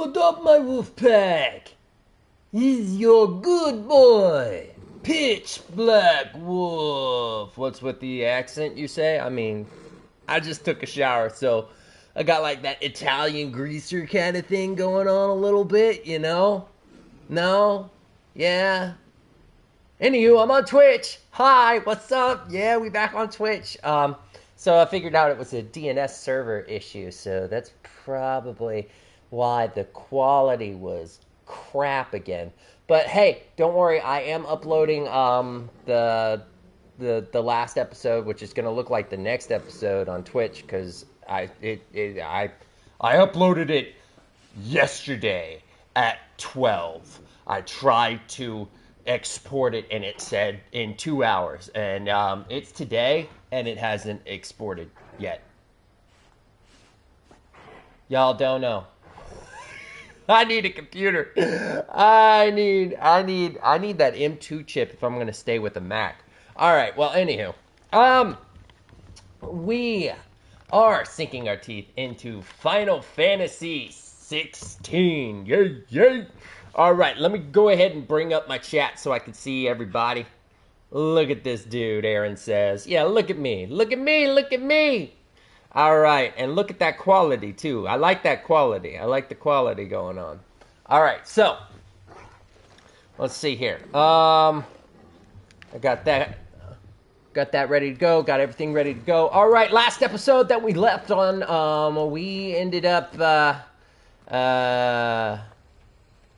What up, my wolf pack? He's your good boy, Pitch Black Wolf. What's with the accent, you say? I mean, I just took a shower, so I got like that Italian greaser kind of thing going on a little bit, you know? No? Yeah? Anywho, I'm on Twitch. Hi, what's up? Yeah, we back on Twitch. So I figured out it was a DNS server issue, so that's probably why the quality was crap again. But hey, don't worry, I am uploading the last episode, which is going to look like the next episode on Twitch, because I uploaded it yesterday at 12. I tried to export it and it said in 2 hours, and it's today and it hasn't exported yet. Y'all don't know. I need a computer. I need that M2 chip if I'm going to stay with a Mac. All right, well, anywho, we are sinking our teeth into Final Fantasy 16. Yay, yay. All right, let me go ahead and bring up my chat so I can see everybody. Look at this dude, Aaron says. Yeah, look at me. Look at me. Look at me. All right, and look at that quality, too. I like that quality. I like the quality going on. All right, so let's see here. I got that ready to go. Got everything ready to go. All right, last episode that we left on, we ended up,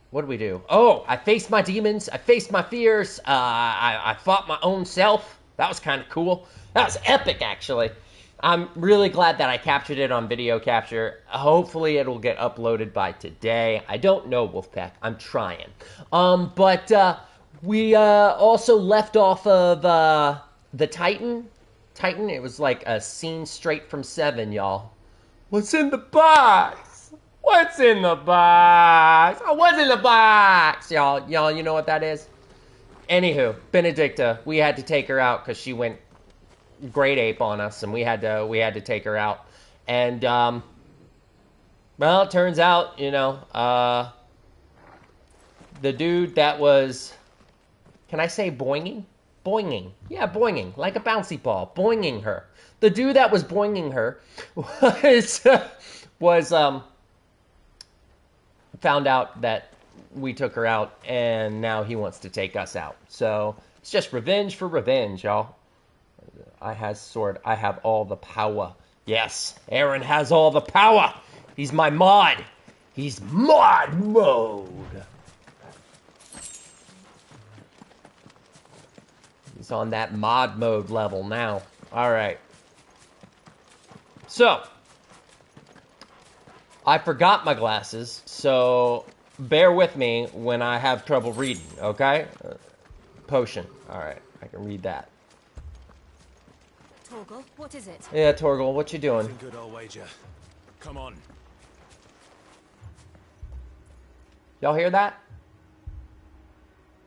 what did we do? Oh, I faced my demons. I faced my fears. I fought my own self. That was kind of cool. That was epic, actually. I'm really glad that I captured it on video capture. Hopefully it'll get uploaded by today. I don't know, Wolfpack. I'm trying. But we also left off of the Titan. Titan, it was like a scene straight from 7, y'all. What's in the box? What's in the box? Oh, what's in the box? Y'all, you know what that is? Anywho, Benedicta, we had to take her out because she went great ape on us, and we had to take her out. And well, it turns out, the dude that was, can I say boinging? Boinging. Yeah, boinging. Like a bouncy ball. Boinging her. The dude that was boinging her was found out that we took her out, and now he wants to take us out. So it's just revenge for revenge, y'all. I has sword. I have all the power. Yes, Aaron has all the power. He's my mod. He's mod mode. He's on that mod mode level now. All right. So I forgot my glasses, so bear with me when I have trouble reading, okay? Potion. All right, I can read that. Torgal, what is it? Yeah, Torgal, what you doing? Good old wager. Come on. Y'all hear that?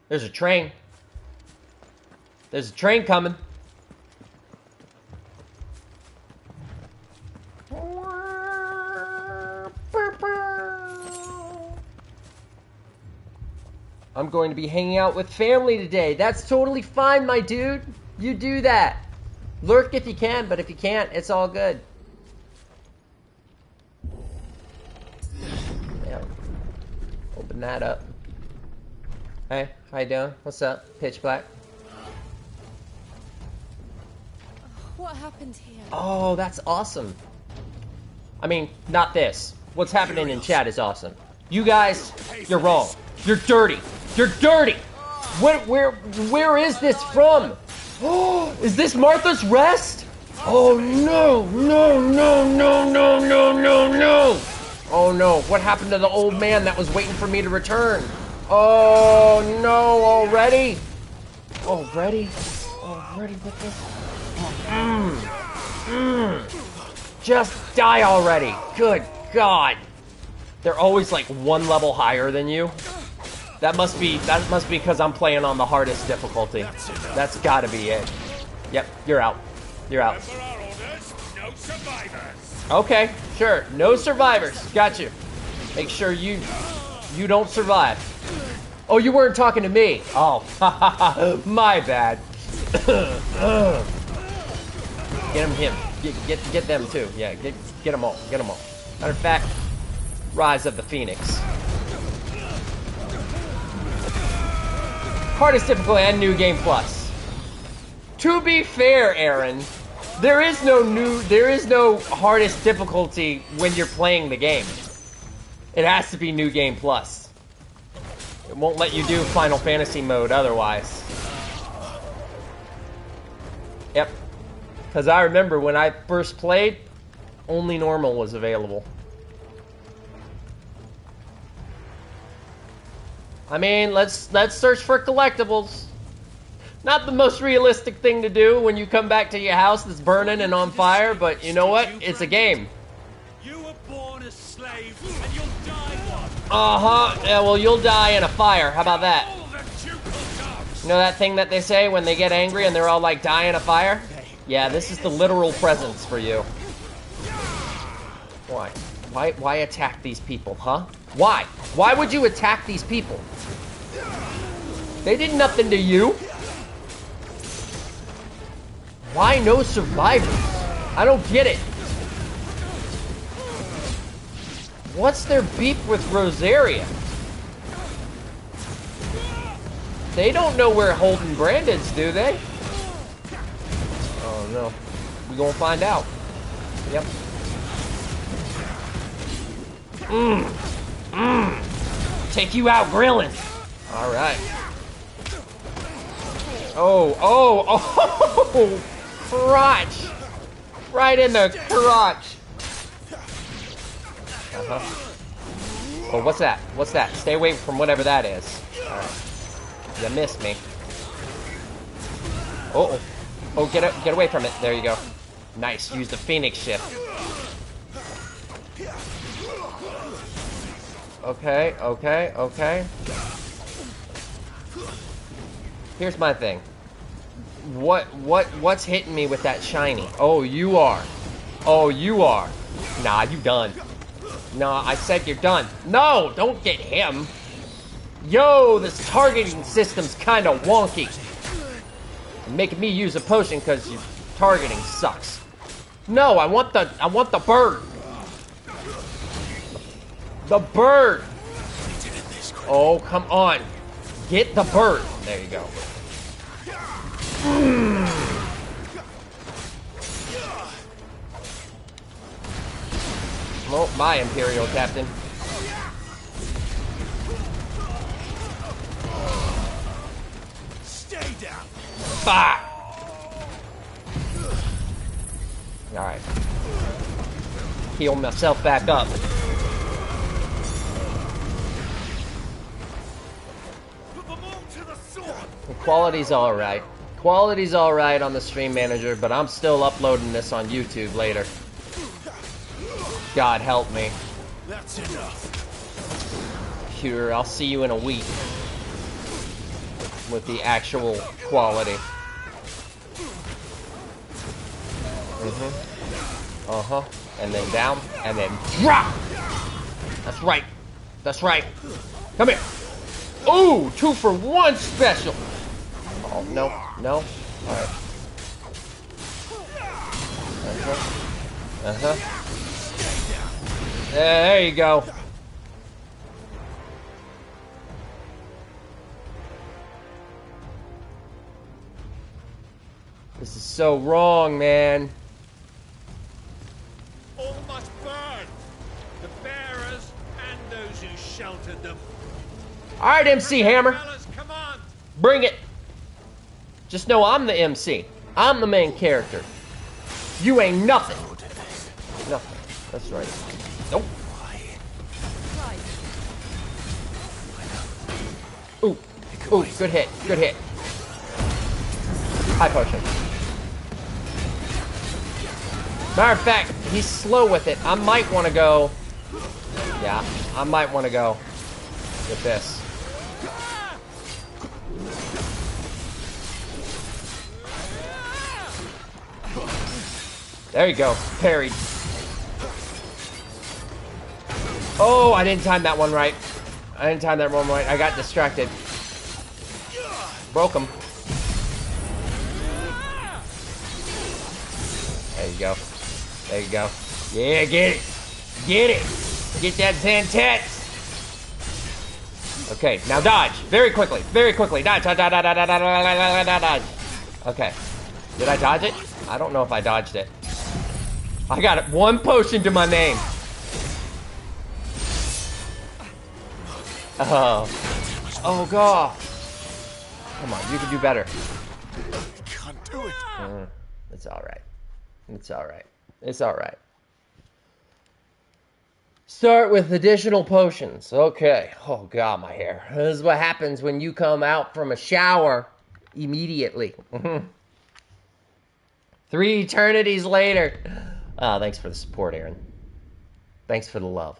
There's a train. There's a train coming. I'm going to be hanging out with family today. That's totally fine, my dude. You do that. Lurk if you can, but if you can't, it's all good. Yeah. Open that up. Hey, how you doing? What's up? Pitch Black. What happened here? Oh, that's awesome. I mean, not this. What's happening in chat is awesome. You guys, you're wrong. You're dirty. You're dirty. Where is this from? Oh, is this Martha's Rest? Oh no, no, no, no, no, no, no, no. Oh no, what happened to the old man that was waiting for me to return? Oh no, already? Already with this? Just die already. Good God. They're always like one level higher than you. That must be because I'm playing on the hardest difficulty. That's gotta be it. Yep, you're out. You're out. As per our orders, no survivors. Okay, sure. No survivors. Got you. Make sure you don't survive. Oh, you weren't talking to me. Oh, my bad. Get him. Get them too. Yeah, get them all. Get them all. Matter of fact, Rise of the Phoenix. Hardest difficulty and New Game Plus. To be fair, Aaron, there is no hardest difficulty when you're playing the game. It has to be New Game Plus. It won't let you do Final Fantasy mode otherwise. Yep. Because I remember when I first played, only normal was available. I mean, let's search for collectibles. Not the most realistic thing to do when you come back to your house that's burning and on fire, but you know what? It's a game. You were born a slave, and you'll die one. Uh-huh. Yeah, well, you'll die in a fire. How about that? All the ducal dogs. You know that thing that they say when they get angry and they're all like, die in a fire? Yeah, this is the literal presence for you. Why? Why attack these people, huh? Why? Why would you attack these people? They did nothing to you. Why no survivors? I don't get it. What's their beef with Rosaria? They don't know where Holden Brandon's, do they? Oh no. We're gonna find out. Yep. Take you out grilling. Alright. Oh, crotch. Right in the crotch. Oh, what's that? What's that? Stay away from whatever that is. Alright. You missed me. Oh, get away from it. There you go. Nice. Use the Phoenix shift. Okay. Here's my thing. What's hitting me with that shiny? Oh, you are. Nah, you done. Nah, I said you're done. No, don't get him. Yo, this targeting system's kind of wonky. Making me use a potion because your targeting sucks. No, I want the bird. The bird. Oh, come on. Get the bird. There you go. Oh, my Imperial Captain. Stay down. Bah! Alright. Heal myself back up. Put them all to the sword. The quality's alright. Quality's alright on the stream manager, but I'm still uploading this on YouTube later. God help me. That's enough. Here, I'll see you in a week. With the actual quality. And then down, and then drop! That's right. That's right. Come here. Ooh, 2 for 1 special. Oh, no. Alright. There you go. This is so wrong, man. All must burn. The bearers and those who sheltered them. Alright, MC Hammer. Bella's command. Bring it. Just know I'm the MC. I'm the main character. You ain't nothing. Nothing. That's right. Nope. Ooh. Ooh, good hit. Good hit. High potion. Matter of fact, he's slow with it. I might want to go... Yeah, I might want to go with this. There you go. Parried. Oh, I didn't time that one right. I didn't time that one right. I got distracted. Broke him. There you go. There you go. Yeah, get it. Get it. Get that Zantex. Okay, now dodge. Very quickly. Very quickly. Dodge. Dodge. Dodge. Dodge. Dodge. Dodge. Dodge. Dodge. Okay. Did I dodge it? I don't know if I dodged it. I got it. 1 potion to my name. Oh. Oh, God. Come on, you can do better. Can't do it. It's alright. It's alright. It's alright. Start with additional potions. Okay. Oh, God, my hair. This is what happens when you come out from a shower immediately. 3 eternities later. Oh, thanks for the support, Aaron. Thanks for the love.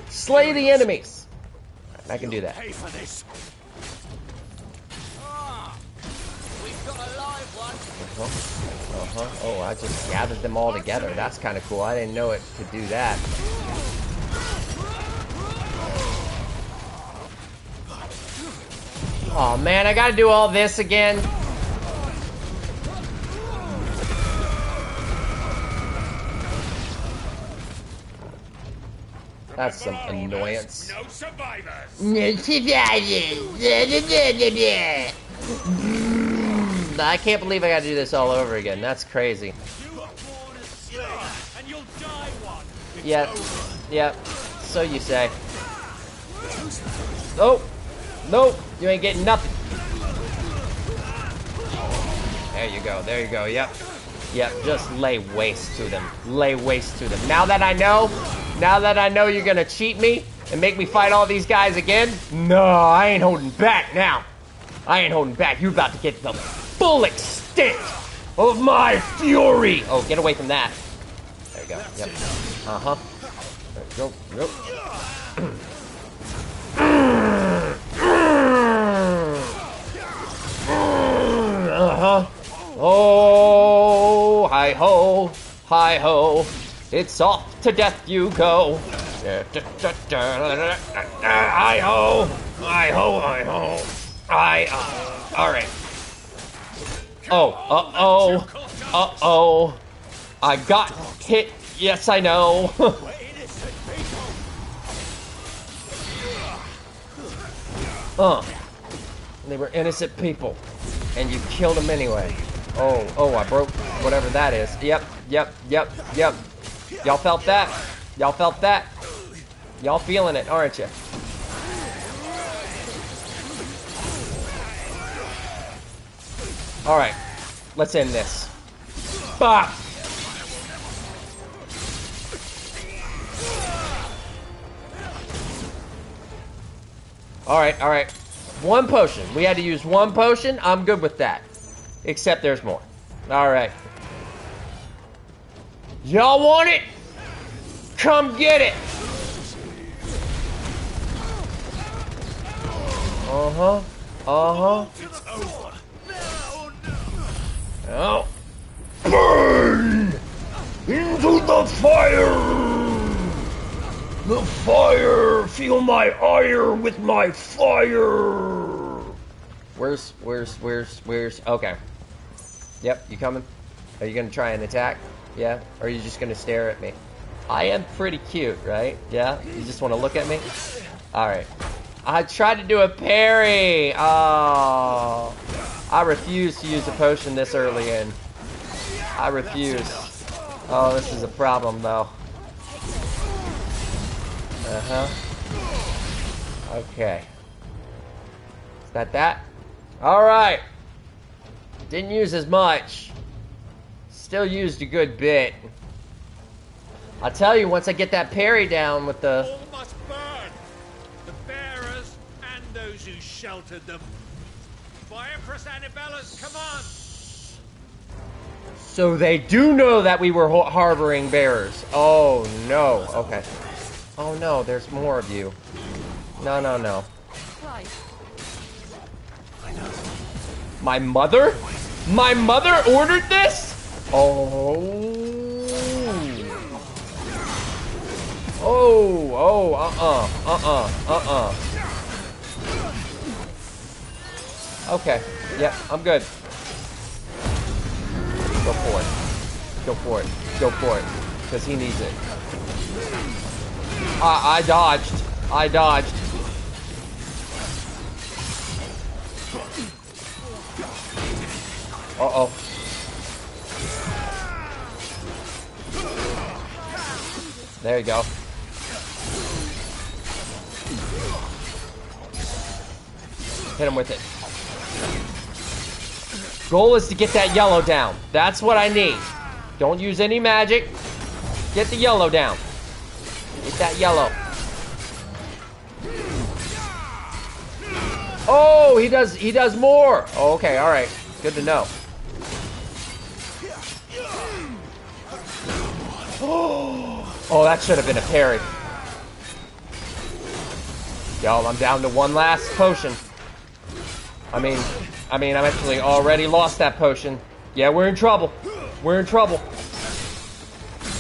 Slay the enemies. I can do that. Pay for this. We've got a live one. Oh, I just gathered them all together. That's kind of cool. I didn't know it could do that. Oh man, I gotta do all this again. That's some annoyance. No survivors. I can't believe I gotta do this all over again. That's crazy. You were born a slayer, and you'll die one. It's Yep. over. Yep. So you say. Oh. Nope. You ain't getting nothing. There you go. There you go. Yep. Yep. Just lay waste to them. Lay waste to them. Now that I know you're gonna cheat me and make me fight all these guys again, no, I ain't holding back now. I ain't holding back. You're about to get the full extent of my fury. Oh, get away from that. There you go. Yep. Uh-huh. There you go. Yep. Uh-huh. Oh, hi-ho, hi-ho. It's off to death you go. Hi-ho, hi-ho, hi-ho. All right. Oh, uh-oh, uh-oh. I got hit. Yes, I know. They were innocent people, and you killed them anyway. Oh, I broke whatever that is. Yep. Y'all felt that? Y'all felt that? Y'all feeling it, aren't you? All right, let's end this. Bop! All right. 1 potion. We had to use 1 potion. I'm good with that. Except there's more. All right. Y'all want it? Come get it. Uh-huh. It's over. Oh. Burn into the fire. The fire. Feel my ire with my fire. Where's? Okay. Yep, you coming? Are you gonna try and attack? Yeah? Or are you just gonna stare at me? I am pretty cute, right? Yeah? You just wanna look at me? Alright. I tried to do a parry! Oh. I refuse to use a potion this early in. I refuse. Oh, this is a problem, though. Uh-huh. Okay. Is that? Alright. Didn't use as much. Still used a good bit. I'll tell you, once I get that parry down with the... All must burn. The bearers and those who sheltered them. By Empress Annibella's command. So they do know that we were harboring bearers. Oh, no. Okay. Oh, no, there's more of you. No. Clive, My mother? My mother ordered this? Oh. Oh, Okay, yep, I'm good. Go for it. Go for it. Go for it. Because he needs it. I dodged. I dodged. Uh-oh. There you go. Hit him with it. Goal is to get that yellow down. That's what I need. Don't use any magic. Get the yellow down. Get that yellow. Oh, he does more. Oh, okay, all right. Good to know. Oh, that should have been a parry. Y'all, I'm down to one last potion. I mean, I've actually already lost that potion. Yeah, we're in trouble. We're in trouble.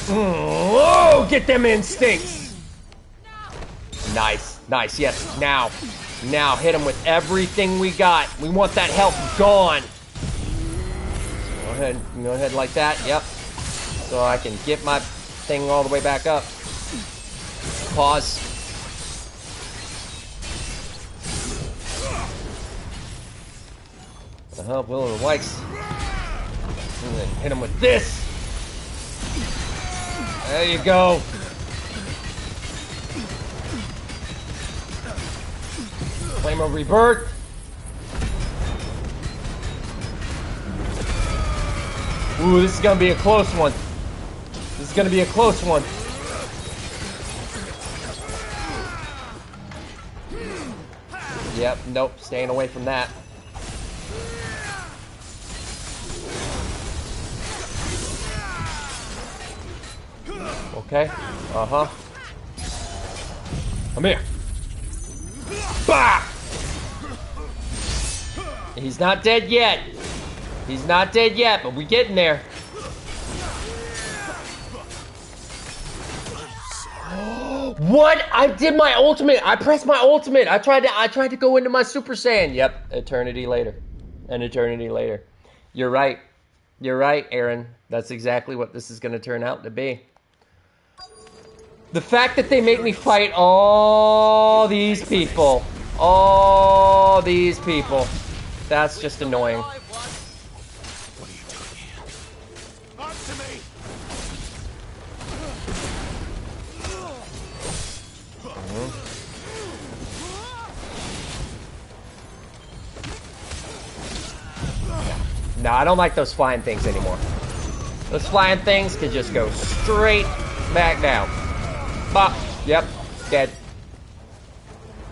Whoa, get them instincts. Nice, nice, yes, now. Now, hit him with everything we got. We want that health gone. Go ahead like that, yep. So I can get my thing all the way back up. Pause. The hell, Will of the Whites. And then hit him with this. There you go. Flame of Rebirth. Ooh, this is gonna be a close one. This is gonna be a close one. Yep, nope, staying away from that. Okay, uh-huh. Come here. Bah! He's not dead yet. He's not dead yet, but we're getting there. What? I did my ultimate. I pressed my ultimate. I tried to go into my Super Saiyan. Yep, eternity later. An eternity later. You're right. You're right, Aaron. That's exactly what this is going to turn out to be. The fact that they make me fight all these people. All these people. That's just annoying. What are you doing here? Answer me! No, I don't like those flying things anymore. Those flying things could just go straight back down. Bop. Yep. Dead.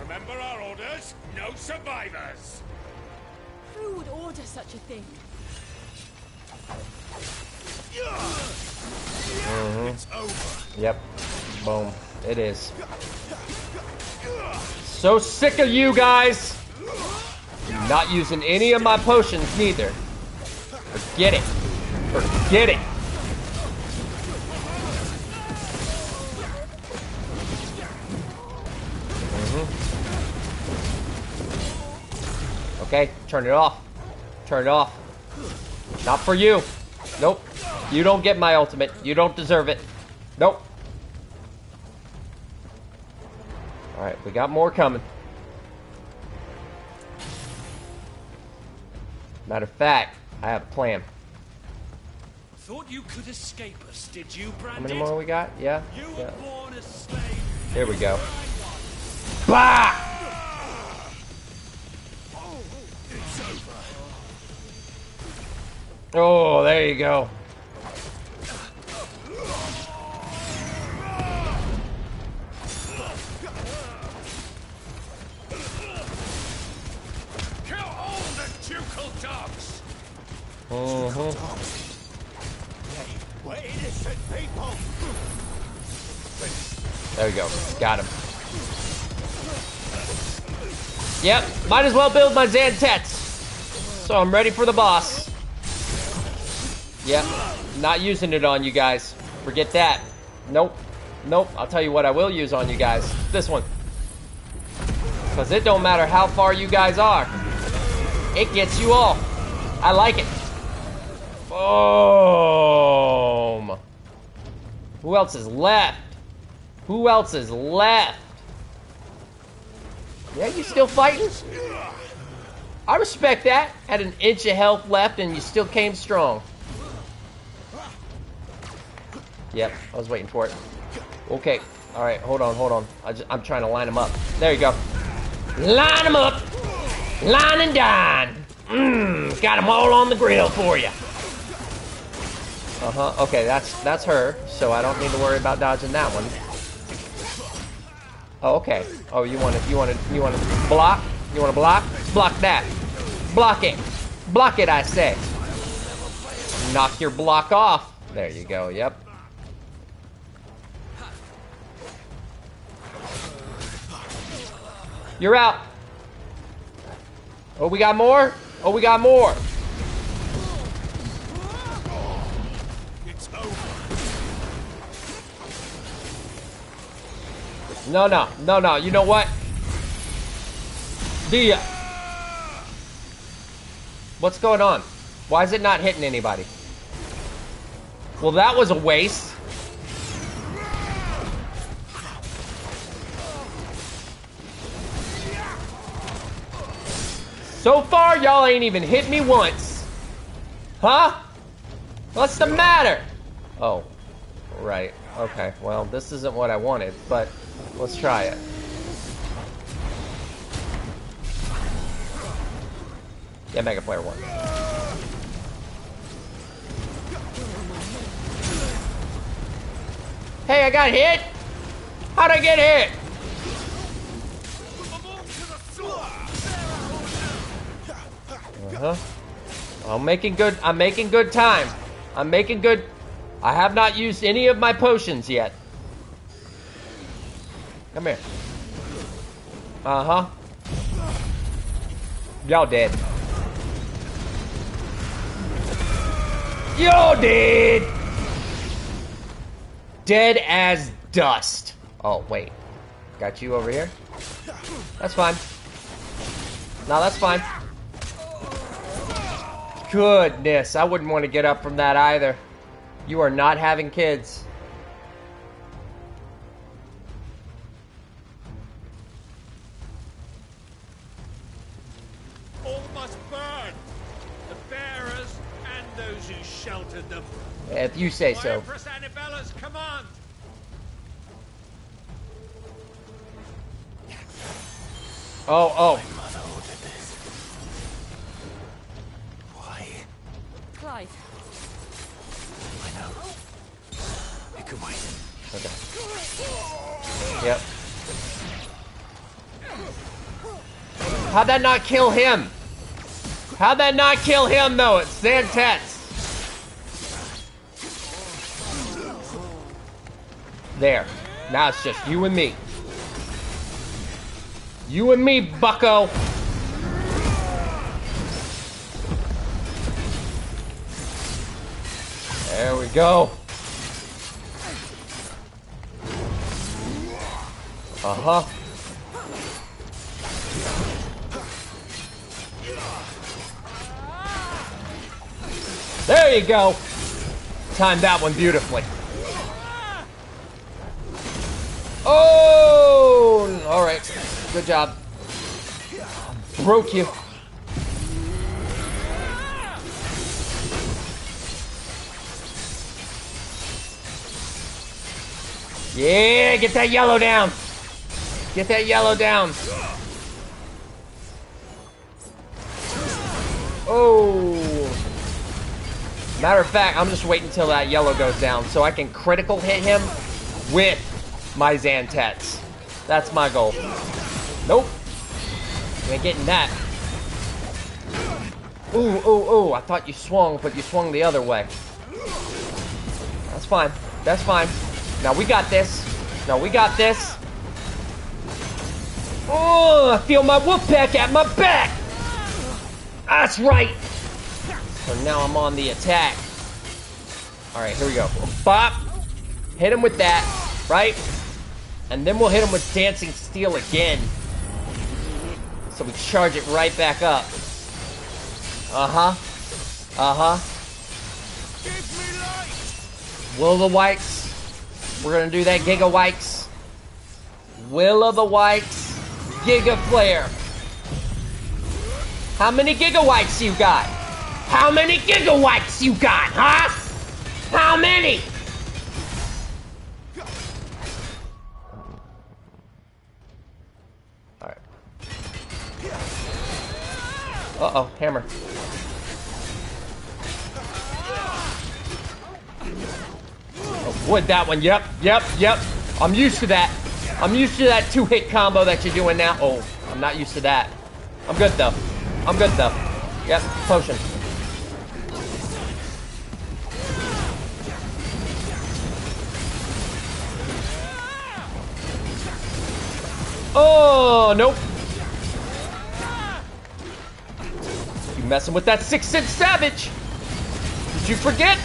Remember our orders? No survivors! Who would order such a thing? It's over. Yep. Boom. It is. So sick of you guys. Not using any of my potions neither. Forget it. Forget it. Okay, turn it off. Turn it off. Not for you. Nope. You don't get my ultimate. You don't deserve it. Nope. Alright, we got more coming. Matter of fact, I have a plan. Thought you could escape us, did you, How Branded? many more we got? Yeah. You were Yeah. born a slave. Here we go. Bah! It's over. Oh, there you go. Kill all the ducal dogs! We're innocent people! There we go. Got him. Yep, might as well build my Zantets. So I'm ready for the boss. Yep, Not using it on you guys. Forget that. Nope. Nope. I'll tell you what I will use on you guys. This one. Because it don't matter how far you guys are. It gets you all. I like it. Boom. Who else is left? Who else is left? Yeah, you still fighting? I respect that. Had an inch of health left and you still came strong. Yep, I was waiting for it. Okay. Alright, hold on. I'm trying to line them up. There you go. Line them up. Line and dine. Got them all on the grill for you. Okay, that's her, so I don't need to worry about dodging that one. Oh, okay. Oh, you want to block? You want to block? Block that. Block it. Block it, I say. Knock your block off. There you go. Yep. You're out. Oh, we got more? Oh, we got more. No. You know what? Do ya? What's going on? Why is it not hitting anybody? Well, that was a waste. So far, y'all ain't even hit me once. Huh? What's the matter? Oh, right. Okay, well, this isn't what I wanted, but let's try it. Yeah, Mega Player 1. Hey, I got hit? How'd I get hit? I'm making good time. I'm making good. I have not used any of my potions yet. Come here. Y'all dead. Y'all dead. Dead as dust. Oh, wait. Got you over here? That's fine. No, that's fine. Goodness, I wouldn't want to get up from that either. You are not having kids. All must burn. The bearers and those who sheltered them. If you say By so. Empress Annibella's command. Oh. My mother ordered this. Why? Clive. I know. It could wait. Okay. Yep. How'd that not kill him? How'd that not kill him, though? It's Zantet's. There. Now it's just you and me. You and me, bucko. There we go. There you go. Timed that one beautifully. Oh, all right. Good job. Broke you. Yeah, get that yellow down. Get that yellow down. Oh. Matter of fact, I'm just waiting until that yellow goes down so I can critical hit him with my Zantets. That's my goal. Nope. You ain't getting that. Ooh. I thought you swung, but you swung the other way. That's fine. That's fine. Now we got this. Oh, I feel my wolf pack at my back. That's right. So now I'm on the attack. Alright, here we go. Bop! Hit him with that, right? And then we'll hit him with Dancing Steel again. So we charge it right back up. Uh-huh. Uh-huh. Give me light! Will o' the Wipes. We're gonna do that Giga Wipes. Will o' the Wipes. Giga Flare. How many Giga Wipes you got? How many Giga Wipes you got, huh? How many? Alright. Uh-oh, hammer. Oh, wood, that one. Yep. I'm used to that. I'm used to that 2-hit combo that you're doing now. Oh, I'm not used to that. I'm good, though. Yep, potion. Oh, nope. You messing with that 6-cent Savage. Did you forget?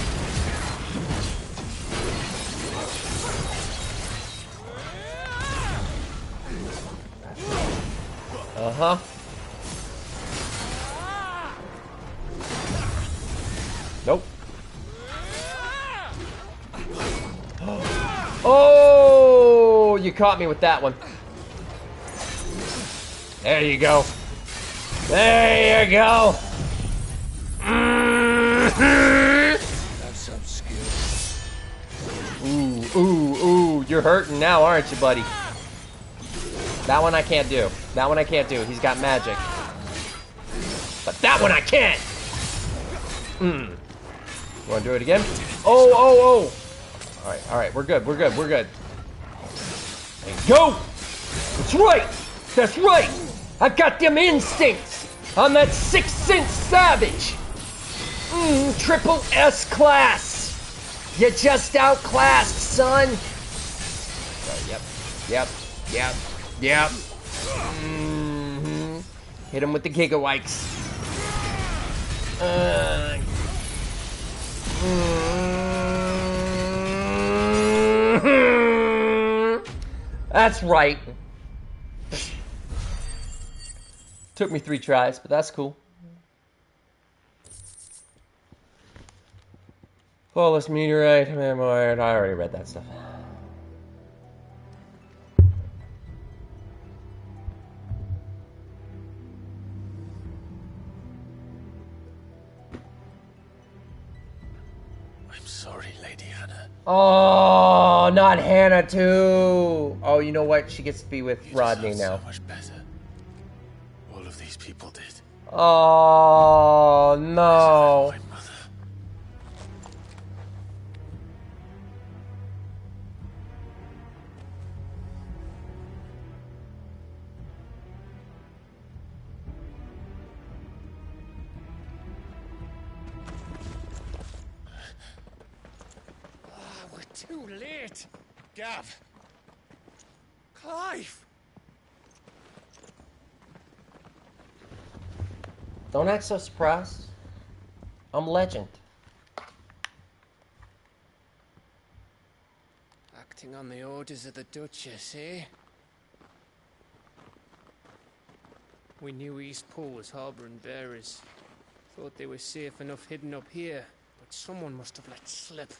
Uh-huh. Nope. Oh, you caught me with that one. There you go. There you go. Have some skill. Ooh, you're hurting now, aren't you, buddy? That one I can't do. He's got magic. But that one I can! You wanna do it again? Oh! Alright, we're good. There you go! That's right! I got them instincts! I'm that 6-cent Savage! Triple S class! You just outclassed, son! Yep. Hit him with the Giga Wipes. That's right. Took me 3 tries, but that's cool. Flawless Meteorite, Memoir. I already read that stuff. I'm sorry, Lady Hannah. Oh, not Hannah too. Oh, you know what? She gets to be with You Rodney deserve now. so much better. All of these people did. Oh no. My mother. We're too late. Gav. Clive. Don't act so surprised. I'm legend. Acting on the orders of the Duchess, eh? We knew East Pool was harbouring bearers. Thought they were safe enough hidden up here, but someone must have let slip.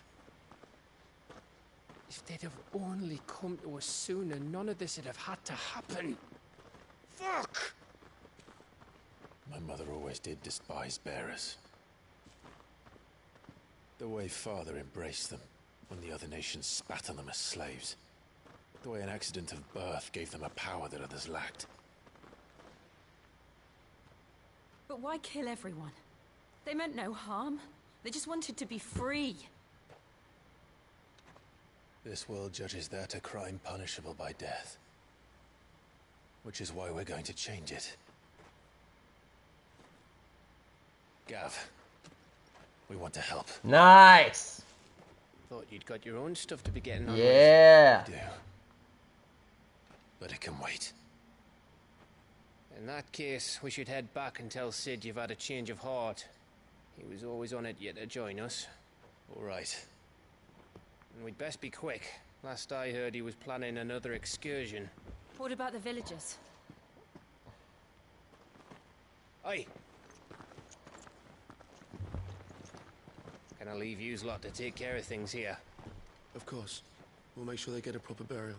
If they'd have only come to us sooner, none of this would have had to happen. Fuck! My mother always did despise bearers. The way Father embraced them when the other nations spat on them as slaves. The way an accident of birth gave them a power that others lacked. But why kill everyone? They meant no harm. They just wanted to be free. This world judges that a crime punishable by death. Which is why we're going to change it. Gav, we want to help. Nice. Thought you'd got your own stuff to be getting on with. Yeah. We do. But it can wait. In that case, we should head back and tell Sid you've had a change of heart. He was always on it yet to join us. All right. And we'd best be quick. Last I heard, he was planning another excursion. What about the villagers? Oi! Can I leave yous lot to take care of things here? Of course. We'll make sure they get a proper burial.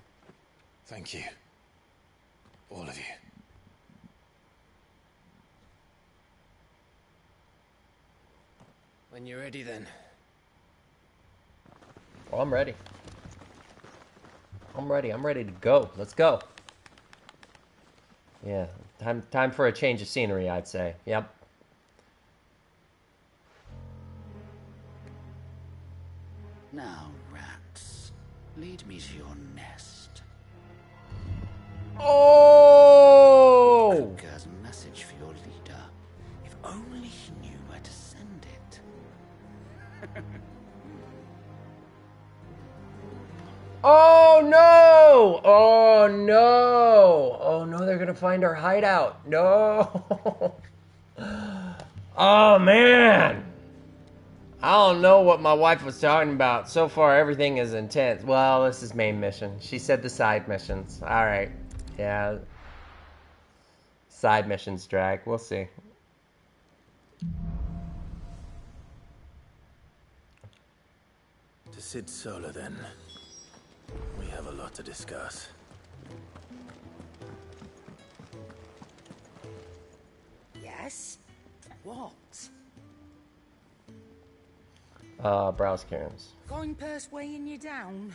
Thank you. All of you. When you're ready, then. Well, I'm ready. I'm ready. I'm ready to go. Let's go. Yeah, time for a change of scenery, I'd say. Yep. Now, rats, lead me to your nest. Oh! Kuka's message for your leader. If only he knew where to send it. Oh no! Oh no! Oh no, they're gonna find our hideout. No! Oh man! I don't know what my wife was talking about. So far, everything is intense. Well, this is main mission. She said the side missions. Alright. Yeah. Side missions drag. We'll see. To Sid Solar, then. We have a lot to discuss. Yes? What? Browse Cairns. Going purse weighing you down?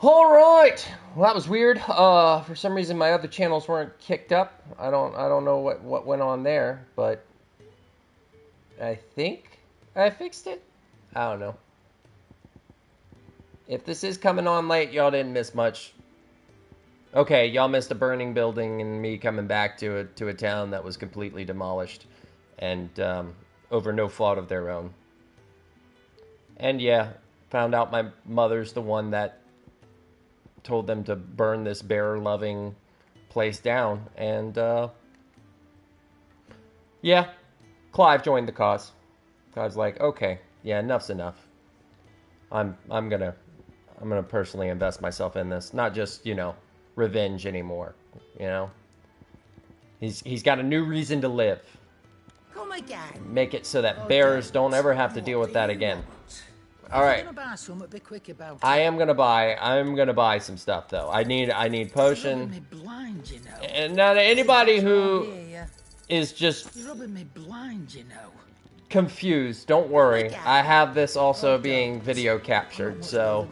All right. Well, that was weird. For some reason, my other channels weren't kicked up. I don't know what went on there, but I think I fixed it. I don't know. If this is coming on late, y'all didn't miss much. Okay, y'all missed a burning building and me coming back to a town that was completely demolished, and over no fault of their own. And yeah, found out my mother's the one that told them to burn this bear-loving place down, and yeah, Clive joined the cause. Clive's like, okay, yeah, enough's enough. I'm gonna personally invest myself in this, not just, you know, revenge anymore. You know, he's got a new reason to live. Come again. Make it so that bears don't ever have to deal with that again. All right. I'm gonna buy some stuff though. I need potion. And now to anybody who is just confused, don't worry. I have this also being video captured, so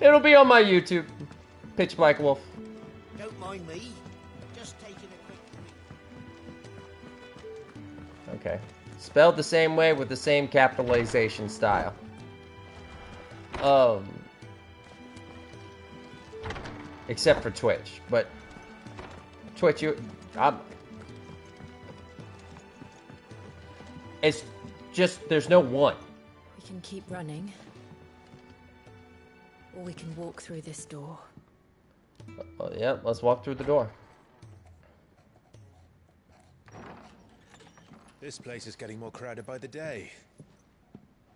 it'll be on my YouTube. Pitch Black Wolf. Don't mind me. Just taking a quick. Okay. Spelled the same way with the same capitalization style. Except for Twitch, but Twitch, it's just, there's no one. We can keep running. Or we can walk through this door. Yeah, let's walk through the door. This place is getting more crowded by the day.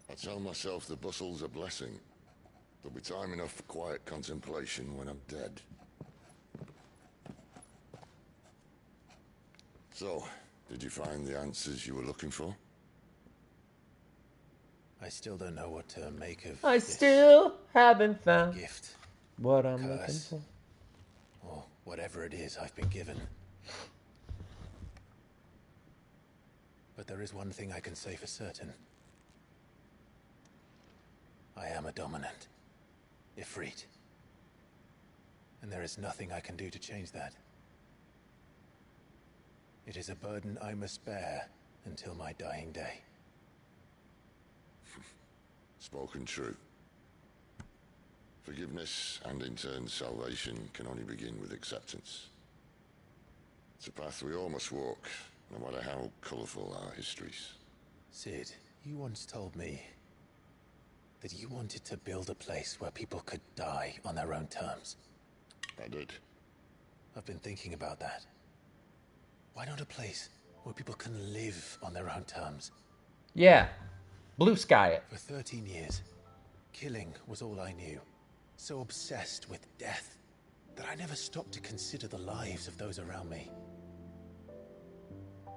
I tell myself the bustle's a blessing. There'll be time enough for quiet contemplation when I'm dead. So, did you find the answers you were looking for? I still don't know what to make of I this still haven't found gift, what I'm looking curse, for. or whatever it is I've been given. But there is one thing I can say for certain. I am a dominant, Ifrit. And there is nothing I can do to change that. It is a burden I must bear until my dying day. Spoken true. Forgiveness and in turn salvation can only begin with acceptance. It's a path we all must walk, no matter how colourful our histories. Sid, you once told me that you wanted to build a place where people could die on their own terms. I did. I've been thinking about that. Why not a place where people can live on their own terms? Yeah. Blue sky it. For 13 years, killing was all I knew. So obsessed with death that I never stopped to consider the lives of those around me.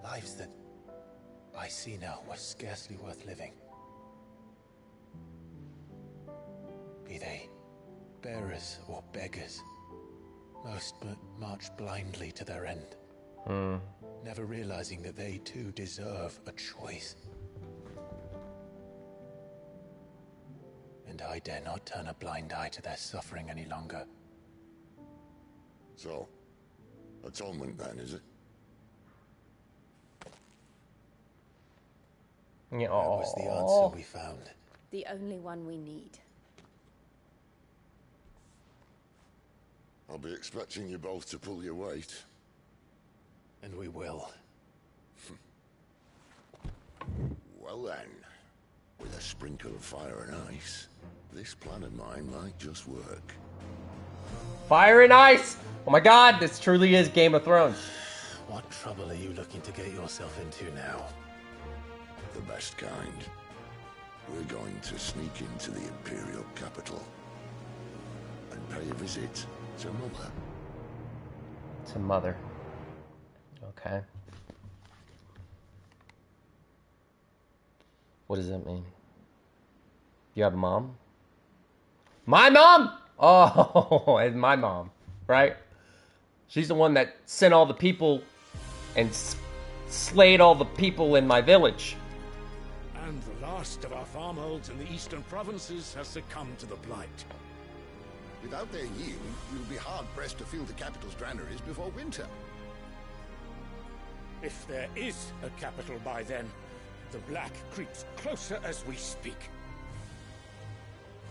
Lives that I see now were scarcely worth living. Be they bearers or beggars, most march blindly to their end, never realizing that they too deserve a choice. And I dare not turn a blind eye to their suffering any longer. So, atonement then, is it? Yeah, That was the answer we found. The only one we need. I'll be expecting you both to pull your weight. And we will. Well then, with a sprinkle of fire and ice, this plan of mine might just work. Fire and ice! Oh my god, this truly is Game of Thrones. What trouble are you looking to get yourself into now? The best kind. We're going to sneak into the Imperial capital and pay a visit to Mother. To Mother. Okay. What does that mean? You have a mom? My mom? Oh, and my mom, right? She's the one that sent all the people and slayed all the people in my village. And the last of our farmholds in the eastern provinces has succumbed to the blight. Without their yield, we'll be hard-pressed to fill the capital's granaries before winter. If there is a capital by then, the Black creeps closer as we speak.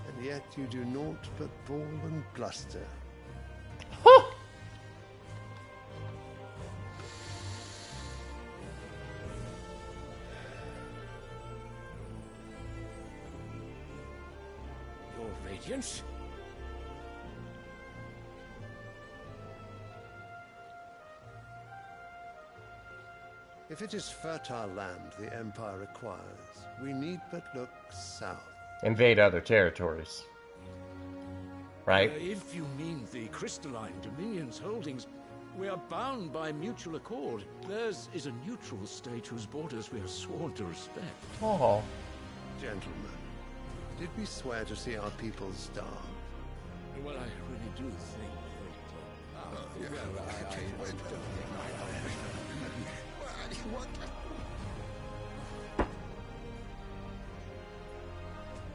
And yet you do naught but bawl and bluster. Your Radiance? If it is fertile land the Empire requires, we need but look south. Invade other territories. Right? If you mean the crystalline Dominion's holdings, we are bound by mutual accord. Theirs is a neutral state whose borders we are sworn to respect. Oh. Gentlemen, did we swear to see our people starve? Well, I really do think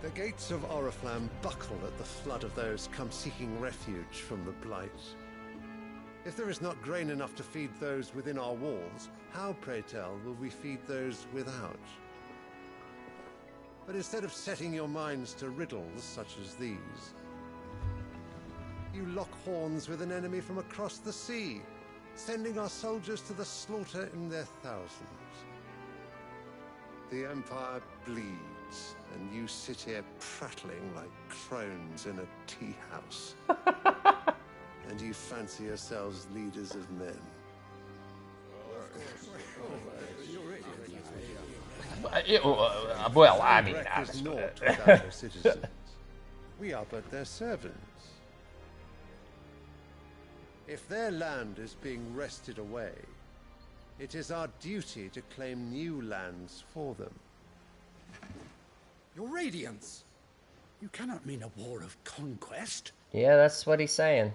The gates of Oriflamme buckle at the flood of those come seeking refuge from the Blight. If there is not grain enough to feed those within our walls, how, pray tell, will we feed those without? But instead of setting your minds to riddles such as these, you lock horns with an enemy from across the sea, sending our soldiers to the slaughter in their thousands. The Empire bleeds, and you sit here prattling like crones in a tea house. And you fancy yourselves leaders of men. Well, I mean... Breck is naught without her citizens. We are but their servants. If their land is being wrested away, it is our duty to claim new lands for them. Your Radiance! You cannot mean a war of conquest. Yeah, that's what he's saying.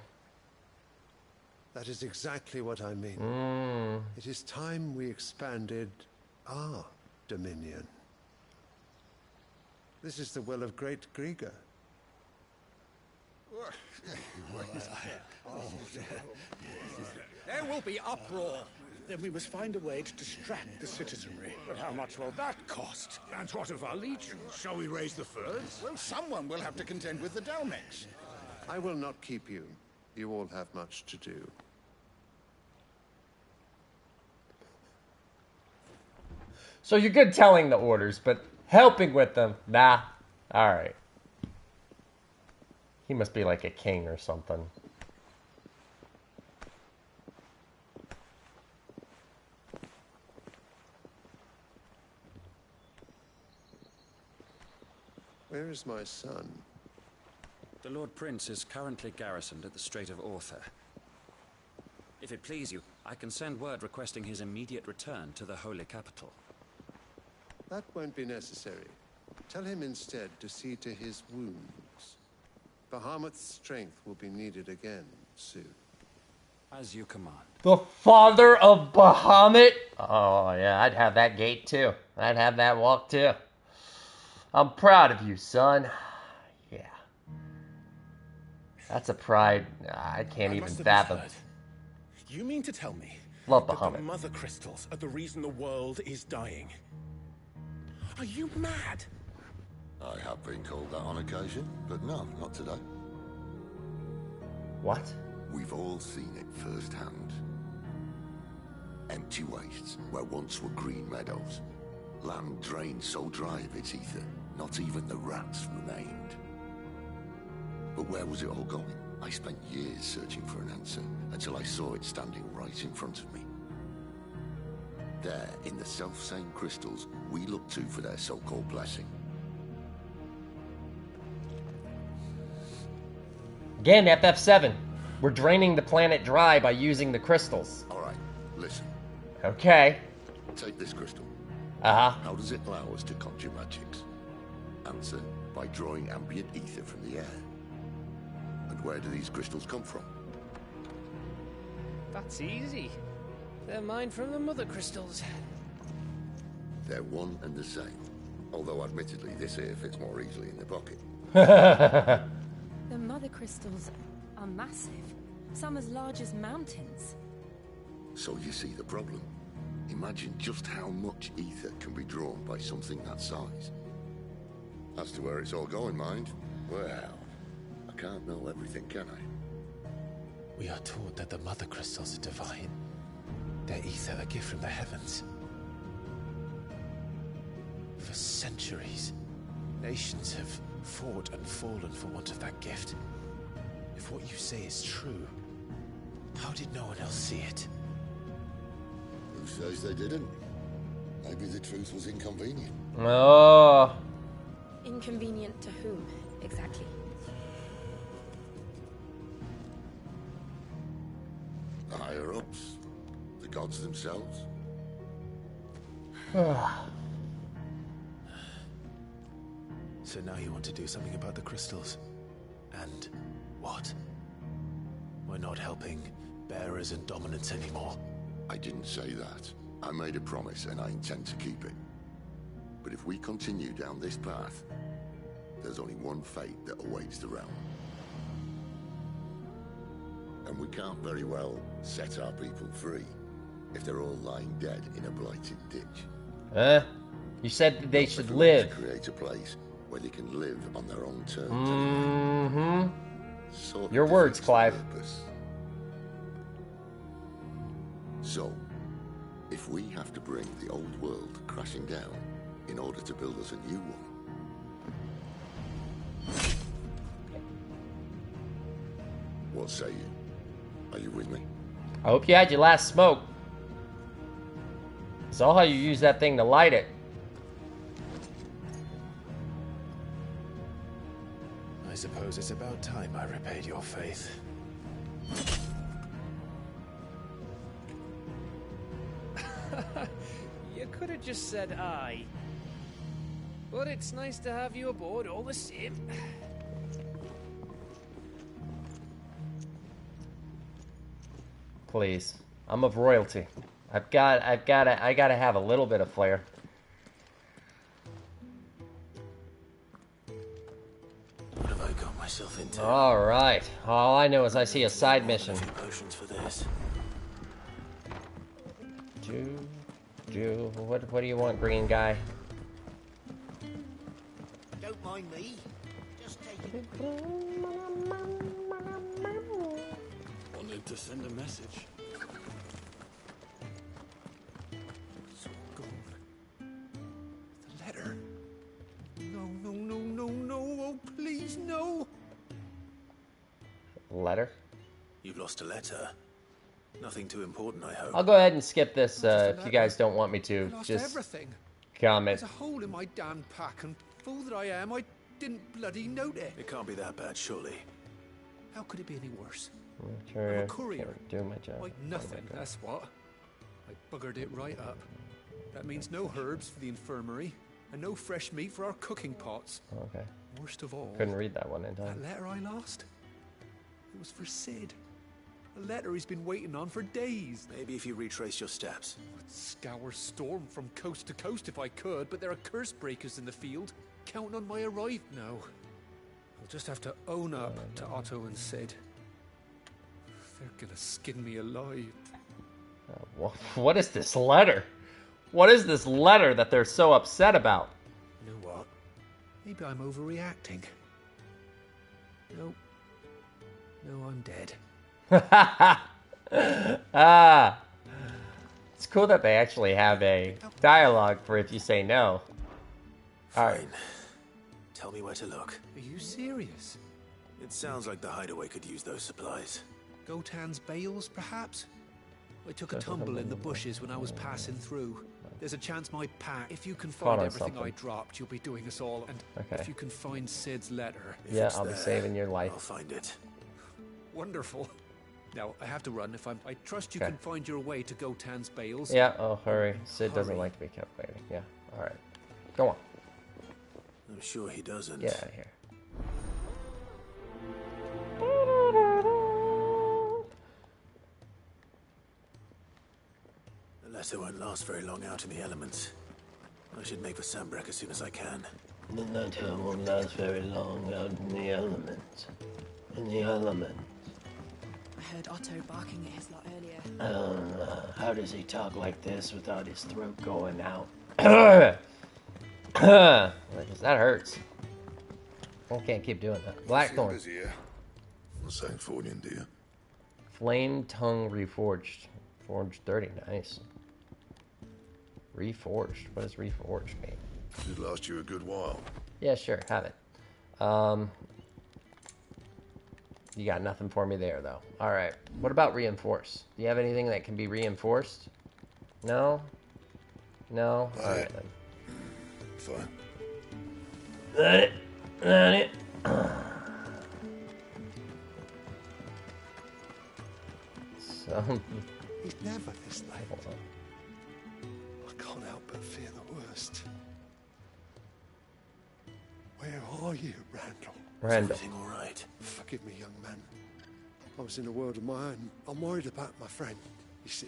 That is exactly what I mean. It is time we expanded our dominion. This is the will of great Grieger. There will be uproar. Then we must find a way to distract the citizenry. But how much will that cost? And what of our legions? Shall we raise the furs? Well, someone will have to contend with the Dalmex. I will not keep you. You all have much to do. So you're good telling the orders, but helping with them, nah. Alright. He must be like a king or something. Where is my son? The Lord Prince is currently garrisoned at the Strait of Orther. If it please you, I can send word requesting his immediate return to the Holy Capital. That won't be necessary. Tell him instead to see to his wounds. Bahamut's strength will be needed again soon. As you command. The father of Bahamut? Oh, yeah, I'd have that gait too. I'd have that walk too. I'm proud of you, son. Yeah. That's a pride I can't even fathom. You mean to tell me Love that Bahamut. the mother crystals are the reason the world is dying? Are you mad? I have been called that on occasion, but no, not today. What? We've all seen it firsthand. Empty wastes where once were green meadows. Land drained so dry of its ether, not even the rats remained. But where was it all going? I spent years searching for an answer, until I saw it standing right in front of me. There, in the self-same crystals, we look to for their so-called blessing. Again, FF7. We're draining the planet dry by using the crystals. Alright, listen. Okay. Take this crystal. Uh-huh. How does it allow us to conjure magics? Answer, by drawing ambient ether from the air. And where do these crystals come from? That's easy. They're mined from the mother crystals. They're one and the same. Although admittedly this here fits more easily in the pocket. The mother crystals are massive. Some as large as mountains. So you see the problem. Imagine just how much ether can be drawn by something that size. As to where it's all going, mind? Well, I can't know everything, can I? We are taught that the mother crystals are divine. Their ether a gift from the heavens. For centuries, nations have fought and fallen for want of that gift. If what you say is true, how did no one else see it? Who says they didn't? Maybe the truth was inconvenient. Oh. Inconvenient to whom, exactly? The higher-ups? The gods themselves? So now you want to do something about the crystals? And what? We're not helping bearers and dominants anymore. I didn't say that. I made a promise and I intend to keep it. But if we continue down this path, there's only one fate that awaits the realm. And we can't very well set our people free if they're all lying dead in a blighted ditch. You said that they should live. To create a place where they can live on their own terms. Mm-hmm. Your words, Clive. So, if we have to bring the old world crashing down in order to build us a new one, what say you? Are you with me? I hope you had your last smoke. Saw how you use that thing to light it. I suppose it's about time I repaid your faith. You could have just said aye. But it's nice to have you aboard all the same. Please. I'm of royalty. I gotta have a little bit of flair. What have I got myself into? Alright. All I know is I see a side mission. Potions for this. What do you want, green guy? Don't mind me. Just take it. Wanted to send a message. It's all gone. The letter. No, no, no, no, no. Oh, please, no. letter? You've lost a letter. Nothing too important, I hope. I'll go ahead and skip this if you guys don't want me to. I lost Just everything. comment. There's a hole in my damn pack, and fool that I am, I didn't bloody note it. It can't be that bad, surely. How could it be any worse? Sure, I'm a courier. can't do my job. Like nothing, that's what. I buggered it right up. That means no herbs for the infirmary, and no fresh meat for our cooking pots. Okay. Worst of all, Couldn't read that one in time. that letter I lost, it was for Sid. A letter he's been waiting on for days. Maybe if you retrace your steps. I'd scour Storm from coast to coast if I could, but there are curse breakers in the field, counting on my arrival. No. I'll just have to own up to Otto and Sid. They're gonna skin me alive. What is this letter? What is this letter that they're so upset about? You know what? Maybe I'm overreacting. No. No, I'm dead. It's cool that they actually have a dialogue for if you say no. All right. Tell me where to look. Are you serious? It sounds like the hideaway could use those supplies. Gotan's bales, perhaps? I took a tumble in the bushes when I was passing through. There's a chance my pack... If you can find everything I dropped, you'll be doing us all. And if you can find Sid's letter... Yeah, I'll be saving your life. I'll find it. Wonderful. Now, I have to run. I trust you can find your way to Gotan's bales. Yeah, oh, hurry. Sid doesn't like to be kept waiting. Yeah, all right. Go on. I'm sure he doesn't. Get out of here. The letter won't last very long out in the elements. I should make for Sambrek as soon as I can. The letter won't last very long out in the elements. In the elements. I heard Otto barking at his lot earlier. I don't know. How does he talk like this without his throat going out? That hurts. I can't keep doing that. Blackthorn. Flame Tongue Reforged. Forged 30. Nice. Reforged. What does Reforged mean? It last you a good while. Yeah, sure. Have it. You got nothing for me there, though. All right. What about reinforce? Do you have anything that can be reinforced? No? No? All right, then. Fine. That it. So... He's never this late. I can't help but fear the worst. Where are you, Randall? Randall. Is everything all right? Forgive me, young man. I was in a world of my own. I'm worried about my friend, you see.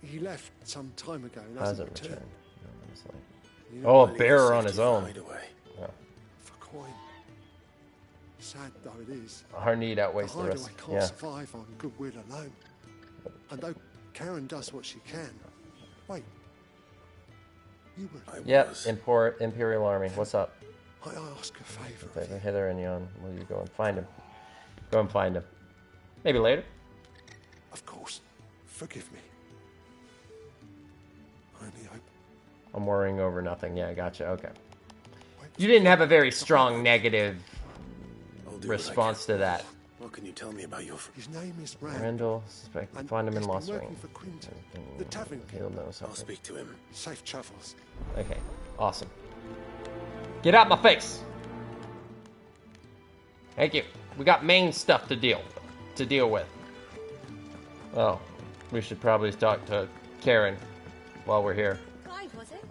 He left some time ago and hasn't returned. You know, a bearer on his own. Yeah. For coin. Sad though it is. Our need outweighs the risk. The hideaway can't survive on goodwill alone. And though Karen does what she can... Wait. You were... Yep, Imperial Army. What's up? I ask a favour. Over hither and yon. Will you go and find him? Go and find him. Maybe later. Of course. Forgive me. I only hope. I'm worrying over nothing. Yeah, gotcha. Okay. You didn't have a very strong negative response to that. What can you tell me about your... His name is Randall. Randall, find him in Lost Ring. For Quinton, the tavern. He'll know something. I'll speak to him. Safe travels. Okay, awesome. Get out my face. Thank you. We got main stuff to deal with. Oh, we should probably talk to Karen while we're here. Clive, was it?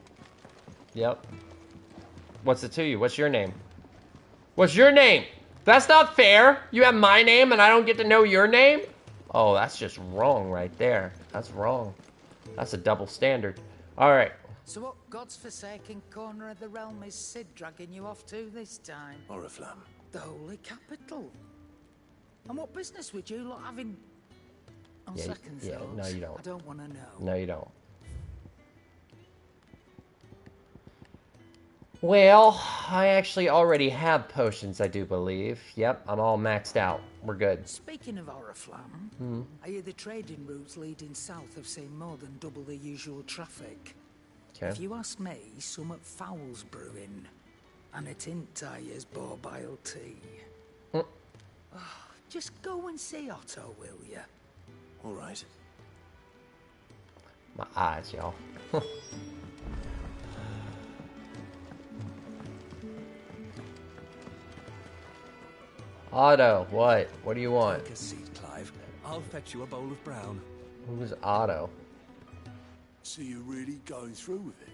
Yep. What's it to you? What's your name? What's your name? That's not fair. You have my name and I don't get to know your name? Oh, that's just wrong right there. That's wrong. That's a double standard. All right. So what God's forsaken corner of the realm is Sid dragging you off to this time? Oriflamme. The Holy Capital. And what business would you lot having on second thoughts? No, you don't. I don't want to know. No, you don't. Well, I actually already have potions, I do believe. Yep, I'm all maxed out. We're good. Speaking of Oriflamme, I hear the trading routes leading south have seen more than double the usual traffic. Okay. If you ask me, summat foul's brewing. And it ain't tire's borbile tea. Just go and see Otto, will you? All right. My eyes, y'all. Otto, what? What do you want? Take a seat, Clive. I'll fetch you a bowl of brown. Who's Otto? So you're really going through with it?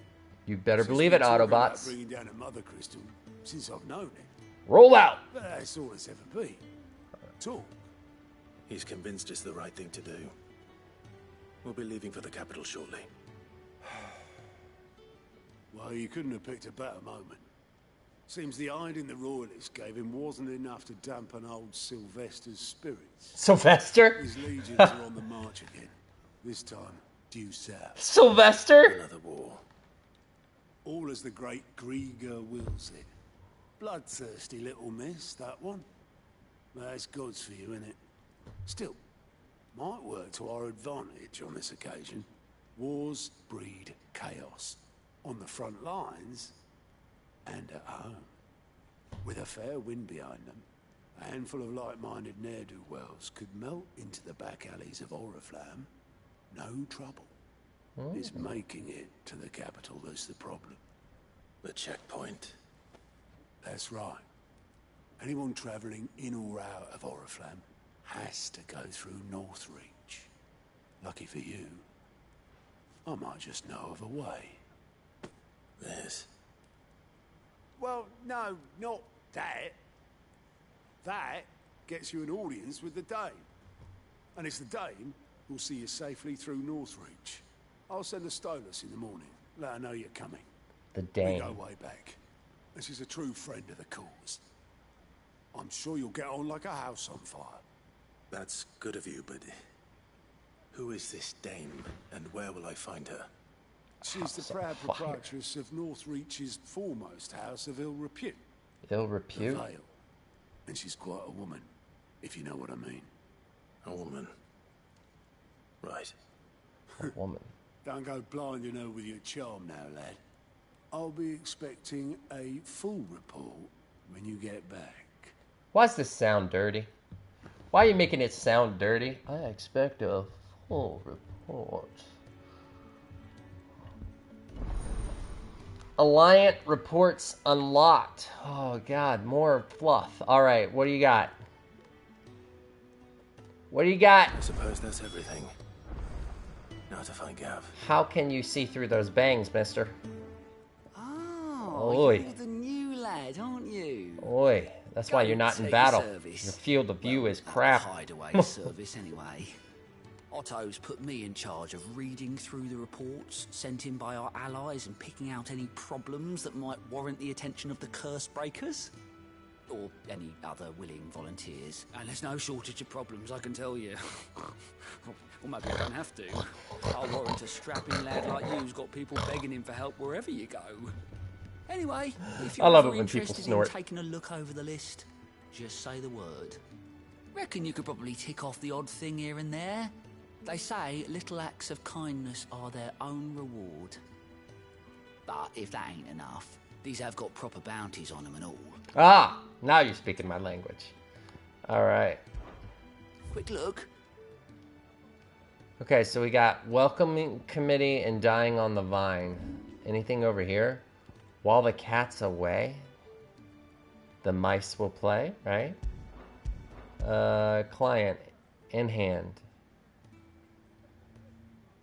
You better Since believe we've it, been talking about Autobots. bringing down a mother crystal since I've known it. Roll out! But that's all it's ever been. Talk. He's convinced it's the right thing to do. We'll be leaving for the capital shortly. Well, you couldn't have picked a better moment. Seems the hiding the royalists gave him wasn't enough to dampen old Sylvester's spirits. Sylvester? His legions are on the march again. This time, due south. Sylvester? Another war. All as the great Grieger wills it. Bloodthirsty little miss, that one. That's God's for you, innit? Still, might work to our advantage on this occasion. Wars breed chaos. On the front lines, and at home. With a fair wind behind them, a handful of like-minded ne'er-do-wells could melt into the back alleys of Oriflamme. No trouble. It's making it to the capital that's the problem. The checkpoint. That's right. Anyone travelling in or out of Oriflamme has to go through Northreach. Lucky for you, I might just know of a way. This. Well, no, not that. That gets you an audience with the Dame. And it's the Dame who'll see you safely through Northreach. I'll send a Stolas in the morning. Let her know you're coming. The We Dame. go way back. And she's a true friend of the cause. I'm sure you'll get on like a house on fire. That's good of you, but who is this Dame, and where will I find her? She's the proud proprietress of Northreach's foremost house of ill repute. Ill repute? The Vale. And she's quite a woman, if you know what I mean. A woman. Right. A woman. Don't go blinding her with your charm now, lad. I'll be expecting a full report when you get back. Why does this sound dirty? Why are you making it sound dirty? I expect a full report. Alliant reports unlocked. Oh god, more fluff. Alright, what do you got? What do you got? I suppose that's everything. Now to find Gav. How can you see through those bangs, mister? Oh, Oi. you're the new lad, aren't you? Oi, that's why you're not in battle. Your field of view is crap. Hideaway service, anyway. Otto's put me in charge of reading through the reports sent in by our allies and picking out any problems that might warrant the attention of the curse breakers. Or any other willing volunteers. And there's no shortage of problems, I can tell you. Or maybe I don't have to. I'll warrant a strapping lad like you's got people begging him for help wherever you go. Anyway, if you're I love ever it when people interested in snort. taking a look over the list, just say the word. Reckon you could probably tick off the odd thing here and there. They say little acts of kindness are their own reward. But if that ain't enough, these have got proper bounties on them and all. Ah, now you're speaking my language. Alright. Quick look. Okay, so we got welcoming committee and dying on the vine. Anything over here? While the cat's away, the mice will play, right? Client, in hand.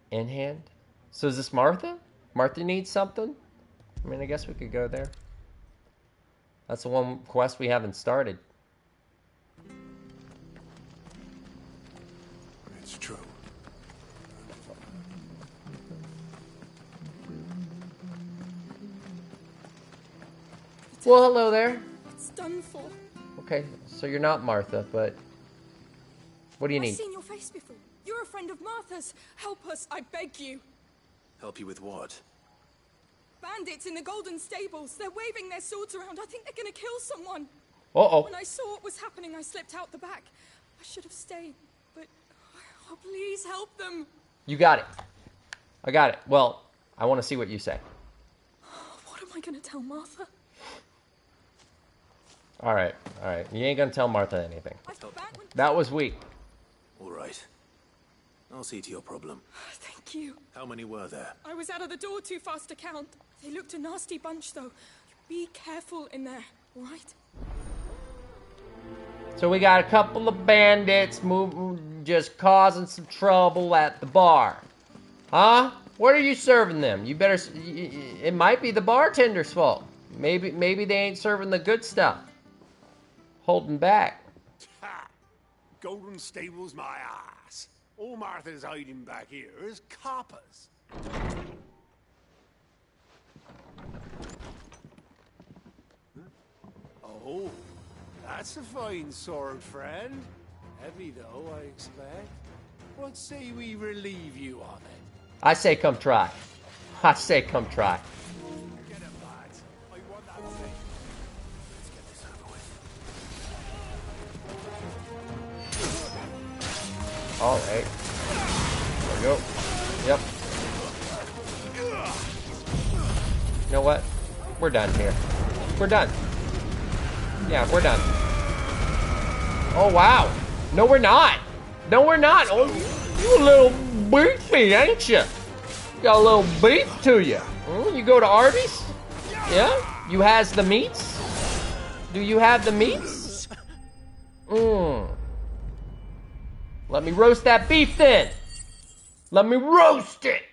In hand? So is this Martha? Martha needs something? I mean, I guess we could go there. That's the one quest we haven't started. It's true. Well, hello there. It's done for. Okay, so you're not Martha, but what do you I've need? seen your face before. You're a friend of Martha's. Help us, I beg you. Help you with what? Bandits in the Golden Stables. They're waving their swords around. I think they're gonna kill someone. Uh-oh. When I saw what was happening, I slipped out the back. I should have stayed, but oh, please help them. You got it. I got it. Well, I want to see what you say. What am I gonna tell Martha? All right. You ain't gonna tell Martha anything. That was weak. All right. I'll see to your problem. Thank you. How many were there? I was out of the door too fast to count. They looked a nasty bunch, though. Be careful in there, all right? So we got a couple of bandits just causing some trouble at the bar. Huh? What are you serving them? You better... It might be the bartender's fault. Maybe they ain't serving the good stuff. Holding back. Ha! Golden Stable's my ass. All Martha's hiding back here is coppers. Oh, that's a fine sword, friend. Heavy, though, I expect. What say we relieve you of it? I say come try. I say come try. Get it, lads. I want that thing. Let's get this over with. All right. There we go. Yep. You know what? We're done here. We're done. Yeah, we're done. Oh, wow. No, we're not. No, we're not. Oh, you a little beefy, ain't you? You got a little beef to you. You go to Arby's? Yeah? You has the meats? Do you have the meats? Let me roast that beef then. Let me roast it.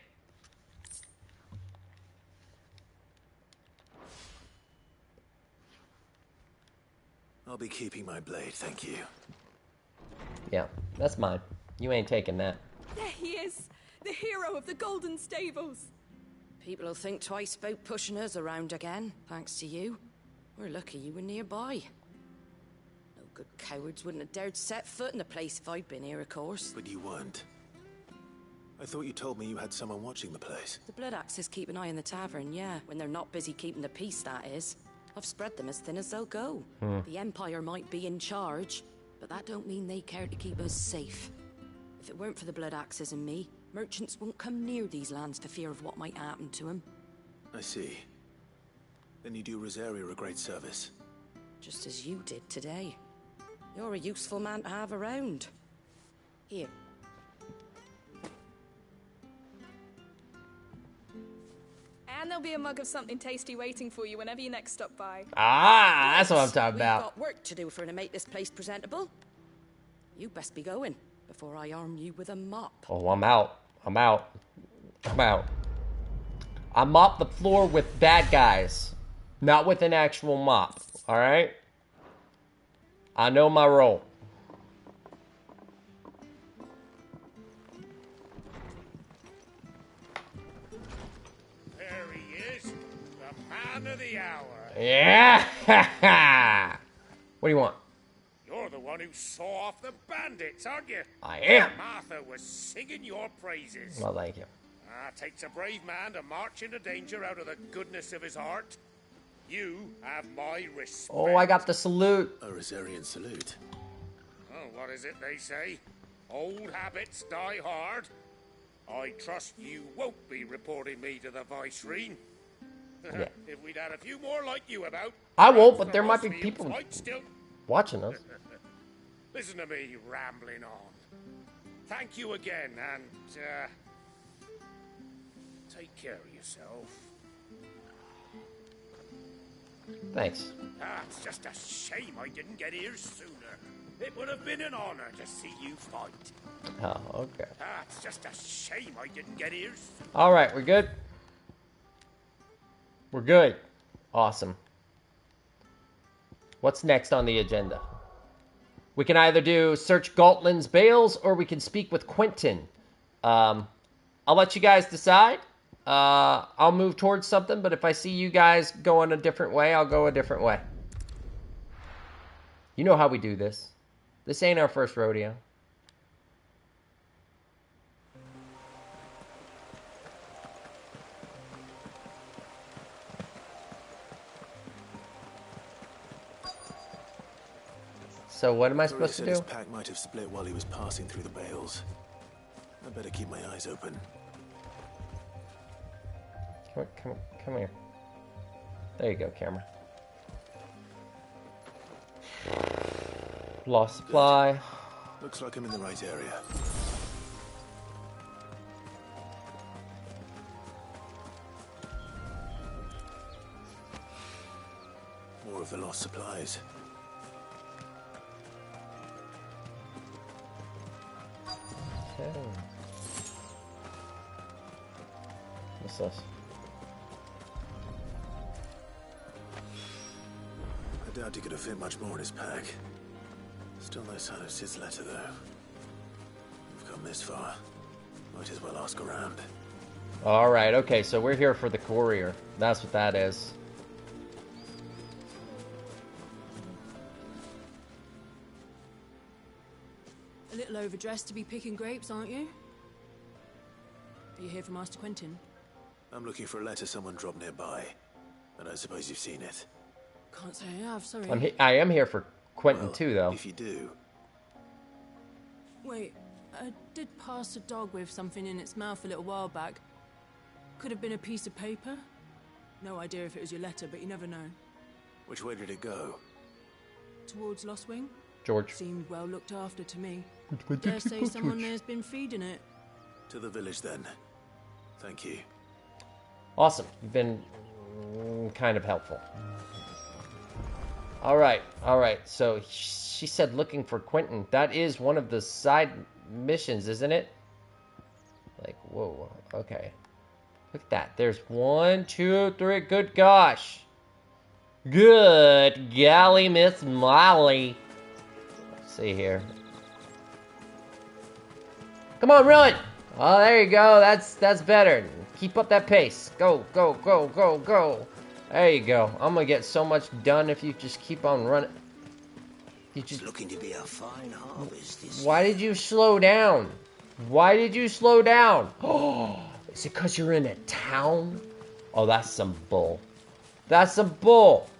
I'll be keeping my blade, thank you. Yeah, that's mine. You ain't taking that. There he is, the hero of the Golden Stables. People will think twice about pushing us around again, thanks to you. We're lucky you were nearby. No good cowards wouldn't have dared set foot in the place if I'd been here, of course. But you weren't. I thought you told me you had someone watching the place. The Blood Axes keep an eye on the tavern, yeah. When they're not busy keeping the peace, that is. I've spread them as thin as they'll go. The Empire might be in charge, but that don't mean they care to keep us safe. If it weren't for the Blood Axes and me, merchants won't come near these lands for fear of what might happen to them. I see. Then you do Rosaria a great service. Just as you did today. You're a useful man to have around. Here. And there'll be a mug of something tasty waiting for you whenever you next stop by. Ah, that's what I'm talking about. We've got work to do for to make this place presentable. You best be going before I arm you with a mop. Oh, I'm out. I'm out. I'm out. I mop the floor with bad guys, not with an actual mop. All right? I know my role. There he is, the man of the hour. Yeah! What do you want? You're the one who saw off the bandits, aren't you? I am. Martha was singing your praises. Well, thank you. Takes a brave man to march into danger out of the goodness of his heart. You have my respect. Oh, I got the salute. A Rosarian salute. Oh, what is it they say? Old habits die hard. I trust you won't be reporting me to the Viceroy. Yeah. If we'd had a few more like you about... I won't, but there might be people I'd still... watching us. Listen to me rambling on. Thank you again, and, take care of yourself. Thanks. It's just a shame I didn't get here sooner. It would have been an honor to see you fight. Oh, okay. It's just a shame I didn't get here sooner. All right, we're good? We're good. Awesome. What's next on the agenda? We can either do search Galtland's bales or we can speak with Quentin. I'll let you guys decide. I'll move towards something, but if I see you guys going a different way, I'll go a different way. You know how we do this. This ain't our first rodeo. So what am I supposed to do? His pack might have split while he was passing through the bales. I better keep my eyes open. Come here. There you go, camera. Lost supply. Looks like I'm in the right area. More of the lost supplies. Okay. What's this? I doubt he could have fit much more in his pack. Still no sign of Sid's letter, though. We've come this far. Might as well ask around. Alright, okay, so we're here for the courier. That's what that is. A little overdressed to be picking grapes, aren't you? Are you here for Master Quentin? I'm looking for a letter someone dropped nearby. And I suppose you've seen it. Can't say I have, sorry. I am here for Quentin too, though. If you do. Wait, I did pass a dog with something in its mouth a little while back. Could have been a piece of paper. No idea if it was your letter, but you never know. Which way did it go? Towards Lostwing? George. Seemed well looked after to me. Dare say someone there's been feeding it. To the village, then. Thank you. Awesome. You've been kind of helpful. Alright, alright. So she said looking for Quentin. That is one of the side missions, isn't it? Like, whoa. Okay. Look at that. There's 1, 2, 3. Good gosh. Good golly, Miss Molly. Let's see here. Come on, run! Oh, there you go. That's better. Keep up that pace. Go, go, go, go, go. There you go. I'm gonna get so much done if you just keep on running. You just... It's looking to be a fine harvest this Why did you slow down? Why did you slow down? Oh, is it because you're in a town? Oh, that's some bull. That's some bull.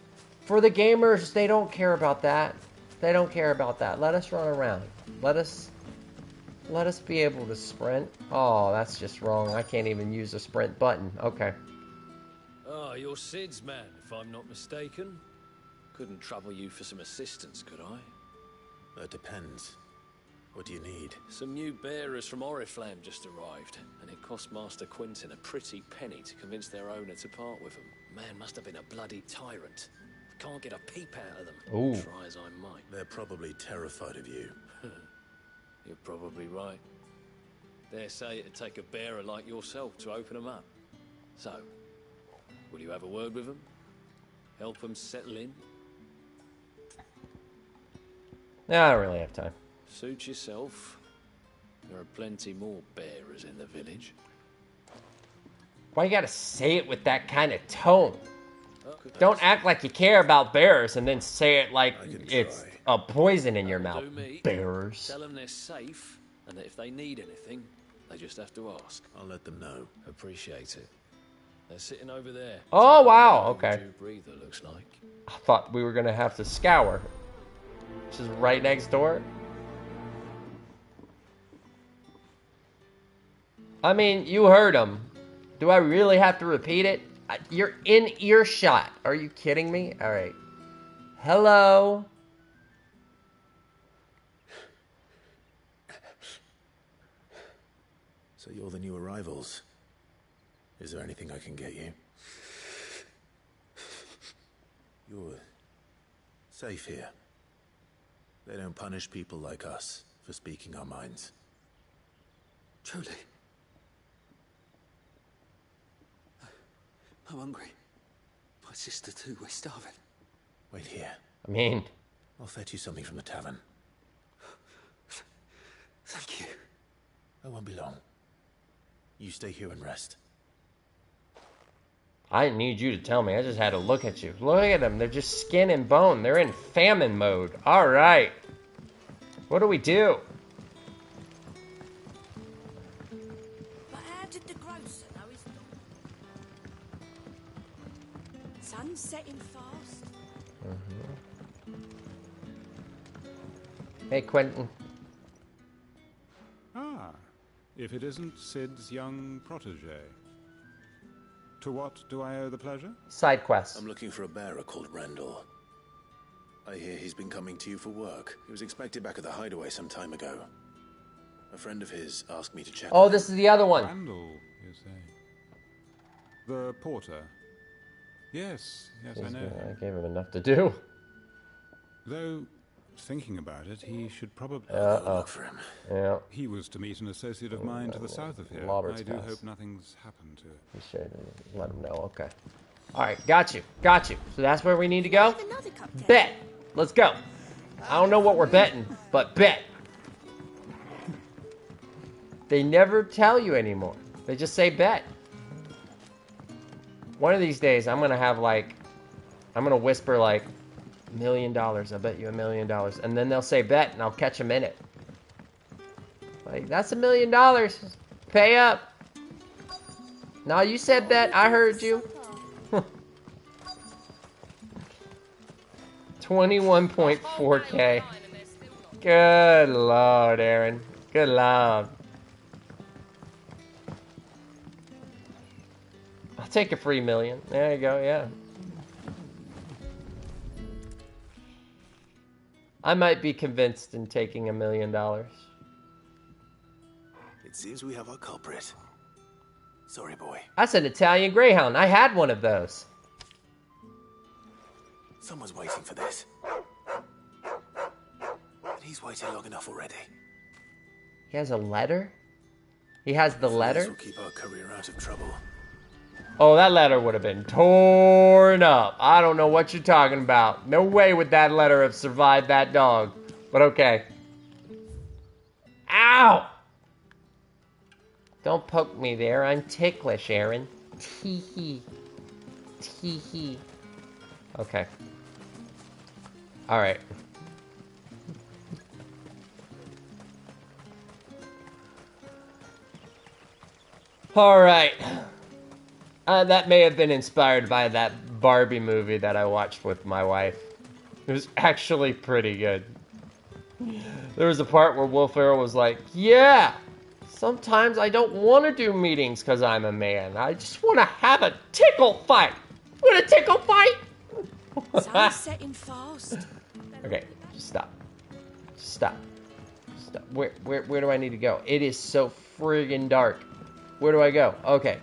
For the gamers, they don't care about that. They don't care about that. Let us run around. Let us be able to sprint. Oh, that's just wrong. I can't even use the sprint button. Okay. Oh, you're Sid's man, if I'm not mistaken. Couldn't trouble you for some assistance, could I? That depends. What do you need? Some new bearers from Oriflamme just arrived, and it cost Master Quentin a pretty penny to convince their owner to part with them. Man must have been a bloody tyrant. Can't get a peep out of them. Ooh. Try as I might. They're probably terrified of you. You're probably right. Dare say it'd take a bearer like yourself to open them up. So, will you have a word with them? Help them settle in? No, I don't really have time. Suit yourself. There are plenty more bearers in the village. Why you gotta say it with that kind of tone? Don't act like you care about bears and then say it like it's a poison in your mouth. Bears. Tell them they're safe, and that if they need anything, they just have to ask. I'll let them know. Appreciate it. They're sitting over there. Oh, wow. Okay. Breather, looks like. I thought we were gonna have to scour. Which is right next door. I mean, you heard him. Do I really have to repeat it? You're in earshot. Are you kidding me? All right. Hello. So you're the new arrivals. Is there anything I can get you? You're safe here. They don't punish people like us for speaking our minds. Truly. I'm hungry. My sister too, we're starving. Wait here. I mean... I'll fetch you something from the tavern. Thank you. I won't be long. You stay here and rest. I didn't need you to tell me. I just had to look at you. Look at them. They're just skin and bone. They're in famine mode. All right. What do we do? But how did the grocer know his dog? Sun's setting fast. Hey, Quentin. Ah, if it isn't Sid's young protege. To what do I owe the pleasure? Side quest. I'm looking for a bearer called Randall. I hear he's been coming to you for work. He was expected back at the hideaway some time ago. A friend of his asked me to check. Oh, this is the other one. Randall, you say? The porter. Yes, I know. I gave him enough to do. Though, thinking about it, he should probably look for him. Yeah. He was to meet an associate of mine to the south of here. Robert's I do house. hope nothing's happened to it. You should let him know. Okay. All right, got you. So that's where we need to go. Bet. Let's go. I don't know what we're betting, but bet. They never tell you anymore. They just say bet. One of these days, I'm gonna whisper like $1 million. I'll bet you $1 million, and then they'll say bet, and I'll catch them in it. Like, that's $1 million. Pay up. No, you said bet. I heard you. 21.4K. Good lord, Aaron. Good lord. I'll take a free $1 million. There you go, yeah. I might be convinced in taking $1 million. It seems we have our culprit. Sorry, boy. That's an Italian Greyhound. I had one of those. Someone's waiting for this. And he's waited long enough already. He has a letter? He has the letter? This will keep our career out of trouble. Oh, that letter would have been torn up. I don't know what you're talking about. No way would that letter have survived that dog. But okay. Ow! Don't poke me there. I'm ticklish, Aaron. Tee-hee. Tee-hee. Okay. Alright. Alright. That may have been inspired by that Barbie movie that I watched with my wife. It was actually pretty good. There was a part where Will Ferrell was like, yeah, sometimes I don't want to do meetings because I'm a man. I just want to have a tickle fight. Want a tickle fight? Sounds setting fast. Okay, just stop. Stop. Where do I need to go? It is so friggin' dark. Where do I go? Okay.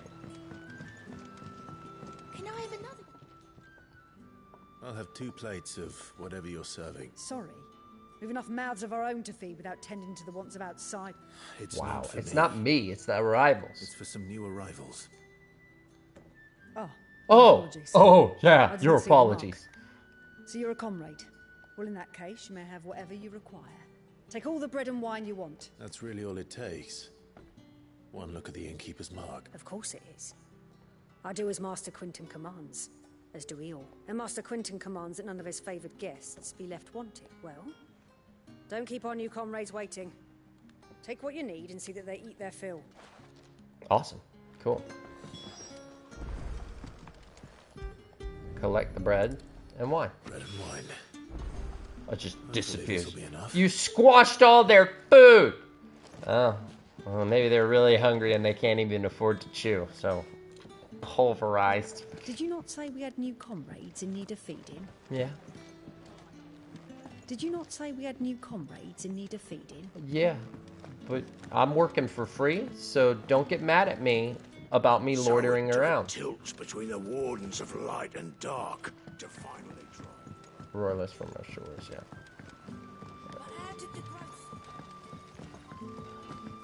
Can I have another? I'll have 2 plates of whatever you're serving. Sorry. We've enough mouths of our own to feed without tending to the wants of outside. It's Wow, not for it's me. not me, it's the arrivals. It's for some new arrivals. Oh, apologies. oh, I yeah, didn't your see the mark. apologies. So you're a comrade. Well, in that case, you may have whatever you require. Take all the bread and wine you want. That's really all it takes. One look at the innkeeper's mark. Of course it is. I do as Master Quinton commands, as do we all. And Master Quinton commands that none of his favoured guests be left wanting. Well, don't keep our new comrades waiting. Take what you need and see that they eat their fill. Awesome. Cool. Collect the bread and wine. Bread and wine. It just Hopefully disappears. this'll be enough. You squashed all their food! Oh. Well, maybe they're really hungry and they can't even afford to chew, so pulverized. Did you not say we had new comrades in need of feeding? Yeah. Did you not say we had new comrades in need of feeding? Yeah. But I'm working for free, so don't get mad at me about me loitering around. Tilts between the wardens of light and dark to finally try. Royalists from our shores, yeah.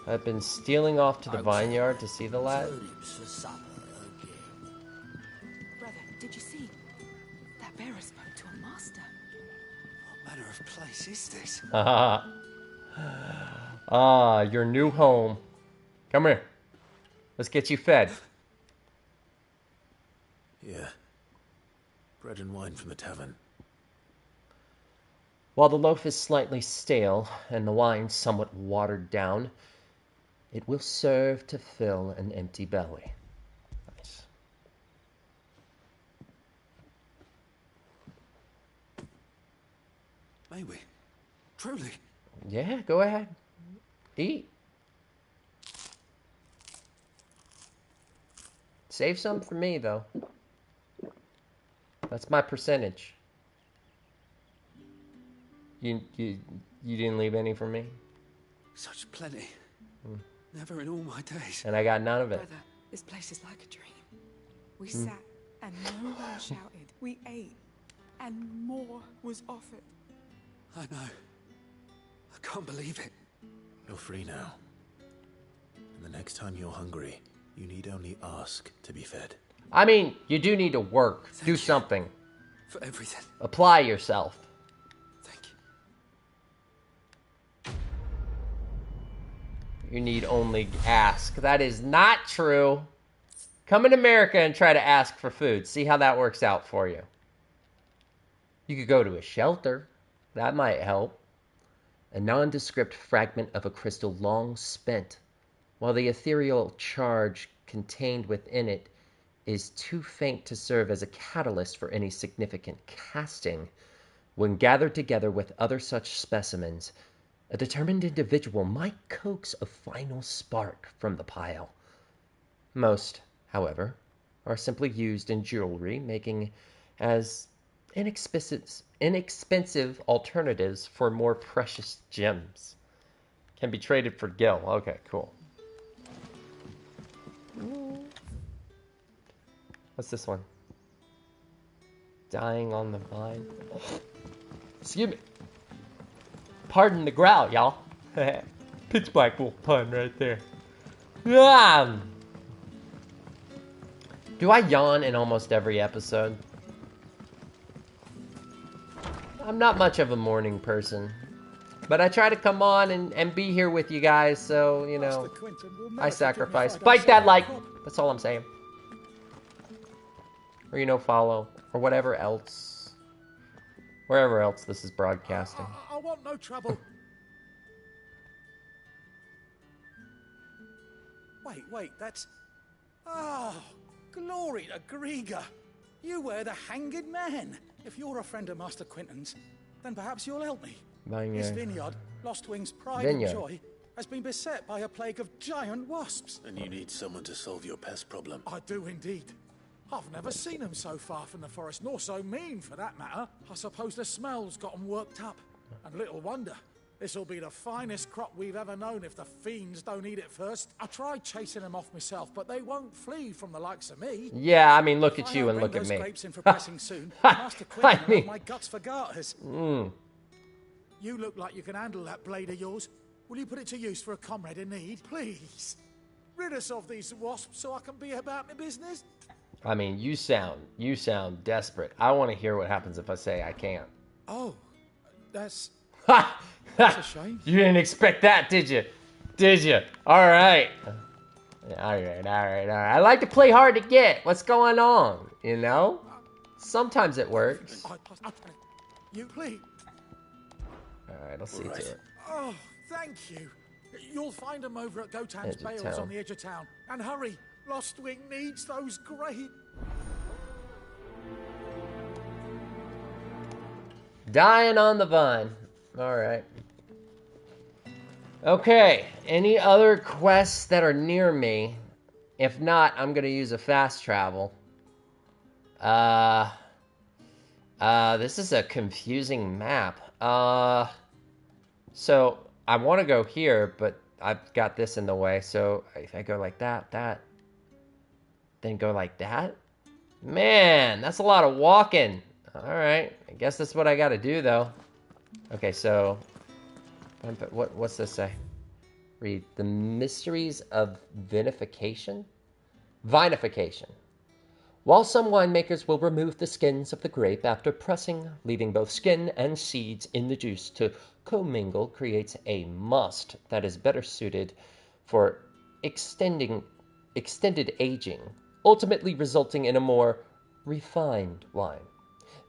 I've been stealing off to the vineyard to see the lad. Brother, did you see? That bearer spoke to a master. What manner of place is this? Your new home. Come here. Let's get you fed. Yeah. Bread and wine from the tavern. While the loaf is slightly stale and the wine somewhat watered down, it will serve to fill an empty belly. Nice. May we? Truly? Yeah, go ahead. Eat. Save some for me, though. That's my percentage. You didn't leave any for me? Such plenty. Never in all my days. And I got none of it. Brother, this place is like a dream. We sat and no one shouted. We ate and more was offered. I know. I can't believe it. You're free now. And the next time you're hungry, you need only ask to be fed. I mean, you do need to work. Do something. For everything. Apply yourself. You need only ask. That is not true. Come in America and try to ask for food. See how that works out for you. You could go to a shelter. That might help. A nondescript fragment of a crystal long spent, while the ethereal charge contained within it is too faint to serve as a catalyst for any significant casting. When gathered together with other such specimens, a determined individual might coax a final spark from the pile. Most, however, are simply used in jewelry, making as inexpensive alternatives for more precious gems. Can be traded for gil. Okay, cool. What's this one? Dying on the vine. Excuse me. Pardon the growl, y'all. Pitch black wolf pun right there. Do I yawn in almost every episode? I'm not much of a morning person. But I try to come on and be here with you guys, so, you know, I sacrifice. Bite that like! That's all I'm saying. Or, you know, follow. Or whatever else. Wherever else this is broadcasting. I want no trouble. Wait, that's... Oh, glory to Griga. You were the hanged man. If you're a friend of Master Quentin's, then perhaps you'll help me. His vineyard, Lostwing's pride and joy, has been beset by a plague of giant wasps. And you need someone to solve your pest problem. I do indeed. I've never seen them so far from the forest, nor so mean for that matter. I suppose the smell's got them worked up. And little wonder. This'll be the finest crop we've ever known if the fiends don't eat it first. I tried chasing them off myself, but they won't flee from the likes of me. Yeah, I mean, look at you and look at me. Grapes in for pressing soon. Master Quentin will have my guts for garters. You look like you can handle that blade of yours. Will you put it to use for a comrade in need? Please. Rid us of these wasps so I can be about my business. I mean, you sound desperate. I want to hear what happens if I say I can't. Oh, that's a shame. You didn't expect that, did you? Did you? All right. All right. I like to play hard to get. What's going on? You know? Sometimes it works. You please. All right, I'll see to it. Oh, thank you. You'll find them over at Gotan's Bales on the edge of town. And hurry. Lostwing needs those great... Dying on the vine. Alright. Okay. Any other quests that are near me? If not, I'm going to use a fast travel. This is a confusing map. So, I want to go here, but I've got this in the way. So, if I go like that, then go like that. Man, that's a lot of walking. Alright, I guess that's what I gotta do, though. Okay, so... What's this say? Read. The mysteries of vinification? Vinification. While some winemakers will remove the skins of the grape after pressing, leaving both skin and seeds in the juice to commingle creates a must that is better suited for extended aging, ultimately resulting in a more refined wine.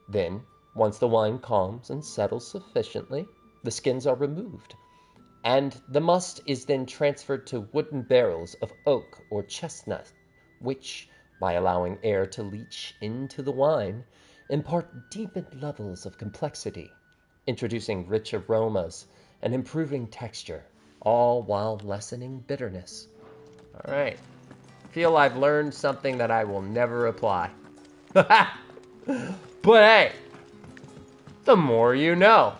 Then, once the wine calms and settles sufficiently, the skins are removed, and the must is then transferred to wooden barrels of oak or chestnut, which, by allowing air to leach into the wine, impart deepened levels of complexity, introducing rich aromas and improving texture, all while lessening bitterness. All right. Feel I've learned something that I will never apply. But hey, the more you know.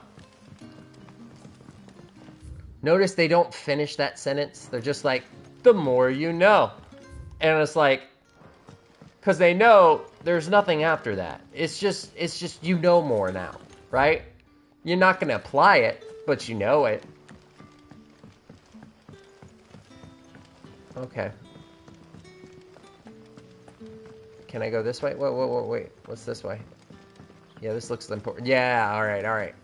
Notice they don't finish that sentence. They're just like, the more you know. And it's like, because they know there's nothing after that. It's just you know more now, right? You're not going to apply it, but you know it. Okay. Can I go this way? Wait. What's this way? Yeah, this looks important. Yeah, all right.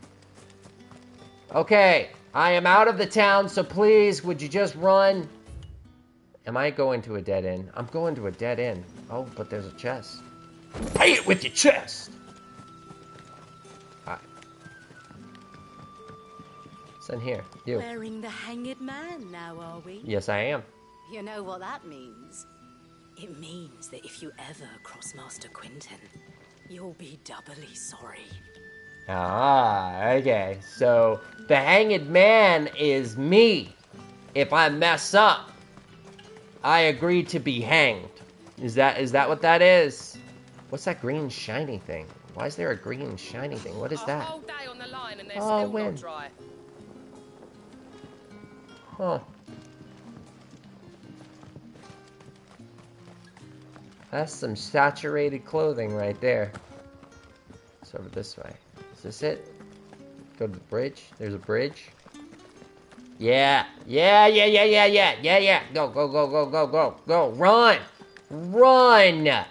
Okay, I am out of the town, so please, would you just run? Am I going to a dead end? I'm going to a dead end. Oh, but there's a chest. Pay it with your chest! Alright. It's in here. You. Wearing the Hanged Man now, are we? Yes, I am. You know what that means? It means that if you ever cross Master Quinton, you'll be doubly sorry. Ah, okay. So, the Hanged Man is me. If I mess up, I agree to be hanged. Is that what that is? What's that green shiny thing? Why is there a green shiny thing? What is that? Whole day on the line and they're Oh, still when? not dry. Huh. That's some saturated clothing right there. It's over this way. Is this it? Go to the bridge. There's a bridge. Yeah. Go. Run.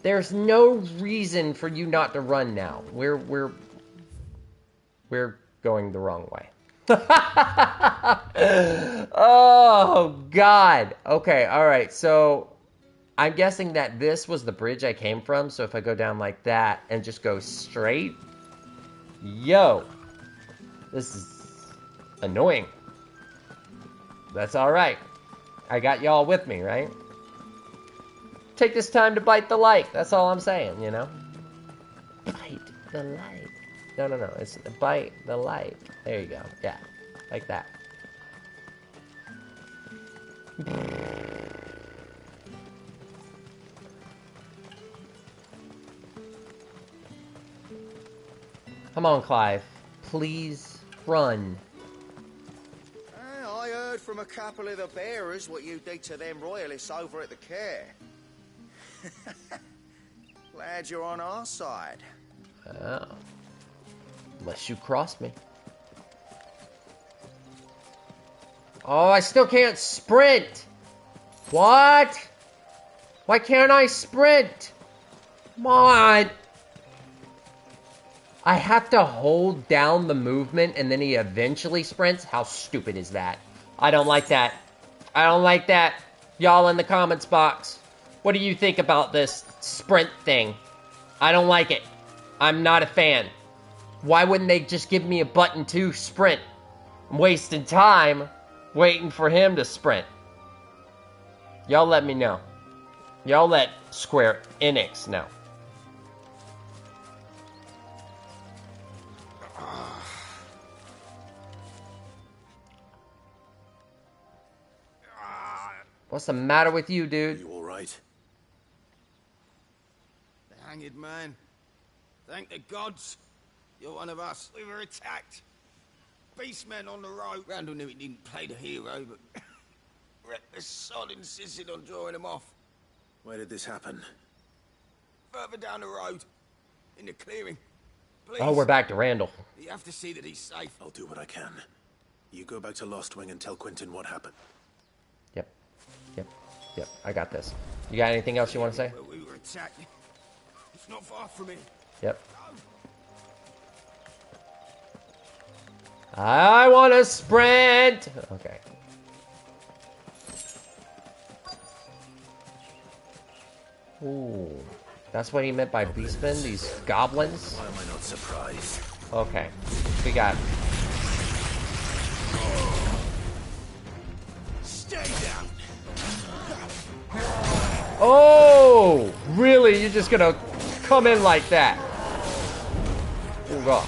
There's no reason for you not to run now. We're going the wrong way. Oh, God. Okay, all right. So I'm guessing that this was the bridge I came from. So if I go down like that and just go straight. Yo. This is annoying. That's all right. I got y'all with me, right? Take this time to bite the light. That's all I'm saying, you know? Bite the light. No. It's bite the light. There you go. Yeah. Like that. Come on, Clive. Please run. I heard from a couple of the bearers what you did to them royalists over at the Care. Glad you're on our side. Oh. Unless you cross me. Oh, I still can't sprint. What? Why can't I sprint? Come on. I have to hold down the movement and then he eventually sprints? How stupid is that? I don't like that. I don't like that. Y'all in the comments box. What do you think about this sprint thing? I don't like it. I'm not a fan. Why wouldn't they just give me a button to sprint? I'm wasting time waiting for him to sprint. Y'all let me know. Y'all let Square Enix know. What's the matter with you, dude? You all right? The Hanged Man. Thank the gods. You're one of us. We were attacked. Beastmen on the road. Randall knew he didn't play the hero, but reckless sod insisted on drawing him off. Where did this happen? Further down the road. In the clearing. Please. Oh, we're back to Randall. You have to see that he's safe. I'll do what I can. You go back to Lost Wing and tell Quinton what happened. Yep, I got this. You got anything else you want to say? We were attacked. It's not far from here. Yep. I want to sprint! Okay. Ooh. That's what he meant by beastmen? These goblins? Why am I not surprised? Okay. We got... Stay down! Oh! Really? You're just gonna come in like that? Oh, God.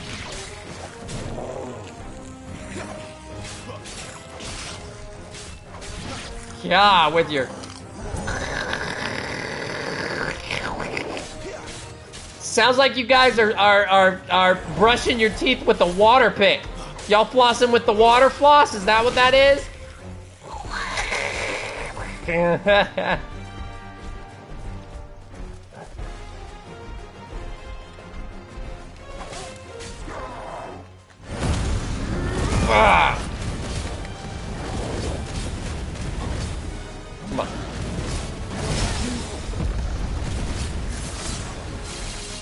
Yeah, with your... Sounds like you guys are brushing your teeth with a water pick. Y'all flossing with the water floss? Is that what that is? Ah. Come on.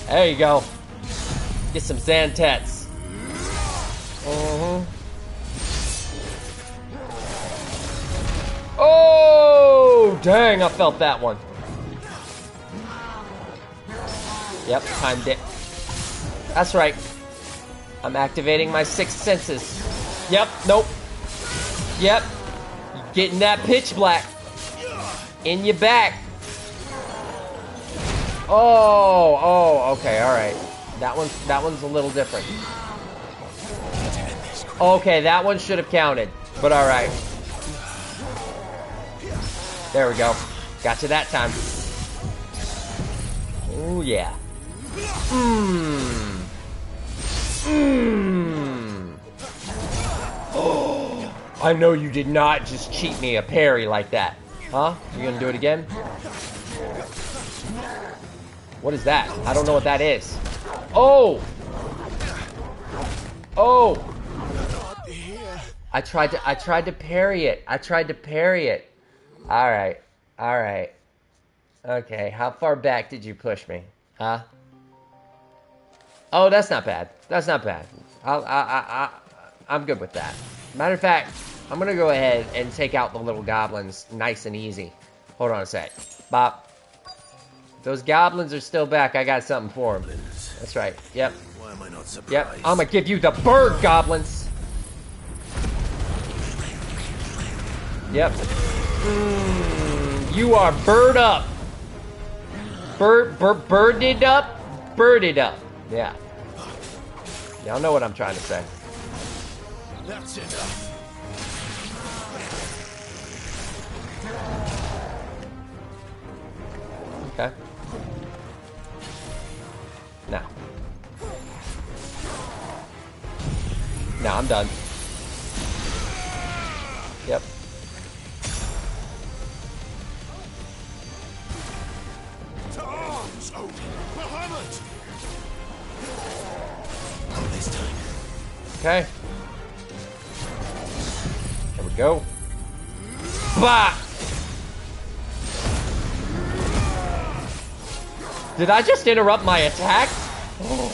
There you go. Get some Xantets. Oh, dang, I felt that one. Yep, timed it. That's right. I'm activating my sixth senses. Yep, nope. Yep. Getting that pitch black. In your back. Oh, okay, alright. That one's a little different. Okay, that one should have counted, but alright. There we go. Got you that time. Oh yeah. Oh, I know you did not just cheat me a parry like that. Huh? You gonna do it again? What is that? I don't know what that is. Oh! Oh! I tried to parry it. Alright. Okay, how far back did you push me? Huh? Oh, that's not bad. I'm good with that. Matter of fact, I'm gonna go ahead and take out the little goblins nice and easy. Hold on a sec. Bop. Those goblins are still back. I got something for them. That's right. Yep. Why am I not surprised? Yep. I'm gonna give you the bird goblins. Yep. You are bird up. Birded up? Birded up. Yeah. Y'all know what I'm trying to say. That's enough. Okay. Now. Now I'm done. Yep. To arms, Odin! Bahamut! Not this time. Okay. There we go. Bah! Did I just interrupt my attack? Oh,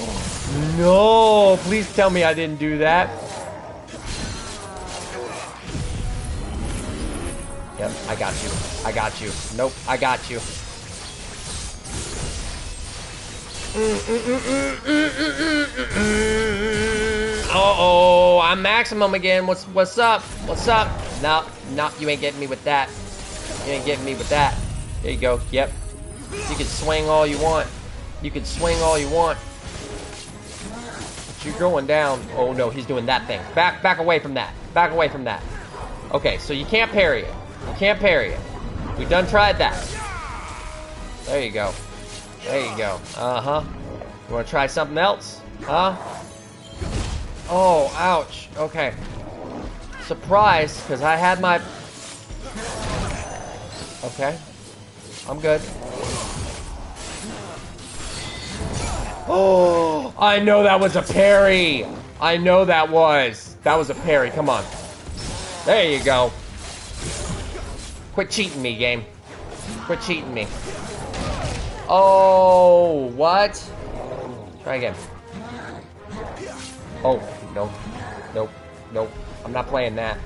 no, please tell me I didn't do that. Yep, I got you. Nope, I got you. Uh-oh, I'm maximum again. What's up? No, you ain't getting me with that. There you go, yep. You can swing all you want. But you're going down. Oh no, he's doing that thing. Back away from that. Okay, so you can't parry it. We done tried that. There you go. Uh-huh. You wanna try something else? Huh? Oh, ouch. Okay. Surprise, because I had my... Okay. I'm good. Oh, I know that was a parry. That was a parry. Come on. There you go. Quit cheating me, game. Oh, what? Try again. Oh, no. Nope. I'm not playing that.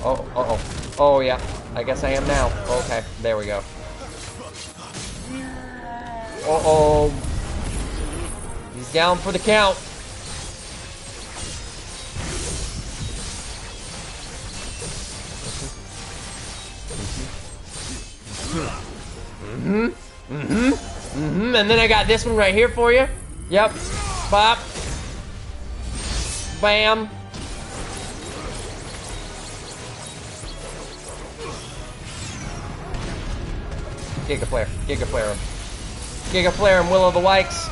Oh, yeah. I guess I am now. Okay, there we go. Uh-oh. He's down for the count. And then I got this one right here for you. Yep. Bop. Bam. Giga flare him. Will o' the Wikes.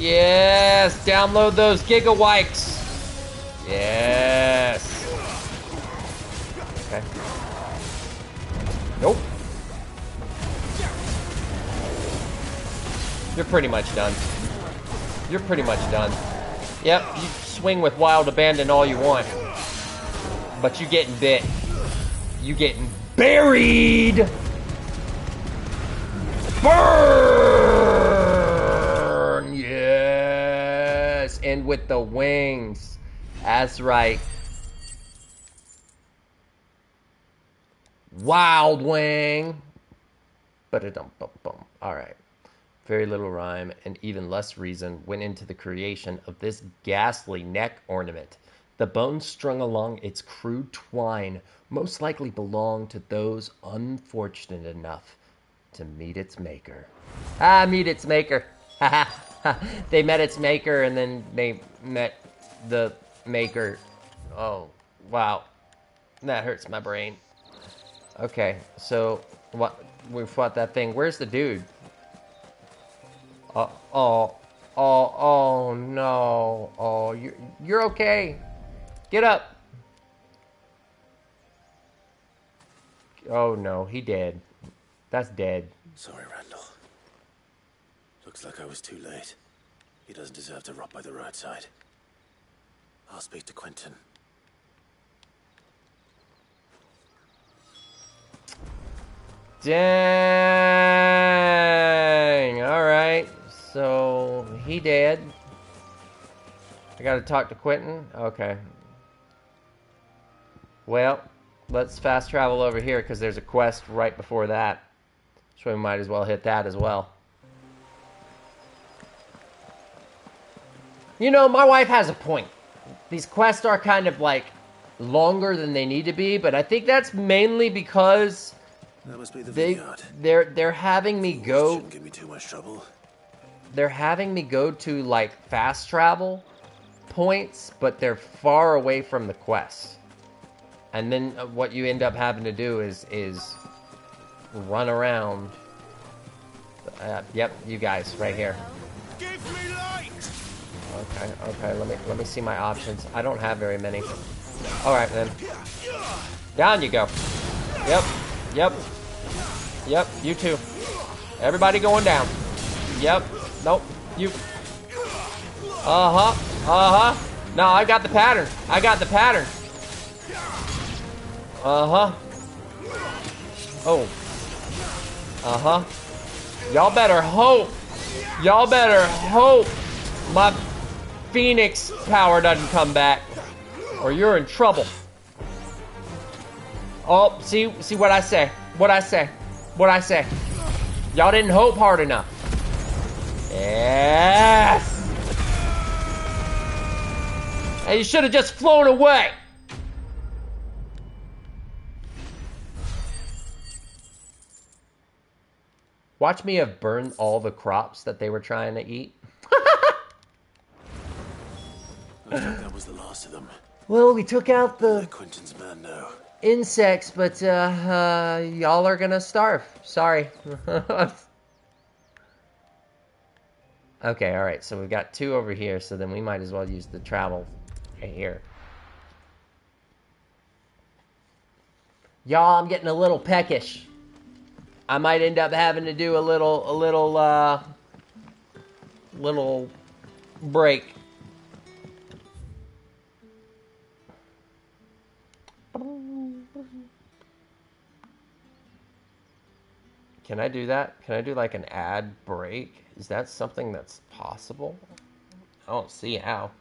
Yes! Download those gigawikes! Yes! Okay. Nope. You're pretty much done. You're pretty much done. Yep, you swing with wild abandon all you want. But you getting bit. You getting buried! Burn! Yes! And with the wings. That's right. Wild wing. Ba-da-dum-bum-bum. Alright. Very little rhyme and even less reason went into the creation of this ghastly neck ornament. The bones strung along its crude twine most likely belonged to those unfortunate enough to meet its maker. Meet its maker. They met its maker and then they met the maker. Oh, wow. That hurts my brain. Okay, so what? We fought that thing. Where's the dude? Oh no. Oh, you're okay. Get up. Oh no, he dead. That's dead. Sorry, Randall. Looks like I was too late. He doesn't deserve to rot by the roadside. I'll speak to Quentin. Dang. Alright. So, he dead. I gotta talk to Quentin? Okay. Well, let's fast travel over here because there's a quest right before that. So we might as well hit that as well. You know, my wife has a point. These quests are kind of like longer than they need to be, but I think that's mainly because that must be the vineyard. they're having me go. Shouldn't give me too much trouble. They're having me go to like fast travel points, but they're far away from the quests. And then what you end up having to do is run around. Yep, you guys right here. Give me light. Okay. Let me see my options. I don't have very many. All right then. Down you go. Yep. You too. Everybody going down. Yep. Nope. You. No, I got the pattern. Oh. Y'all better hope my Phoenix power doesn't come back, or you're in trouble. Oh, see what I say. Y'all didn't hope hard enough. Yes. Hey, you should have just flown away. Watch me have burned all the crops that they were trying to eat. I think that was the last of them. Well, we took out the Quentin's man now. insects, but y'all are gonna starve. Sorry. Okay, alright, so we've got 2 over here, so then we might as well use the travel right here. Y'all, I'm getting a little peckish. I might end up having to do a little break. Can I do that? Can I do like an ad break? Is that something that's possible? I don't see how.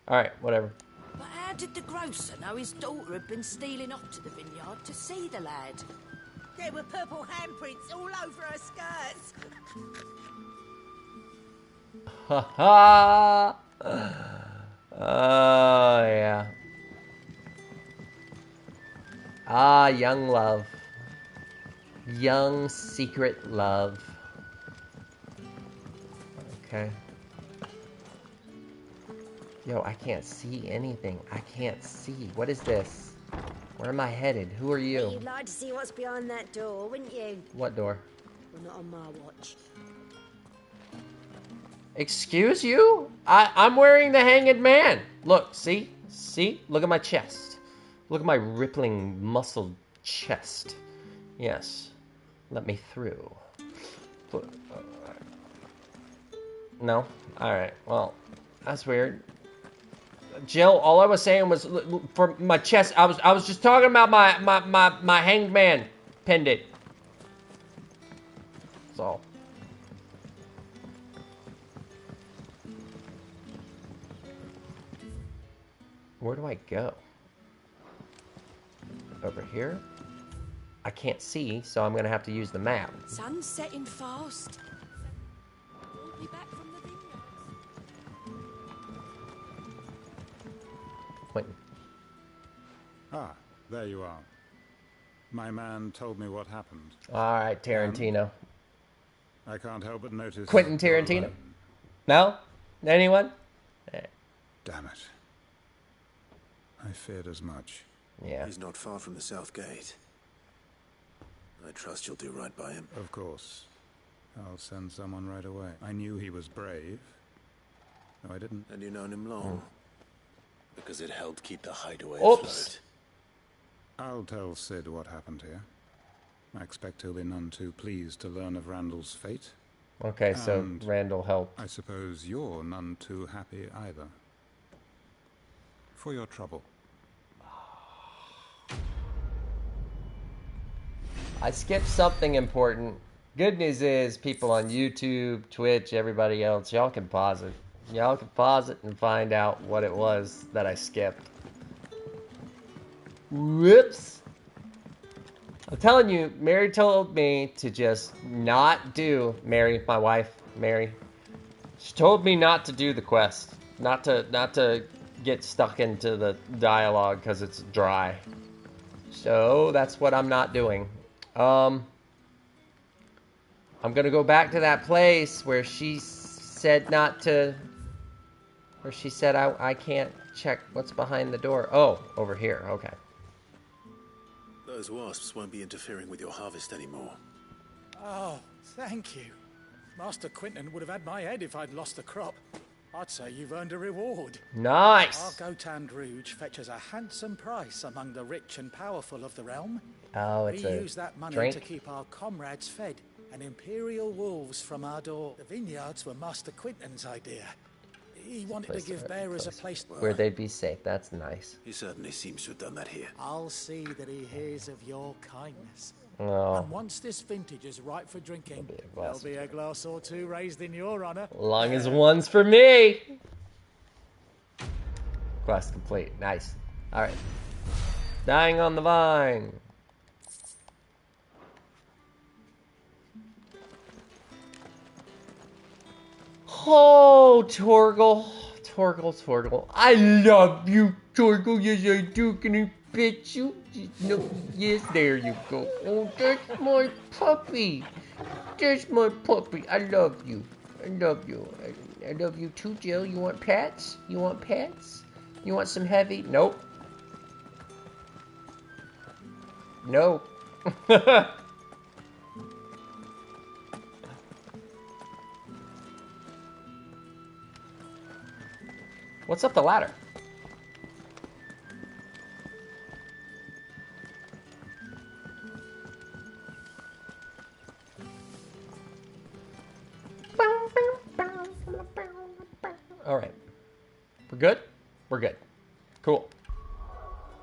Alright, whatever. But how did the grocer know his daughter had been stealing off to the vineyard to see the lad? There were purple handprints all over her skirts. Ha ha! Oh, yeah. Ah, young love. Young secret love. Okay. Yo, I can't see anything. I can't see. What is this? Where am I headed? Who are you? You'd like to see what's behind that door, wouldn't you? What door? Well, not on my watch. Excuse you? I'm wearing the Hanged Man. Look, see? See? Look at my chest. Look at my rippling, muscled chest. Yes. Let me through. No? Alright, well, that's weird. Jill, all I was saying was for my chest. I was just talking about my Hanged Man pendant. That's all. Where do I go? Over here? I can't see, so I'm gonna have to use the map. Sun's setting fast. We'll be back from the vineyards. Quentin. Ah, there you are. My man told me what happened. All right, Tarantino. I can't help but notice... Quentin Tarantino? No? Anyone? Damn it. I feared as much. Yeah. He's not far from the South Gate. I trust you'll do right by him. Of course. I'll send someone right away. I knew he was brave. No, I didn't. And you've known him long. Because it helped keep the hideaway Oops. afloat. I'll tell Sid what happened here. I expect he'll be none too pleased to learn of Randall's fate. Okay, so And Randall helped. I suppose you're none too happy either. For your trouble. I skipped something important. Good news is, people on YouTube, Twitch, everybody else, y'all can pause it. Y'all can pause it and find out what it was that I skipped. Whoops. I'm telling you, Mary told me to just not do, Mary, my wife, Mary. She told me not to do the quest. Not to get stuck into the dialogue because it's dry. So that's what I'm not doing. I'm gonna go back to that place where she said not to, where she said I can't check what's behind the door. Oh, over here, okay. Those wasps won't be interfering with your harvest anymore. Oh, thank you. Master Quentin would have had my head if I'd lost the crop. I'd say you've earned a reward. Nice. Our Gotand Rouge fetches a handsome price among the rich and powerful of the realm. Oh, it's we a use that money drink? to keep our comrades fed and imperial wolves from our door. The vineyards were Master Quentin's idea. He wanted to give bearers a place where they'd be safe. That's nice. He certainly seems to have done that here. I'll see that he hears of your kindness. Oh. And once this vintage is ripe for drinking, there'll be a glass or two raised in your honor. Long as one's for me. Quest complete. Nice. All right. Dying on the vine. Oh, Torgal. Torgal. I love you, Torgal. Yes, I do. Can I pet you? No. Yes, there you go. Oh, that's my puppy. That's my puppy. I love you. I love you. I love you too, Jill. You want pets? You want pets? You want some heavy? Nope. No. What's up the ladder? All right. We're good? We're good. Cool.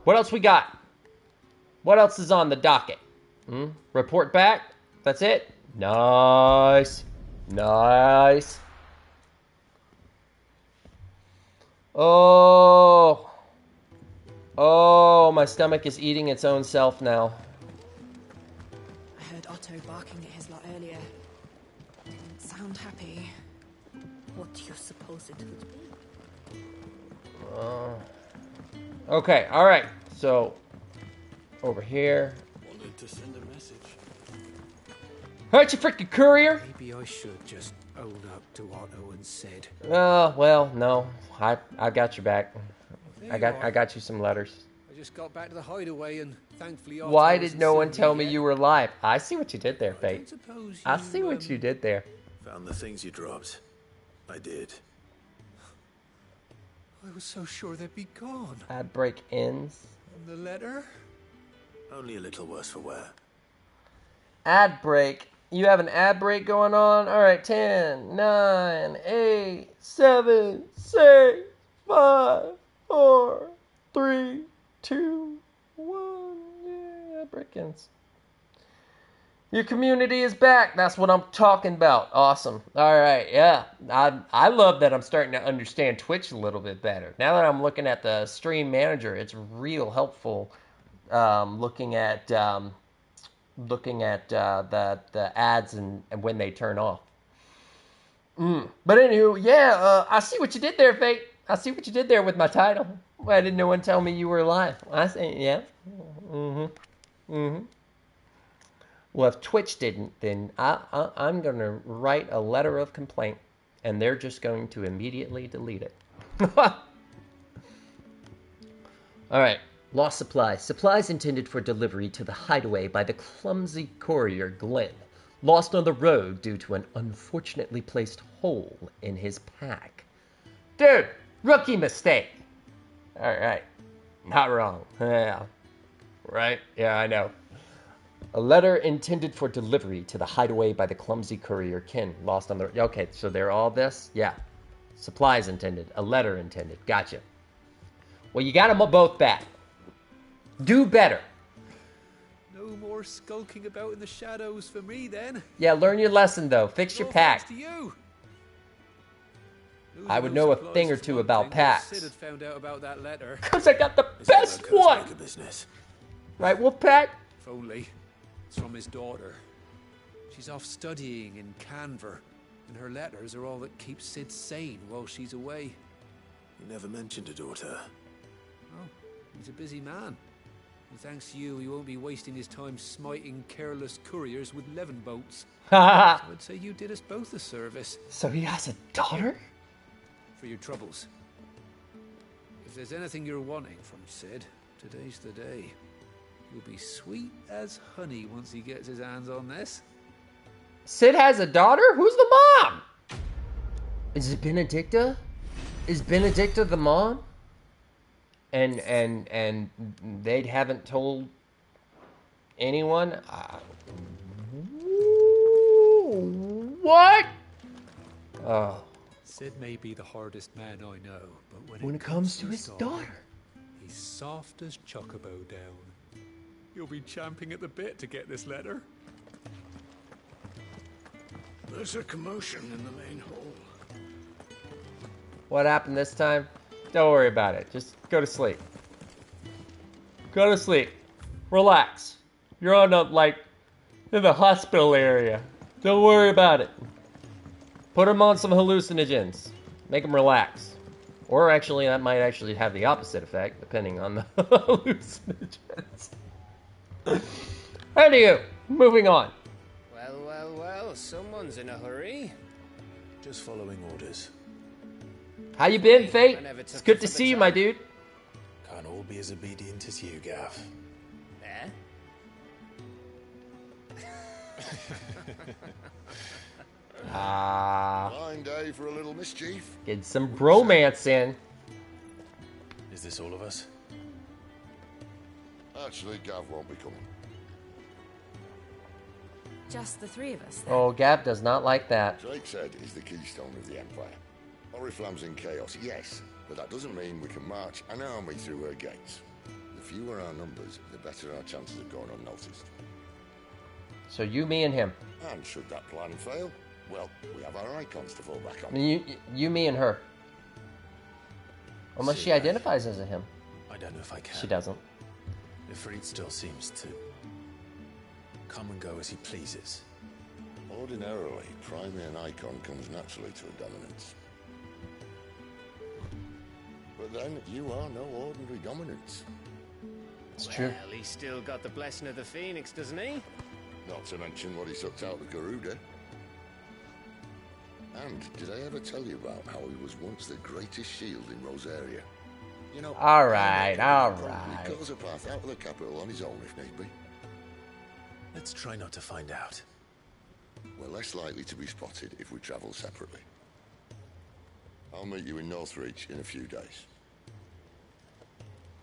What else we got? What else is on the docket? Report back? That's it? Nice. Nice. Oh. Oh, my stomach is eating its own self now. I heard Otto barking at his lot earlier. Didn't sound happy. What do you suppose it would be? Okay, alright. So, over here. Wanted to send a message. Aren't you freaking courier? Maybe I should just own up to Otto and Sid. Well, no. I got your back. I got you some letters. I just got back to the hideaway and thankfully Otto Why hasn't did no one seen tell me yet. you were alive? I see what you did there, Fate. suppose I see what you did there. Found the things you dropped. I did. I was so sure they'd be gone. Ad break ends. And the letter? Only a little worse for wear. Ad break. You have an ad break going on? Alright, 10, 9, 8, 7, 6, 5, 4, 3, 2, 1. Yeah, ad break ends. Your community is back. That's what I'm talking about. Awesome. Alright, yeah. I love that I'm starting to understand Twitch a little bit better. Now that I'm looking at the stream manager, it's real helpful looking at the ads and when they turn off. But anywho, yeah, I see what you did there, Fate. I see what you did there with my title. Why didn't no one tell me you were alive? I say, yeah. Well, if Twitch didn't, then I'm going to write a letter of complaint, and they're just going to immediately delete it. All right. Lost supplies. Supplies intended for delivery to the hideaway by the clumsy courier Glenn. Lost on the road due to an unfortunately placed hole in his pack. Dude, rookie mistake. All right. Not wrong. Yeah. Right? Yeah, I know. A letter intended for delivery to the hideaway by the clumsy courier Ken. Lost on the... Okay, so they're all this? Yeah. Supplies intended. A letter intended. Gotcha. Well, you got them both back. Do better. No more skulking about in the shadows for me, then. Yeah, learn your lesson, though. Fix your pack. To you. I would know a thing or two about packs. Sid had found out about that letter. Because I got the best one! Right, Wolfpack? If only. It's from his daughter. She's off studying in Canver, and her letters are all that keeps Sid sane while she's away. You never mentioned a daughter. Oh, he's a busy man. And thanks to you, he won't be wasting his time smiting careless couriers with levin boats. So I'd say you did us both a service. So he has a daughter? For your troubles. If there's anything you're wanting from Sid, today's the day. You'll be sweet as honey once he gets his hands on this. Sid has a daughter? Who's the mom? Is it Benedicta? Is Benedicta the mom? And they haven't told anyone? What? Oh. Sid may be the hardest man I know, but when it comes to his daughter, he's soft as Chocobo down. You'll be champing at the bit to get this letter. There's a commotion in the main hall. What happened this time? Don't worry about it. Just go to sleep. Go to sleep. Relax. You're on in the hospital area. Don't worry about it. Put them on some hallucinogens. Make them relax. Or actually, that might actually have the opposite effect, depending on the hallucinogens. Anywho, moving on. Well, someone's in a hurry. Just following orders. How you been, Fate? It's good to see you, my dude. Can't all be as obedient as you, Gav. Eh? Fine day for a little mischief. Get some bromance in. Is this all of us? Actually, Gav won't be coming. Just the three of us, then? Oh, Gav does not like that. Drakeshead is the keystone of the Empire. Oriflamme's in chaos, yes, but that doesn't mean we can march an army through her gates. The fewer our numbers, the better our chances of going unnoticed. So you, me, and him. And should that plan fail, well, we have our icons to fall back on. You, me, and her. Unless she identifies as a him. I don't know if I can. She doesn't. Ifrit still seems to come and go as he pleases. Ordinarily, priming an icon comes naturally to a dominance. But then, you are no ordinary dominance. It's true. Well, he's still got the blessing of the Phoenix, doesn't he? Not to mention what he sucked out of Garuda. And did I ever tell you about how he was once the greatest shield in Rosaria? You know, all right. He goes a path out of the capital on his own if need be. Let's try not to find out. We're less likely to be spotted if we travel separately. I'll meet you in Northreach in a few days.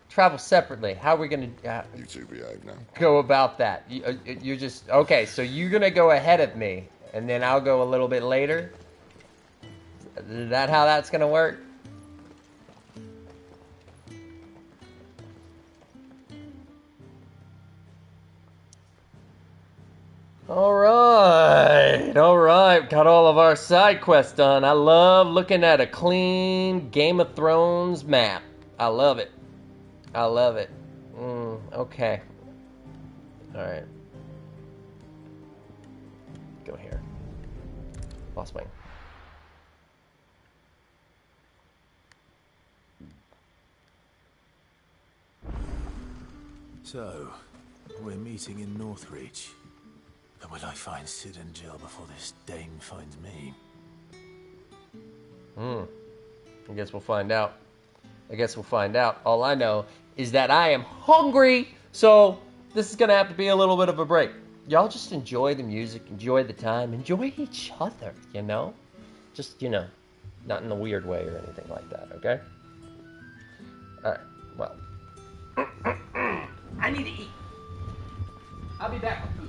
Travel separately. How are we gonna You two behave now. go about that? You're just okay. So you're gonna go ahead of me, and then I'll go a little bit later. Is that how that's gonna work? All right. Got all of our side quests done. I love looking at a clean Game of Thrones map. I love it. Okay. All right. Go here. Lost wing. So, we're meeting in Northreach. But will I find Sid and Jill before this dame finds me? I guess we'll find out. All I know is that I am hungry, so this is gonna have to be a little bit of a break. Y'all just enjoy the music, enjoy the time, enjoy each other, you know? Just, not in a weird way or anything like that, okay? Alright, well. I need to eat. I'll be back with food.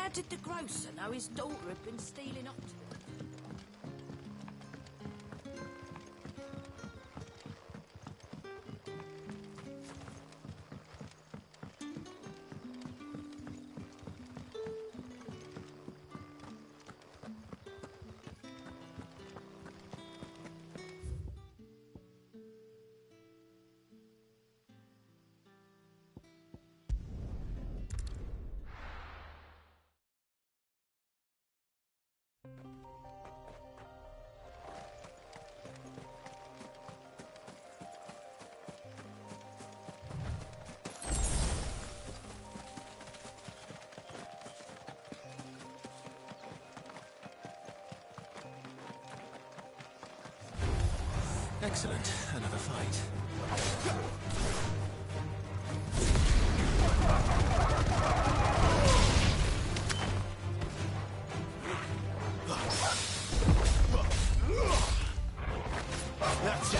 How did the grocer know his daughter had been stealing up to him? Excellent. Another fight. That's it.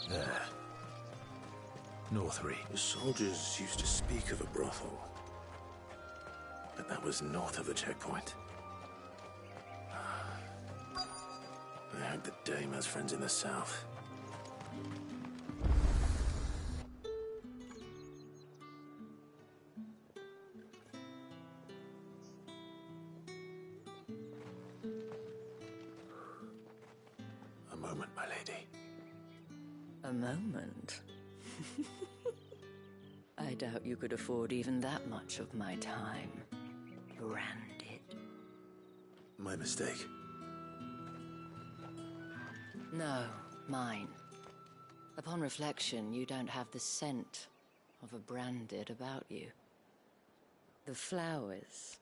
There. Northry. The soldiers used to speak of a brothel. But that was north of the checkpoint. I hope the Dame has friends in the south. A moment, my lady. A moment? I doubt you could afford even that much of my time. Branded. My mistake. No, mine. Upon reflection, you don't have the scent of a branded about you. The flowers.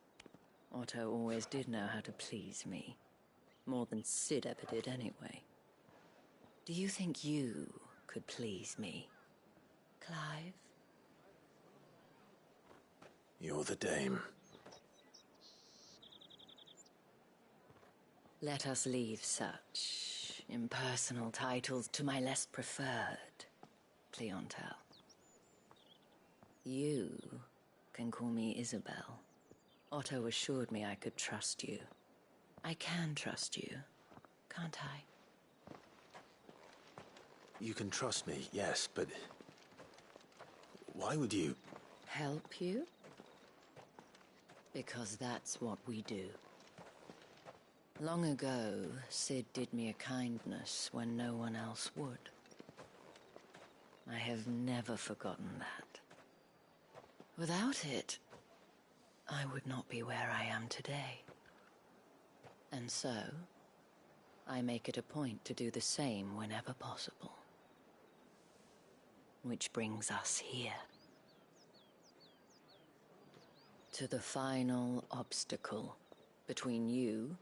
Otto always did know how to please me. More than Sid ever did anyway. Do you think you could please me, Clive? You're the Dame. Let us leave such impersonal titles to my less preferred clientele. You can call me Isabel. Otto assured me I could trust you. I can trust you, can't I? You can trust me, yes, but why would you? Help you? Because that's what we do. Long ago, Sid did me a kindness when no one else would. I have never forgotten that. Without it, I would not be where I am today. And so, I make it a point to do the same whenever possible. Which brings us here. To the final obstacle between you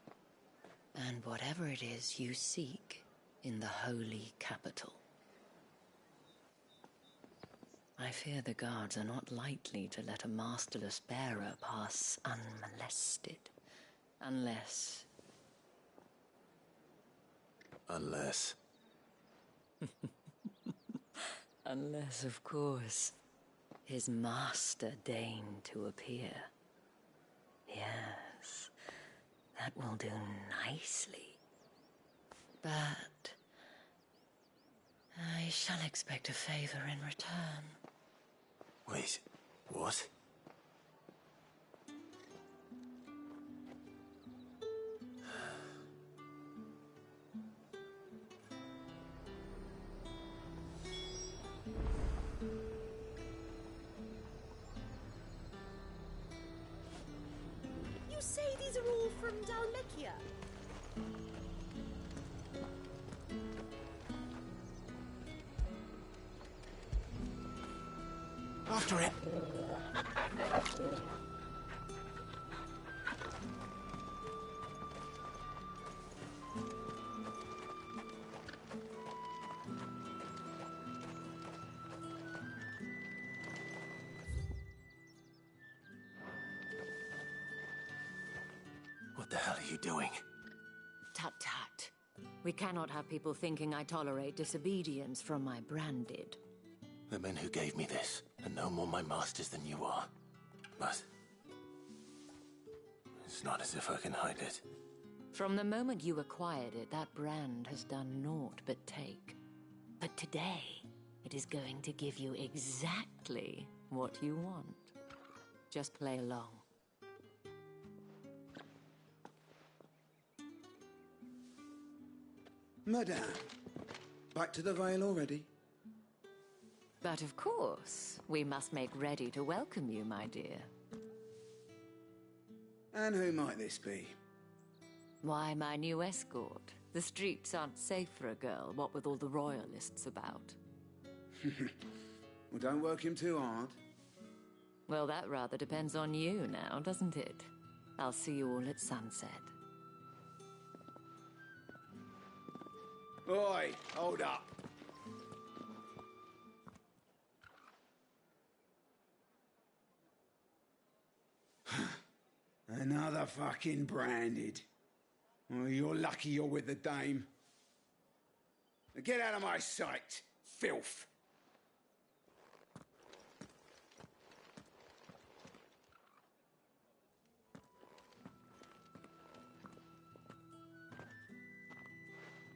and whatever it is you seek in the holy capital. I fear the guards are not likely to let a masterless bearer pass unmolested. Unless... Unless, of course, his master deigned to appear. Yes, that will do nicely. But I shall expect a favor in return. Wait, what? You say these are all from Dalmekia? after it. What the hell are you doing? Tut tut. We cannot have people thinking I tolerate disobedience from my branded. The men who gave me this are no more my masters than you are. But it's not as if I can hide it. From the moment you acquired it, that brand has done naught but take. But today, it is going to give you exactly what you want. Just play along. Madame, back to the Vale already? But of course, we must make ready to welcome you, my dear. And who might this be? Why, my new escort. The streets aren't safe for a girl, what with all the royalists about. Well, don't work him too hard. Well, that rather depends on you now, doesn't it? I'll see you all at sunset. Oi, hold up. Another fucking branded. Well, you're lucky you're with the dame. Now get out of my sight, filth.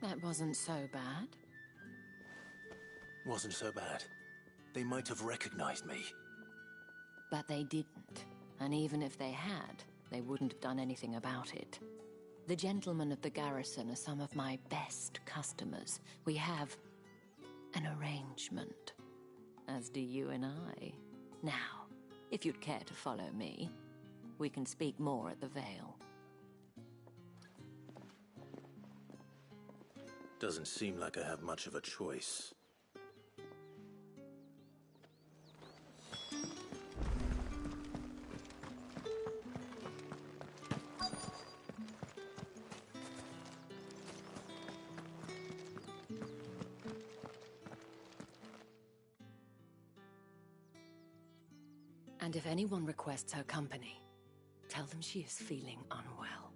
That wasn't so bad. Wasn't so bad. They might have recognized me. But they didn't. And even if they had, they wouldn't have done anything about it. The gentlemen of the garrison are some of my best customers. We have an arrangement, as do you and I. Now, if you'd care to follow me, we can speak more at the Vale. Doesn't seem like I have much of a choice. And if anyone requests her company, tell them she is feeling unwell.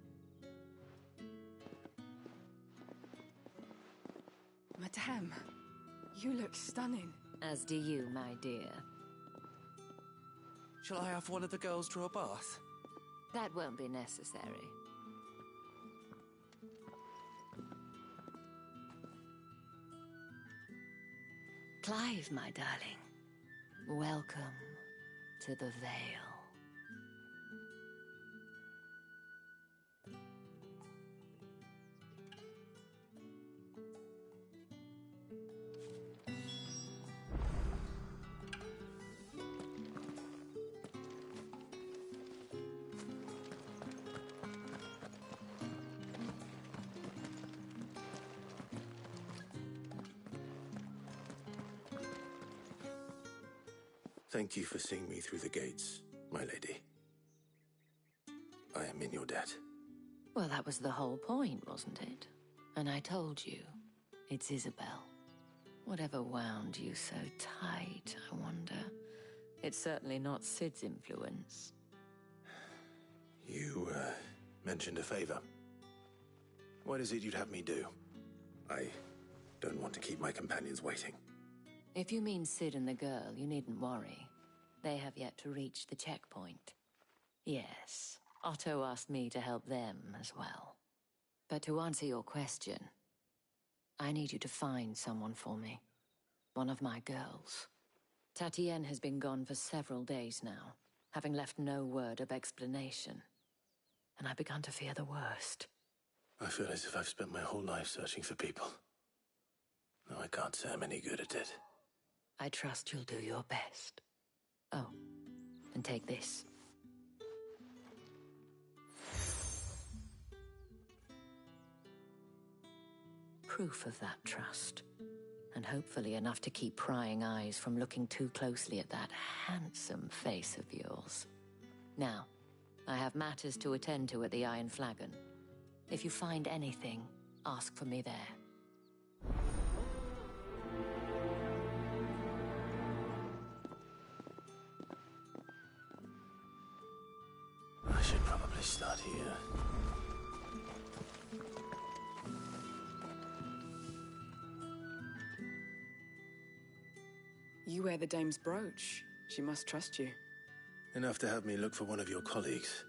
Madame, you look stunning. As do you, my dear. Shall I have one of the girls draw a bath? That won't be necessary. Clive, my darling. Welcome to the Vale. Thank you for seeing me through the gates, my lady. I am in your debt. Well, that was the whole point, wasn't it? And I told you, it's Isabel. Whatever wound you so tight, I wonder. It's certainly not Sid's influence. You, mentioned a favor. What is it you'd have me do? I don't want to keep my companions waiting. If you mean Sid and the girl, you needn't worry. They have yet to reach the checkpoint. Yes, Otto asked me to help them as well. But to answer your question, I need you to find someone for me. One of my girls. Tatienne has been gone for several days now, having left no word of explanation. And I've begun to fear the worst. I feel as if I've spent my whole life searching for people. No, I can't say I'm any good at it. I trust you'll do your best. Oh, and take this. Proof of that trust. and hopefully enough to keep prying eyes from looking too closely at that handsome face of yours. Now, I have matters to attend to at the Iron Flagon. If you find anything, ask for me there. I should probably start here. You wear the dame's brooch. She must trust you. Enough to have me look for one of your colleagues.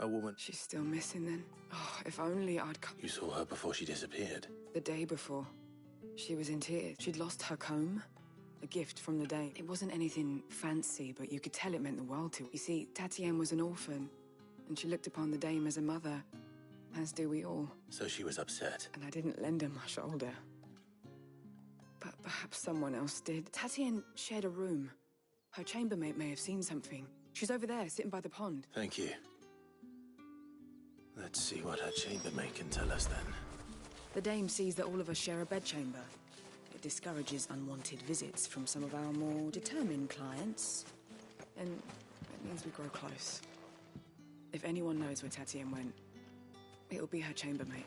A woman. She's still missing then. Oh, if only I'd come. You saw her before she disappeared. The day before. She was in tears. She'd lost her comb. A gift from the dame. It wasn't anything fancy, but you could tell it meant the world to her. You see, Tatienne was an orphan, and she looked upon the dame as a mother, as do we all. So she was upset. And I didn't lend her my shoulder. But perhaps someone else did. Tatienne shared a room. Her chambermaid may have seen something. She's over there, sitting by the pond. Thank you. Let's see what her chambermaid can tell us then. The dame sees that all of us share a bedchamber. It discourages unwanted visits from some of our more determined clients. And it means we grow close. If anyone knows where Tatienne went, it'll be her chambermaid.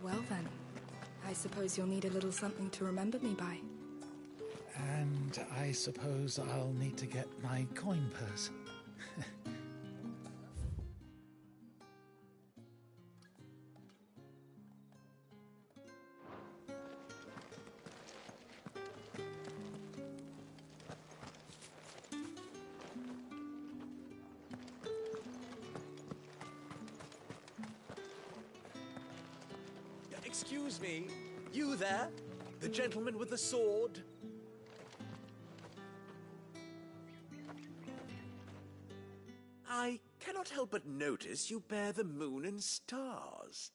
Well then, I suppose you'll need a little something to remember me by. And I suppose I'll need to get my coin purse. Excuse me, you there? The gentleman with the sword? I cannot help but notice you bear the moon and stars.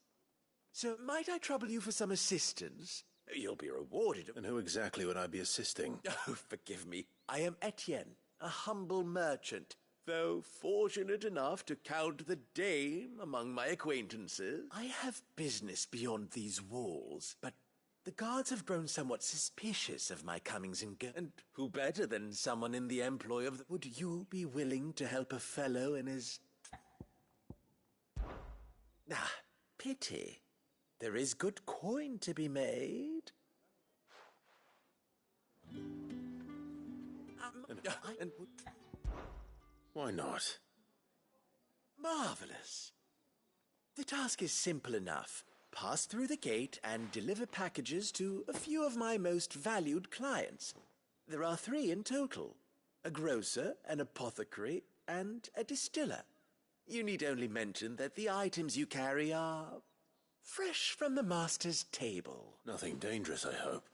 So might I trouble you for some assistance? You'll be rewarded. And who exactly would I be assisting? Oh, forgive me. I am Etienne, a humble merchant. Though fortunate enough to count the dame among my acquaintances, I have business beyond these walls, but the guards have grown somewhat suspicious of my comings and goings. And who better than someone in the employ of the... Would you be willing to help a fellow in his... Ah, pity. There is good coin to be made. Why not? Marvelous. The task is simple enough. Pass through the gate and deliver packages to a few of my most valued clients. There are 3 in total. A grocer, an apothecary, and a distiller. You need only mention that the items you carry are fresh from the master's table. Nothing dangerous, I hope.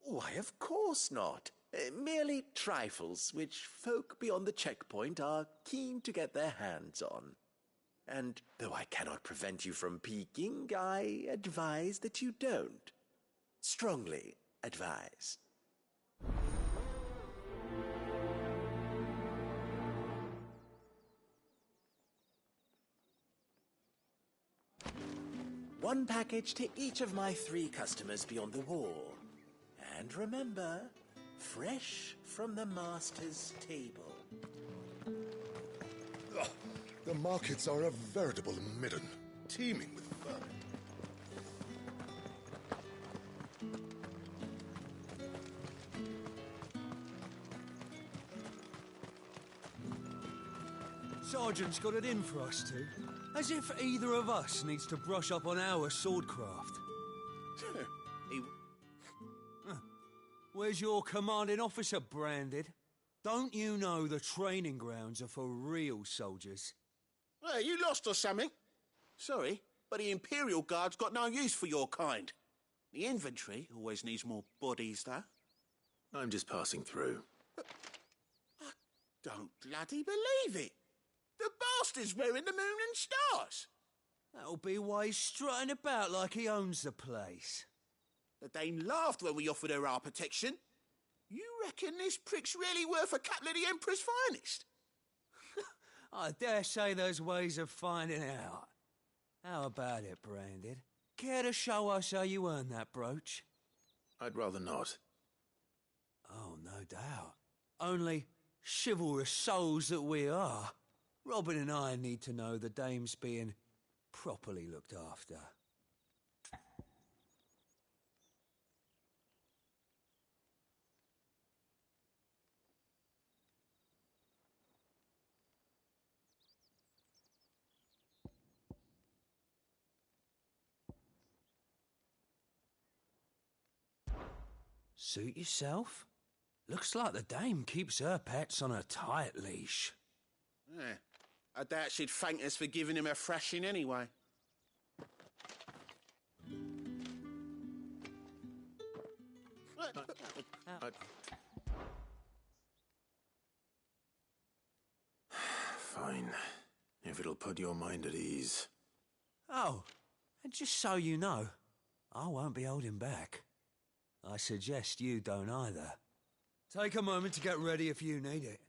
Why, of course not. Merely trifles which folk beyond the checkpoint are keen to get their hands on. And though I cannot prevent you from peeking, I advise that you don't. Strongly advise. One package to each of my 3 customers beyond the wall. And remember, fresh from the master's table. Ugh, the markets are a veritable midden, teeming with vermin. Sergeant's got it in for us two. As if either of us needs to brush up on our swordcraft. Where's your commanding officer branded? Don't you know the training grounds are for real soldiers? Well, you lost or something? Sorry, but the Imperial Guard's got no use for your kind. The infantry always needs more bodies, though. I'm just passing through. I don't bloody believe it. The bastard's wearing the moon and stars. That'll be why he's strutting about like he owns the place. The Dane laughed when we offered her our protection. You reckon this prick's really worth a couple of the Emperor's finest? I dare say there's ways of finding out. How about it, Branded? Care to show us how you earned that brooch? I'd rather not. Oh, no doubt. Only chivalrous souls that we are, Robin and I need to know the dame's being properly looked after. Suit yourself? Looks like the dame keeps her pets on a tight leash. Yeah, I doubt she'd thank us for giving him a thrashing anyway. Fine, if it'll put your mind at ease. Oh, and just so you know, I won't be holding back. I suggest you don't either. Take a moment to get ready if you need it.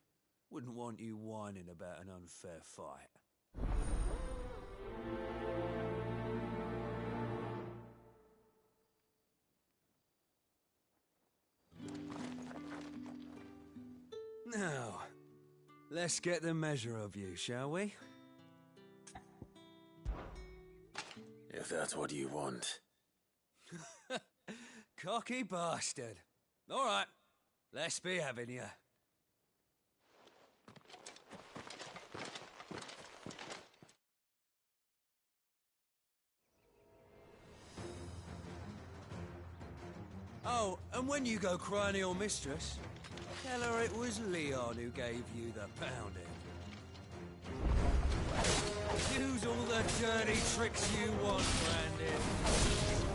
Wouldn't want you whining about an unfair fight. Now, let's get the measure of you, shall we? If that's what you want. Cocky bastard. All right, let's be having you. Oh, and when you go crying to your mistress, tell her it was Leon who gave you the pounding. Use all the dirty tricks you want, Brandon.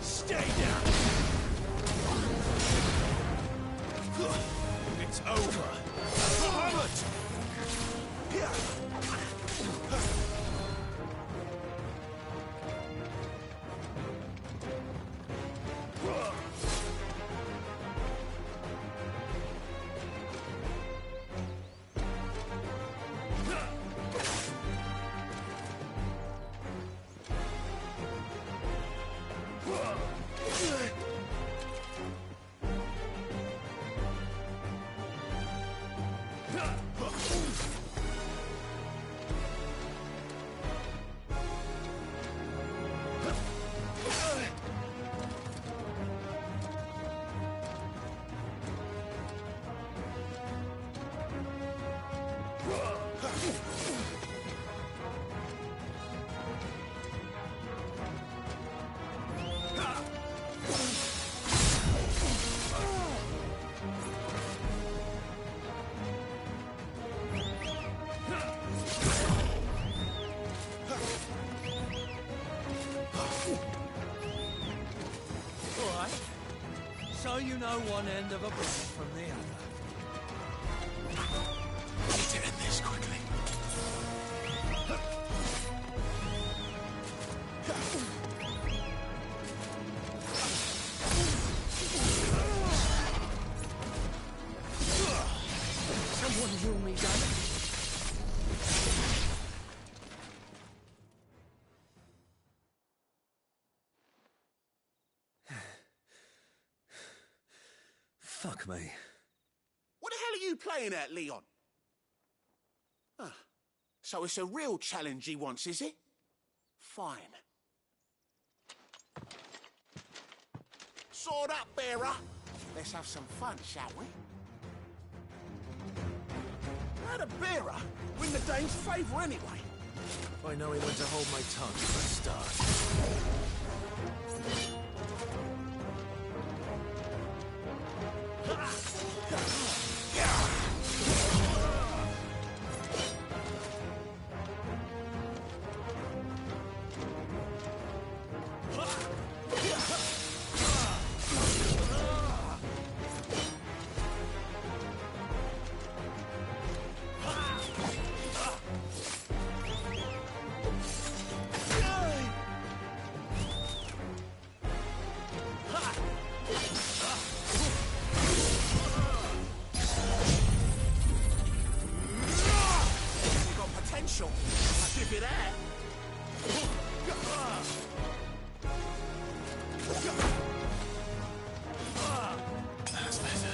Stay down! It's over. Muhammad! So you know one end of a brick from the other. Need to end this quickly. Someone heal me, Dad. Fuck me. What the hell are you playing at, Leon? Ah, so it's a real challenge he wants, is it? Fine. Sword up, bearer. Let's have some fun, shall we? How'd a bearer win the Dane's favour anyway? I know when to hold my tongue for a start. special. I'll give you that. That's better.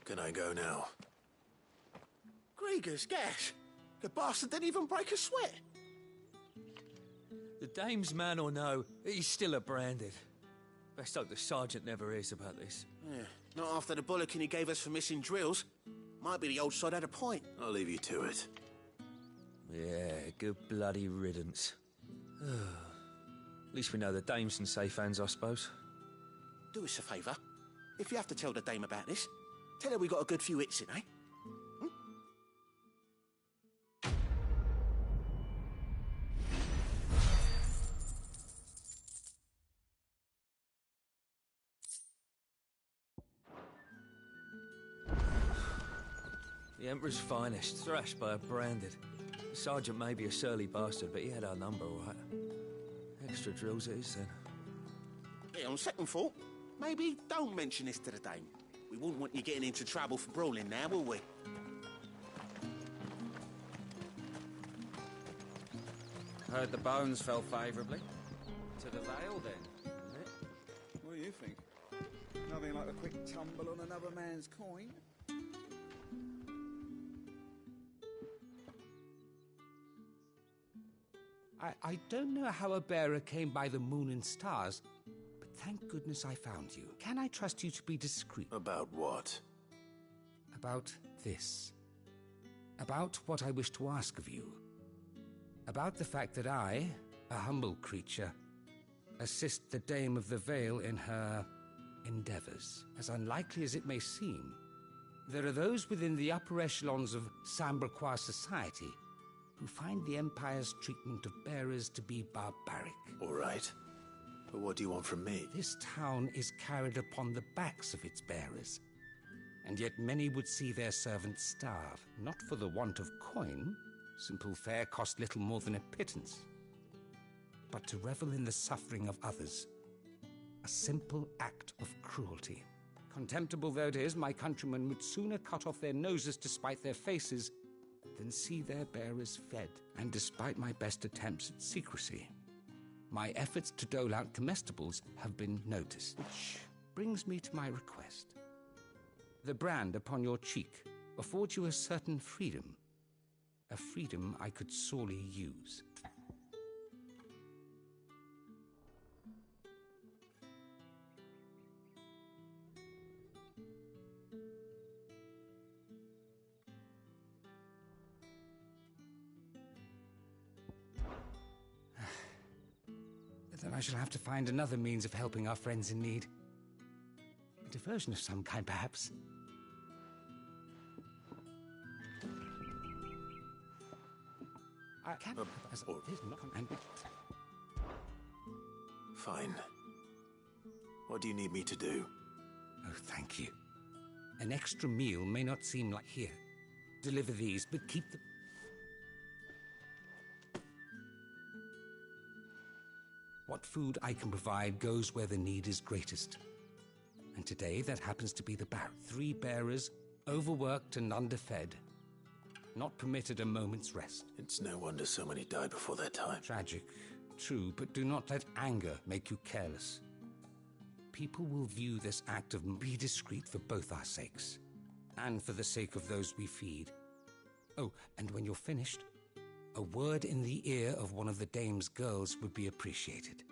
Can I go now? Grieger's gas. The bastard didn't even break a sweat. The dame's man or no, he's still a branded. Best hope the sergeant never hears about this. Yeah, not after the bollocking he gave us for missing drills. Might be the old sod had a point. I'll leave you to it. Yeah, good bloody riddance. At least we know the dame's in safe hands, I suppose. Do us a favour. If you have to tell the dame about this, tell her we got a good few hits in, eh? The Emperor's finest, thrashed by a branded. The sergeant may be a surly bastard, but he had our number, all right. Extra drills it is, then. Yeah, on second thought, maybe don't mention this to the dame. We wouldn't want you getting into trouble for brawling now, will we? Heard the bones fell favourably. To the Vale, then. What do you think? Nothing like a quick tumble on another man's coin. I don't know how a bearer came by the moon and stars, but thank goodness I found you. Can I trust you to be discreet? About what? About this. About what I wish to ask of you. About the fact that I, a humble creature, assist the Dame of the Vale in her endeavors. As unlikely as it may seem, there are those within the upper echelons of Sambraquois society who find the Empire's treatment of bearers to be barbaric. All right. But what do you want from me? This town is carried upon the backs of its bearers, and yet many would see their servants starve, not for the want of coin. Simple fare cost little more than a pittance, but to revel in the suffering of others. A simple act of cruelty. Contemptible though it is, my countrymen would sooner cut off their noses to spite their faces than see their bearers fed. And despite my best attempts at secrecy, my efforts to dole out comestibles have been noticed. Which brings me to my request. The brand upon your cheek affords you a certain freedom. A freedom I could sorely use. Then I shall have to find another means of helping our friends in need. A diversion of some kind, perhaps. I can't... Fine. What do you need me to do? Oh, thank you. An extra meal may not seem like here. Deliver these, but keep them... What food I can provide goes where the need is greatest. And today that happens to be the barrack. 3 bearers, overworked and underfed. Not permitted a moment's rest. It's no wonder so many die before their time. Tragic, true, but do not let anger make you careless. People will view this act of be discreet for both our sakes, and for the sake of those we feed. Oh, and when you're finished, a word in the ear of one of the dame's girls would be appreciated.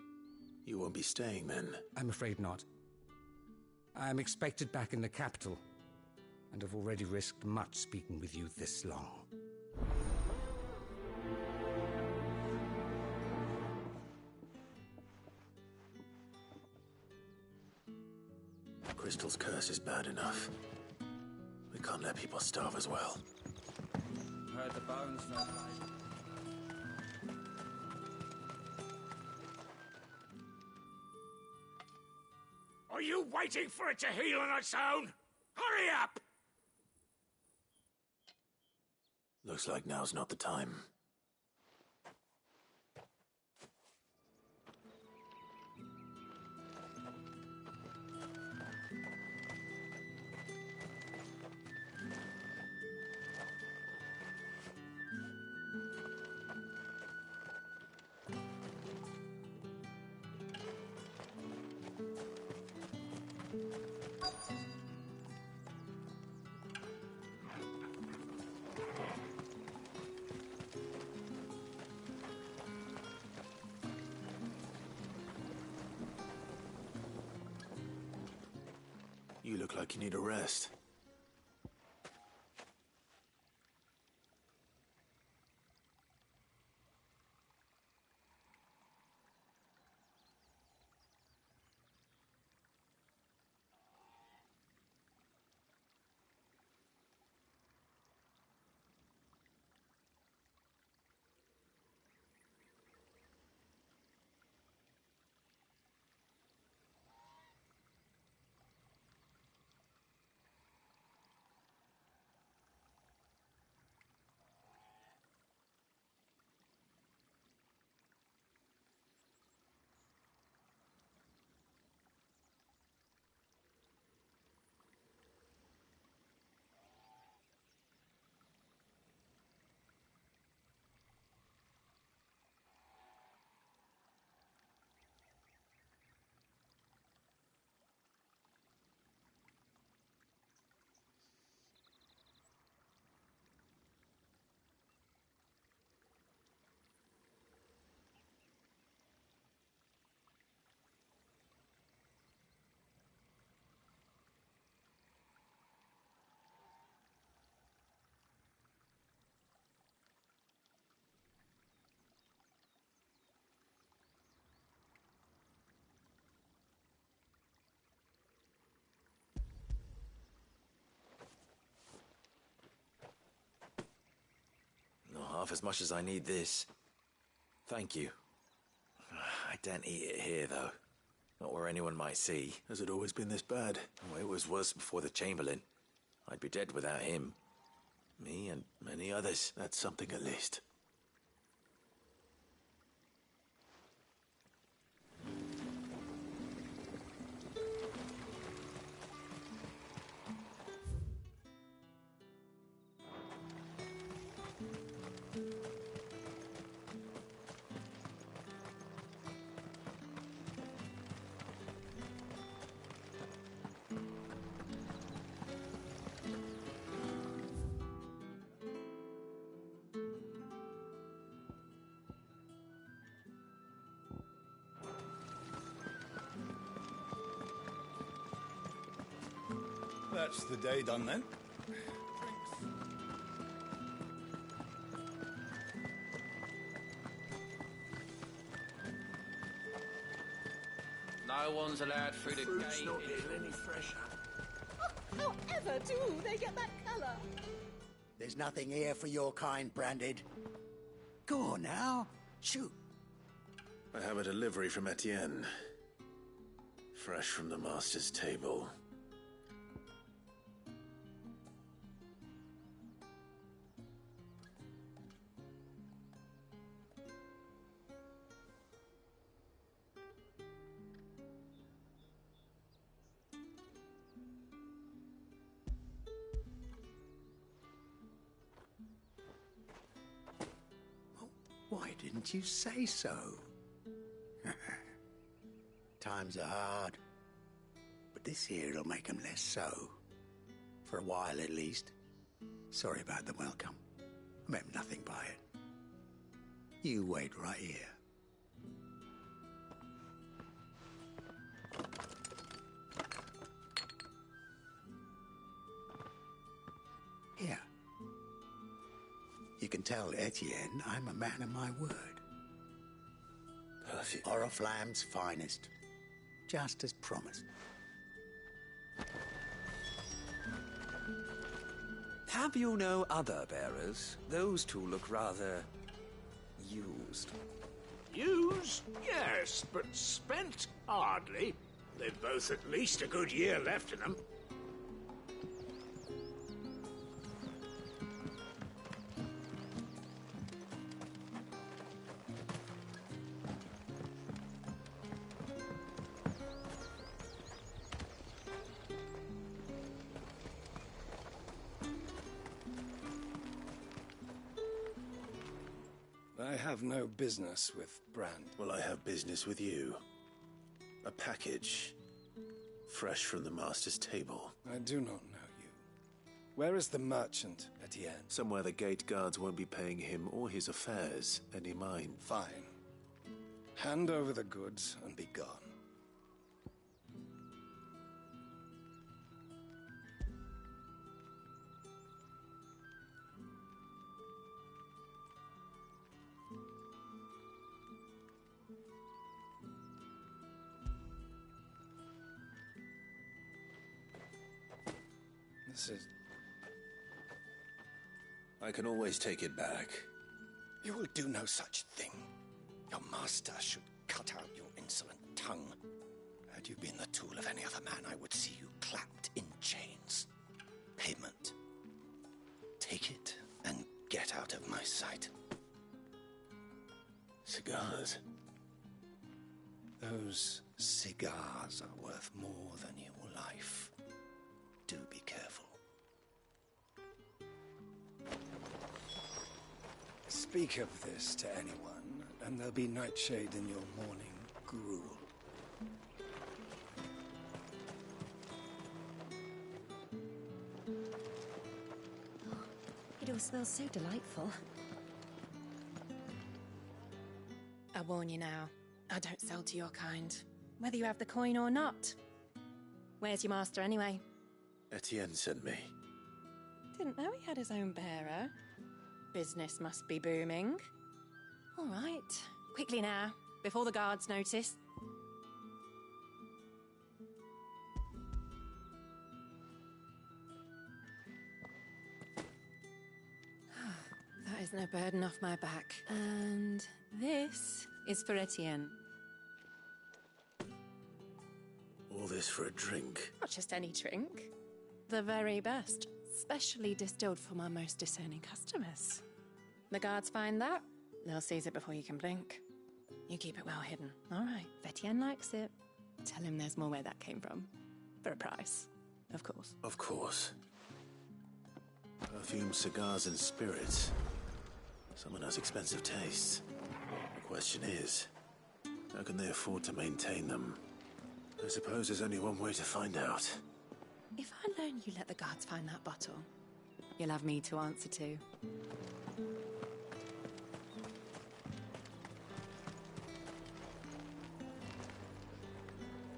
You won't be staying then? I'm afraid not. I'm expected back in the capital, and have already risked much speaking with you this long. Crystal's curse is bad enough. We can't let people starve as well. Heard the bones fell Are you waiting for it to heal on its own? Hurry up! Looks like now's not the time. You look like you need a rest. Half as much as I need this. Thank you. I daren't eat it here, though. Not where anyone might see. Has it always been this bad? Oh, it was worse before the Chamberlain. I'd be dead without him. Me and many others. That's something at least. That's the day done then. No one's allowed through the Fruit's gate. not getting any fresher. However do they get that colour? There's nothing here for your kind, Branded. Go on now. Shoot. I have a delivery from Etienne. Fresh from the master's table. Why didn't you say so? Times are hard. But this here'll make 'em less so. For a while, at least. Sorry about the welcome. I meant nothing by it. You wait right here. Here. You can tell Etienne I'm a man of my word. Perfect. Oriflamme's finest. Just as promised. Have you no other bearers? Those two look rather used. Used? Yes, but spent hardly. They've both at least a good year left in them. I have no business with Brand. Well, I have business with you. A package. Fresh from the Master's table. I do not know you. Where is the merchant, Etienne? Somewhere the gate guards won't be paying him or his affairs any mind. Fine. Hand over the goods and be gone. This is... I can always take it back. You will do no such thing. Your master should cut out your insolent tongue. Had you been the tool of any other man, I would see you clapped in chains. Payment. Take it and get out of my sight. Cigars. Those cigars are worth more than your life. Do be careful. Speak of this to anyone, and there'll be nightshade in your morning gruel. It all smells so delightful. I warn you now, I don't sell to your kind, whether you have the coin or not. Where's your master anyway? Etienne sent me. Didn't know he had his own bearer. Business must be booming. All right, quickly now, before the guards notice. That is no burden off my back. And this is for Etienne. All this for a drink. Not just any drink. The very best. Specially distilled for my most discerning customers. The guards find that, they'll seize it before you can blink. You keep it well hidden. All right, Etienne likes it. Tell him there's more where that came from. For a price, of course. Of course. Perfume, cigars, and spirits. Someone has expensive tastes. The question is, how can they afford to maintain them? I suppose there's only one way to find out. If I learn you let the guards find that bottle, you'll have me to answer to.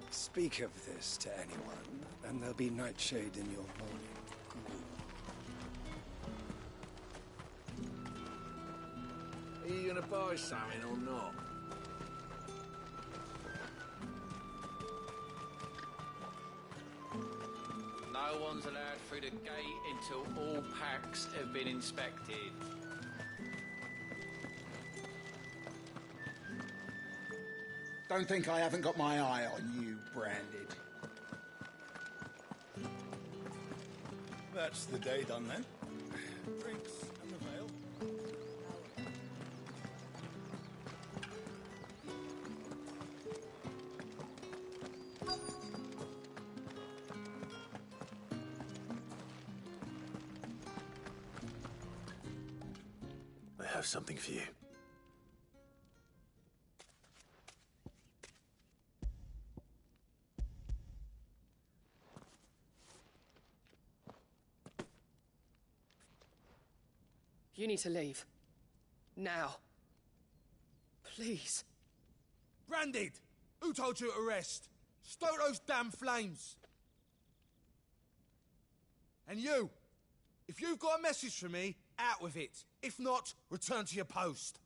Speak of this to anyone, and there'll be nightshade in your morning gruel. Are you gonna buy something or not? No one's allowed through the gate until all packs have been inspected. Don't think I haven't got my eye on you, Branded. That's the day done then. Drinks and the veil. I have something for you. You need to leave. Now. Please. Branded! Who told you to rest? Stoke those damn flames! And you! If you've got a message for me, out with it. If not, return to your post.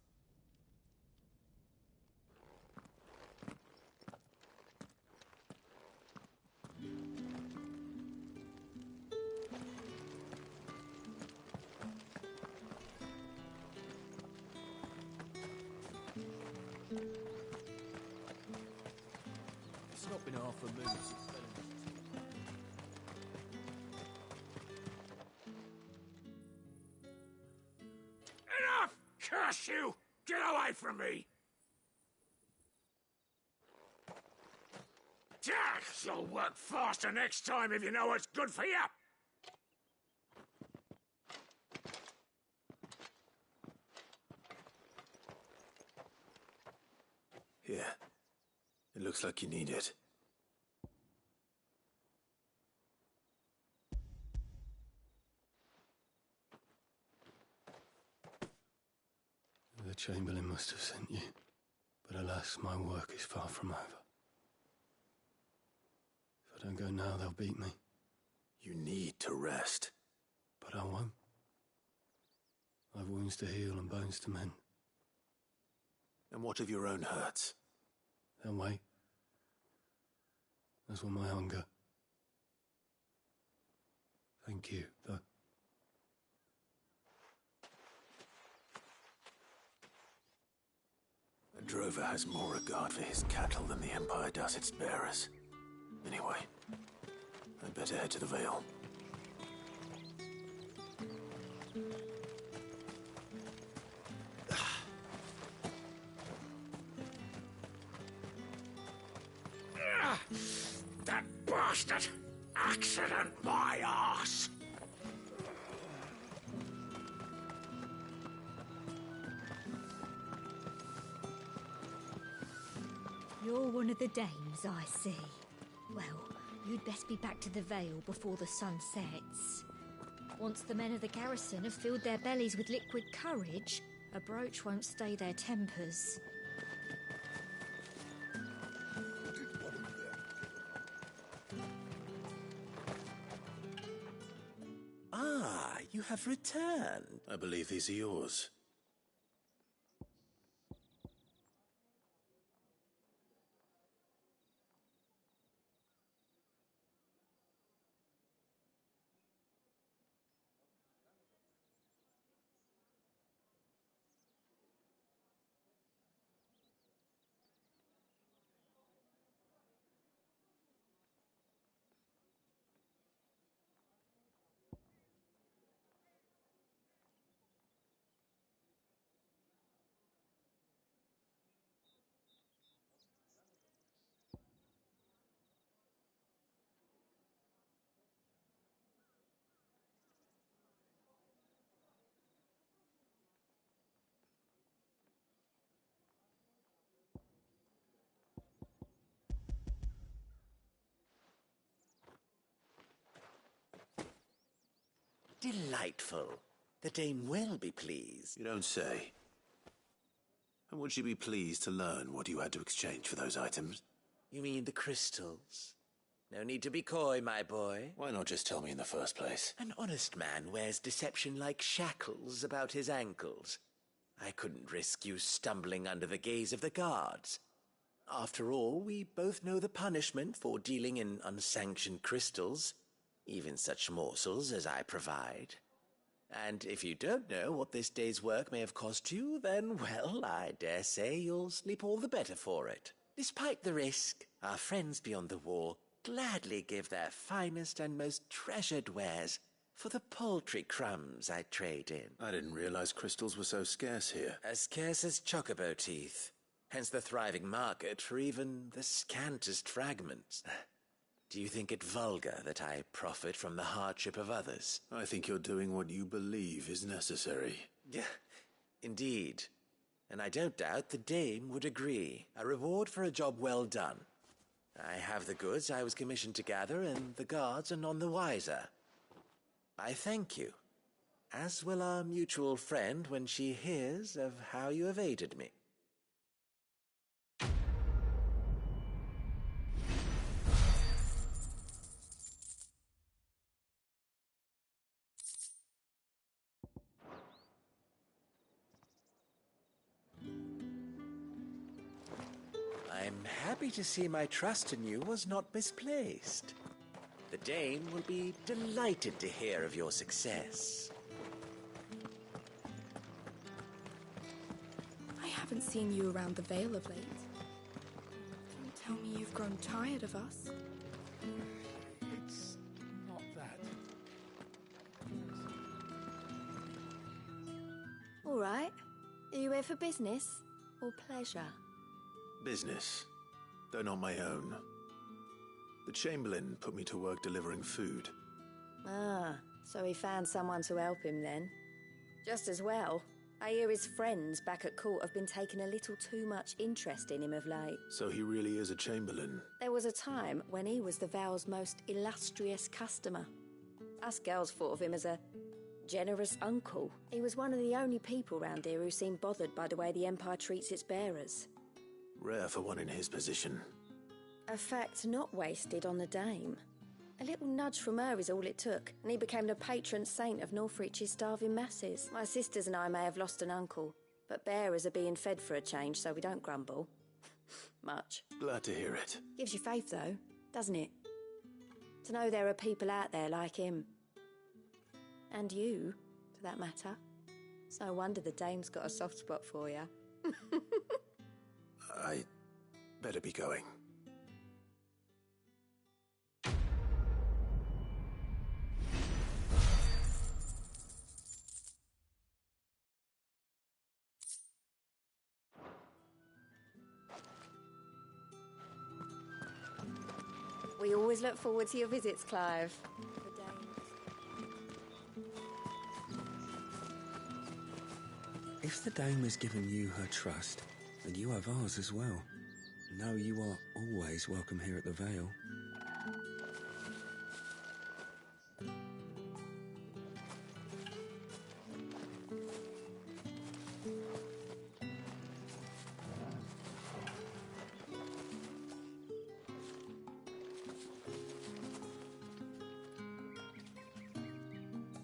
It's not been half a minute since Enough! Curse you! Get away from me! You'll work faster next time if you know what's good for you! Here. It looks like you need it. The Chamberlain must have sent you. But alas, my work is far from over. If I don't go now, they'll beat me. You need to rest. But I won't. I've wounds to heal and bones to mend. And what of your own hurts? They'll wait. As will my hunger. Thank you, though. A drover has more regard for his cattle than the Empire does its bearers. Anyway, I'd better head to the Vale. That bastard! Accident my arse! You're one of the dames, I see. Well, you'd best be back to the Vale before the sun sets. Once the men of the garrison have filled their bellies with liquid courage, a brooch won't stay their tempers. Ah, you have returned. I believe these are yours. Delightful. The dame will be pleased. You don't say. And would she be pleased to learn what you had to exchange for those items? You mean the crystals? No need to be coy, my boy. Why not just tell me in the first place? An honest man wears deception like shackles about his ankles. I couldn't risk you stumbling under the gaze of the guards. After all, we both know the punishment for dealing in unsanctioned crystals, even such morsels as I provide. And if you don't know what this day's work may have cost you, then, well, I dare say you'll sleep all the better for it. Despite the risk, our friends beyond the wall gladly give their finest and most treasured wares for the paltry crumbs I trade in. I didn't realize crystals were so scarce here. As scarce as chocobo teeth. Hence the thriving market for even the scantest fragments. Do you think it vulgar that I profit from the hardship of others? I think you're doing what you believe is necessary. Yeah, indeed. And I don't doubt the dame would agree. A reward for a job well done. I have the goods I was commissioned to gather, and the guards are none the wiser. I thank you, as will our mutual friend when she hears of how you have aided me. I'm happy to see my trust in you was not misplaced. The dame will be delighted to hear of your success. I haven't seen you around the Vale of late. Can you tell me you've grown tired of us. It's not that. All right. Are you here for business or pleasure? Business, though not my own. The Chamberlain put me to work delivering food. Ah, so he found someone to help him then. Just as well. I hear his friends back at court have been taking a little too much interest in him of late. So he really is a Chamberlain. There was a time when he was the Vale's most illustrious customer. Us girls thought of him as a generous uncle. He was one of the only people round here who seemed bothered by the way the Empire treats its bearers. Rare for one in his position. A fact not wasted on the dame. A little nudge from her is all it took, and he became the patron saint of Northreach's starving masses. My sisters and I may have lost an uncle, but bearers are being fed for a change, so we don't grumble. Much. Glad to hear it. Gives you faith, though, doesn't it? To know there are people out there like him. And you, for that matter. It's no wonder the dame's got a soft spot for you. I better be going. We always look forward to your visits, Clive. If the dame has given you her trust, then you have ours as well. Know you are always welcome here at the Vale.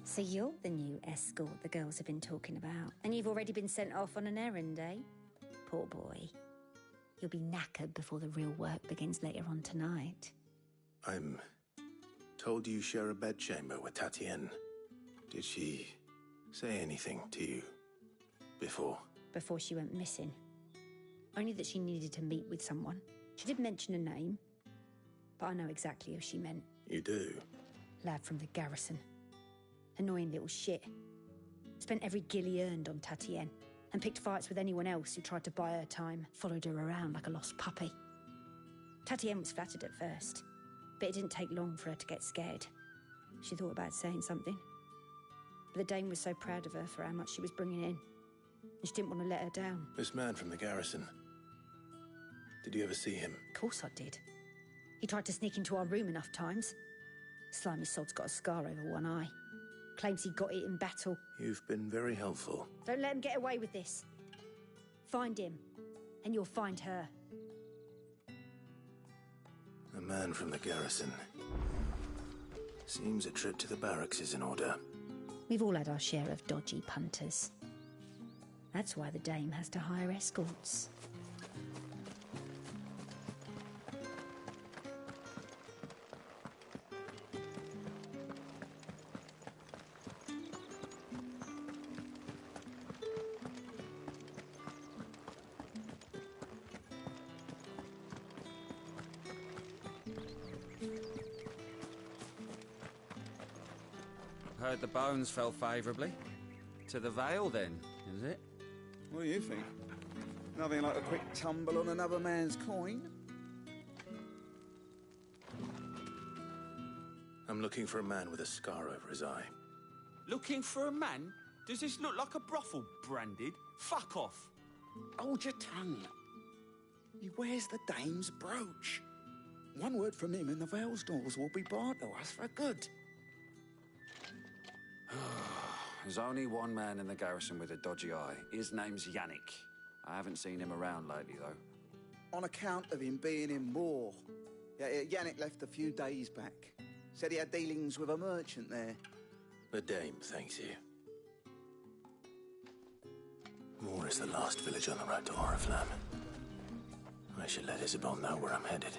So you're the new escort the girls have been talking about. And you've already been sent off on an errand, eh? Poor boy. You'll be knackered before the real work begins later on tonight. I'm told you share a bedchamber with Tatienne. Did she say anything to you before? Before she went missing. Only that she needed to meet with someone. She did mention a name, but I know exactly who she meant. You do? Lad from the garrison. Annoying little shit. Spent every guil he earned on Tatienne, and picked fights with anyone else who tried to buy her time, followed her around like a lost puppy. Tatienne was flattered at first, but it didn't take long for her to get scared. She thought about saying something, but the dame was so proud of her for how much she was bringing in, and she didn't want to let her down. This man from the garrison. Did you ever see him? Of course I did. He tried to sneak into our room enough times. Slimy sod's got a scar over one eye. Claims he got it in battle. You've been very helpful. Don't let him get away with this. Find him, and you'll find her. A man from the garrison. Seems a trip to the barracks is in order. We've all had our share of dodgy punters. That's why the dame has to hire escorts. Heard the bones fell favourably. To the Vale, then, is it? What do you think? Nothing like a quick tumble on another man's coin? I'm looking for a man with a scar over his eye. Looking for a man? Does this look like a brothel, Branded? Fuck off. Hold your tongue. He wears the dame's brooch. One word from him and the Vale's doors will be barred to us for good. There's only one man in the garrison with a dodgy eye. His name's Yannick. I haven't seen him around lately, though. On account of him being in war. Yeah, Yannick left a few days back. Said he had dealings with a merchant there. The dame thanks you. Moor is the last village on the road to Oriflamme. I should let Isabel know where I'm headed.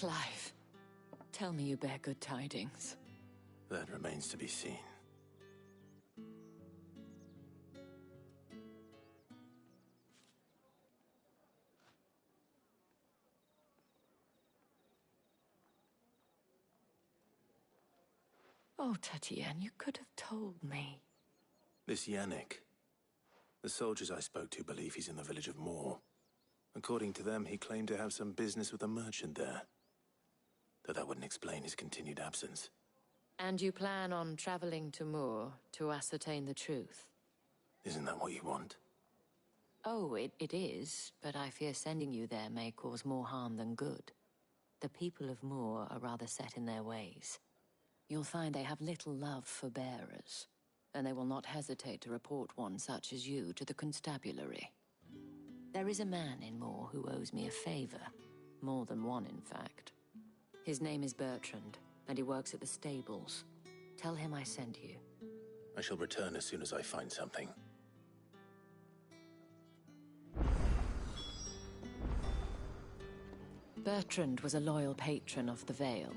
Clive, tell me you bear good tidings. That remains to be seen. Oh, Tatienne, you could have told me. This Yannick. The soldiers I spoke to believe he's in the village of Moor. According to them, he claimed to have some business with a merchant there. Though that wouldn't explain his continued absence. And you plan on traveling to Moor to ascertain the truth? Isn't that what you want? Oh, it is, but I fear sending you there may cause more harm than good. The people of Moor are rather set in their ways. You'll find they have little love for bearers, and they will not hesitate to report one such as you to the constabulary. There is a man in Moor who owes me a favor. More than one, in fact. His name is Bertrand, and he works at the stables. Tell him I sent you. I shall return as soon as I find something. Bertrand was a loyal patron of the Vale,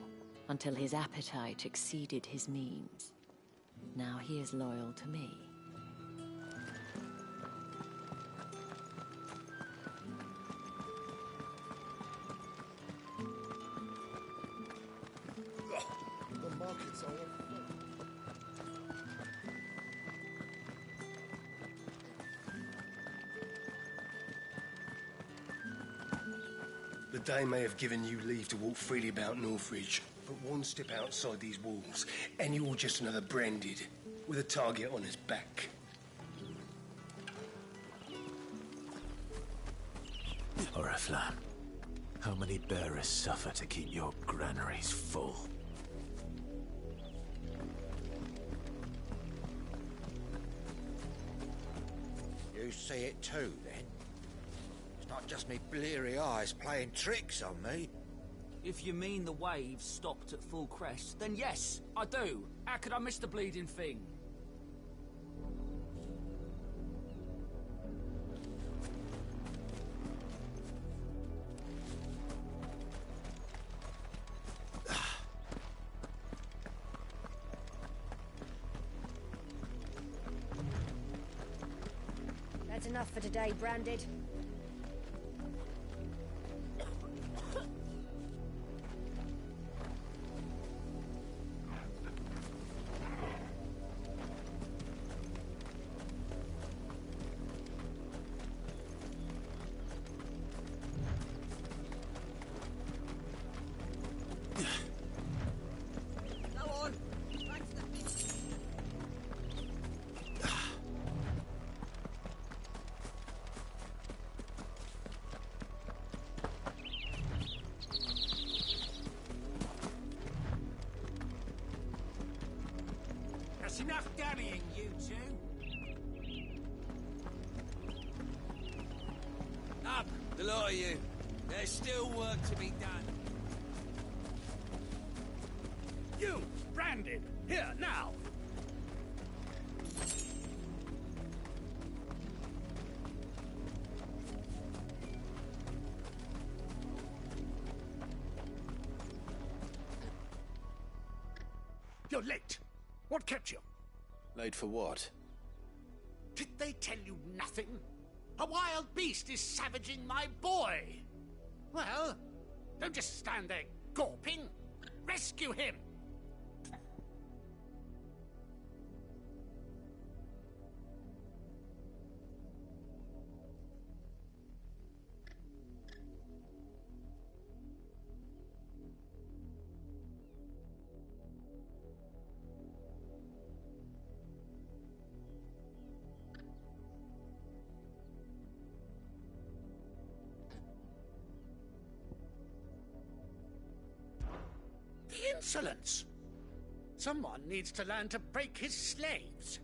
until his appetite exceeded his means. Now he is loyal to me. The markets are The Dane may have given you leave to walk freely about Northridge, but one step outside these walls, and you're just another branded, with a target on his back. Oriflamme, how many bearers suffer to keep your granaries full? You see it too, then? It's not just me bleary eyes playing tricks on me. If you mean the waves stopped at full crest, then yes, I do. How could I miss the bleeding thing? That's enough for today, Branded. That's enough dallying, you two. Up, the lot of you. There's still work to be done. You, Branded, here, now! You're late. What kept you? Late for what? Did they tell you nothing? A wild beast is savaging my boy. Well, don't just stand there gawping. Rescue him! The insolence! Someone needs to learn to break his slaves.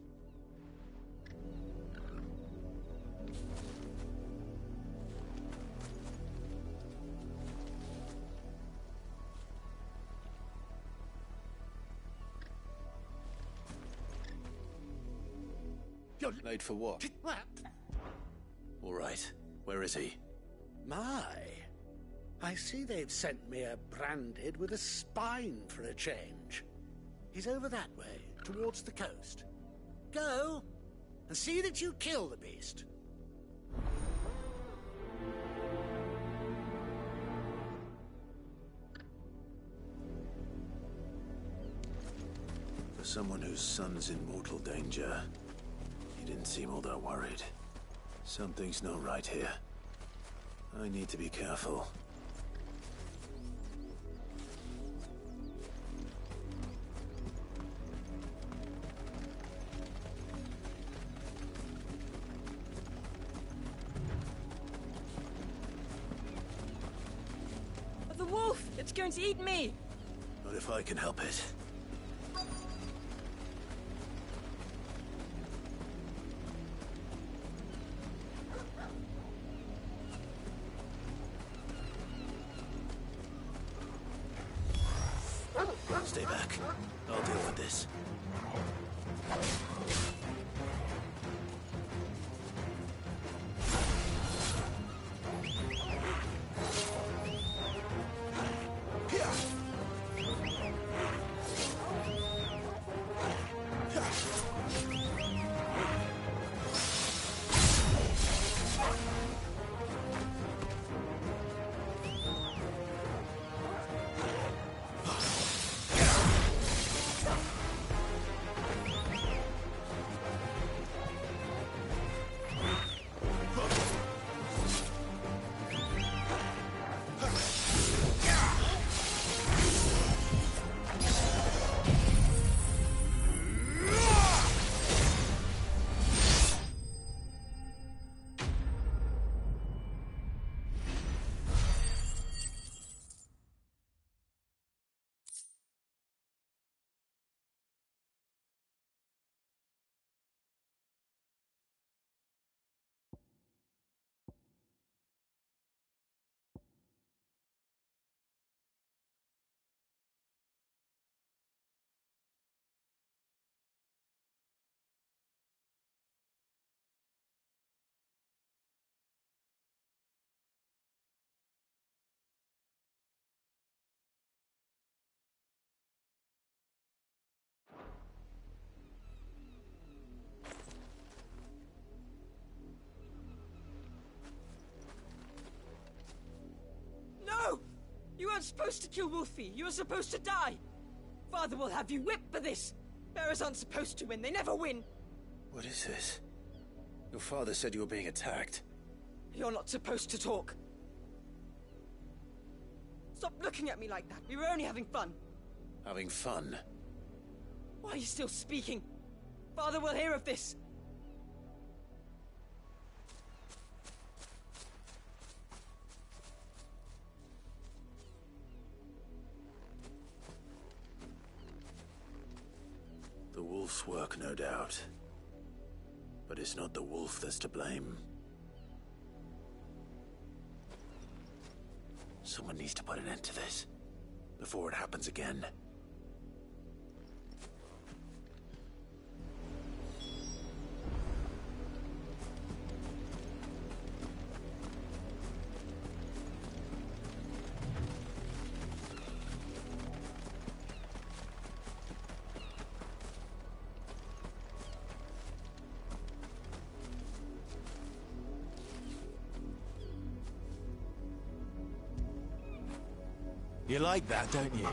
You're late for what? What? All right. Where is he? My. I see they've sent me a branded with a spine for a change. He's over that way, towards the coast. Go, and see that you kill the beast. For someone whose son's in mortal danger, he didn't seem all that worried. Something's not right here. I need to be careful. The wolf! It's going to eat me! Not if I can help it. Stay back. I'll deal with this. No! You weren't supposed to kill Wolfie. You were supposed to die. Father will have you whipped for this. Bearers aren't supposed to win. They never win. What is this? Your father said you were being attacked. You're not supposed to talk. Stop looking at me like that. We were only having fun. Having fun? Why are you still speaking? Father will hear of this. The wolf's work, no doubt. But it's not the wolf that's to blame. Someone needs to put an end to this, before it happens again. You like that, don't you?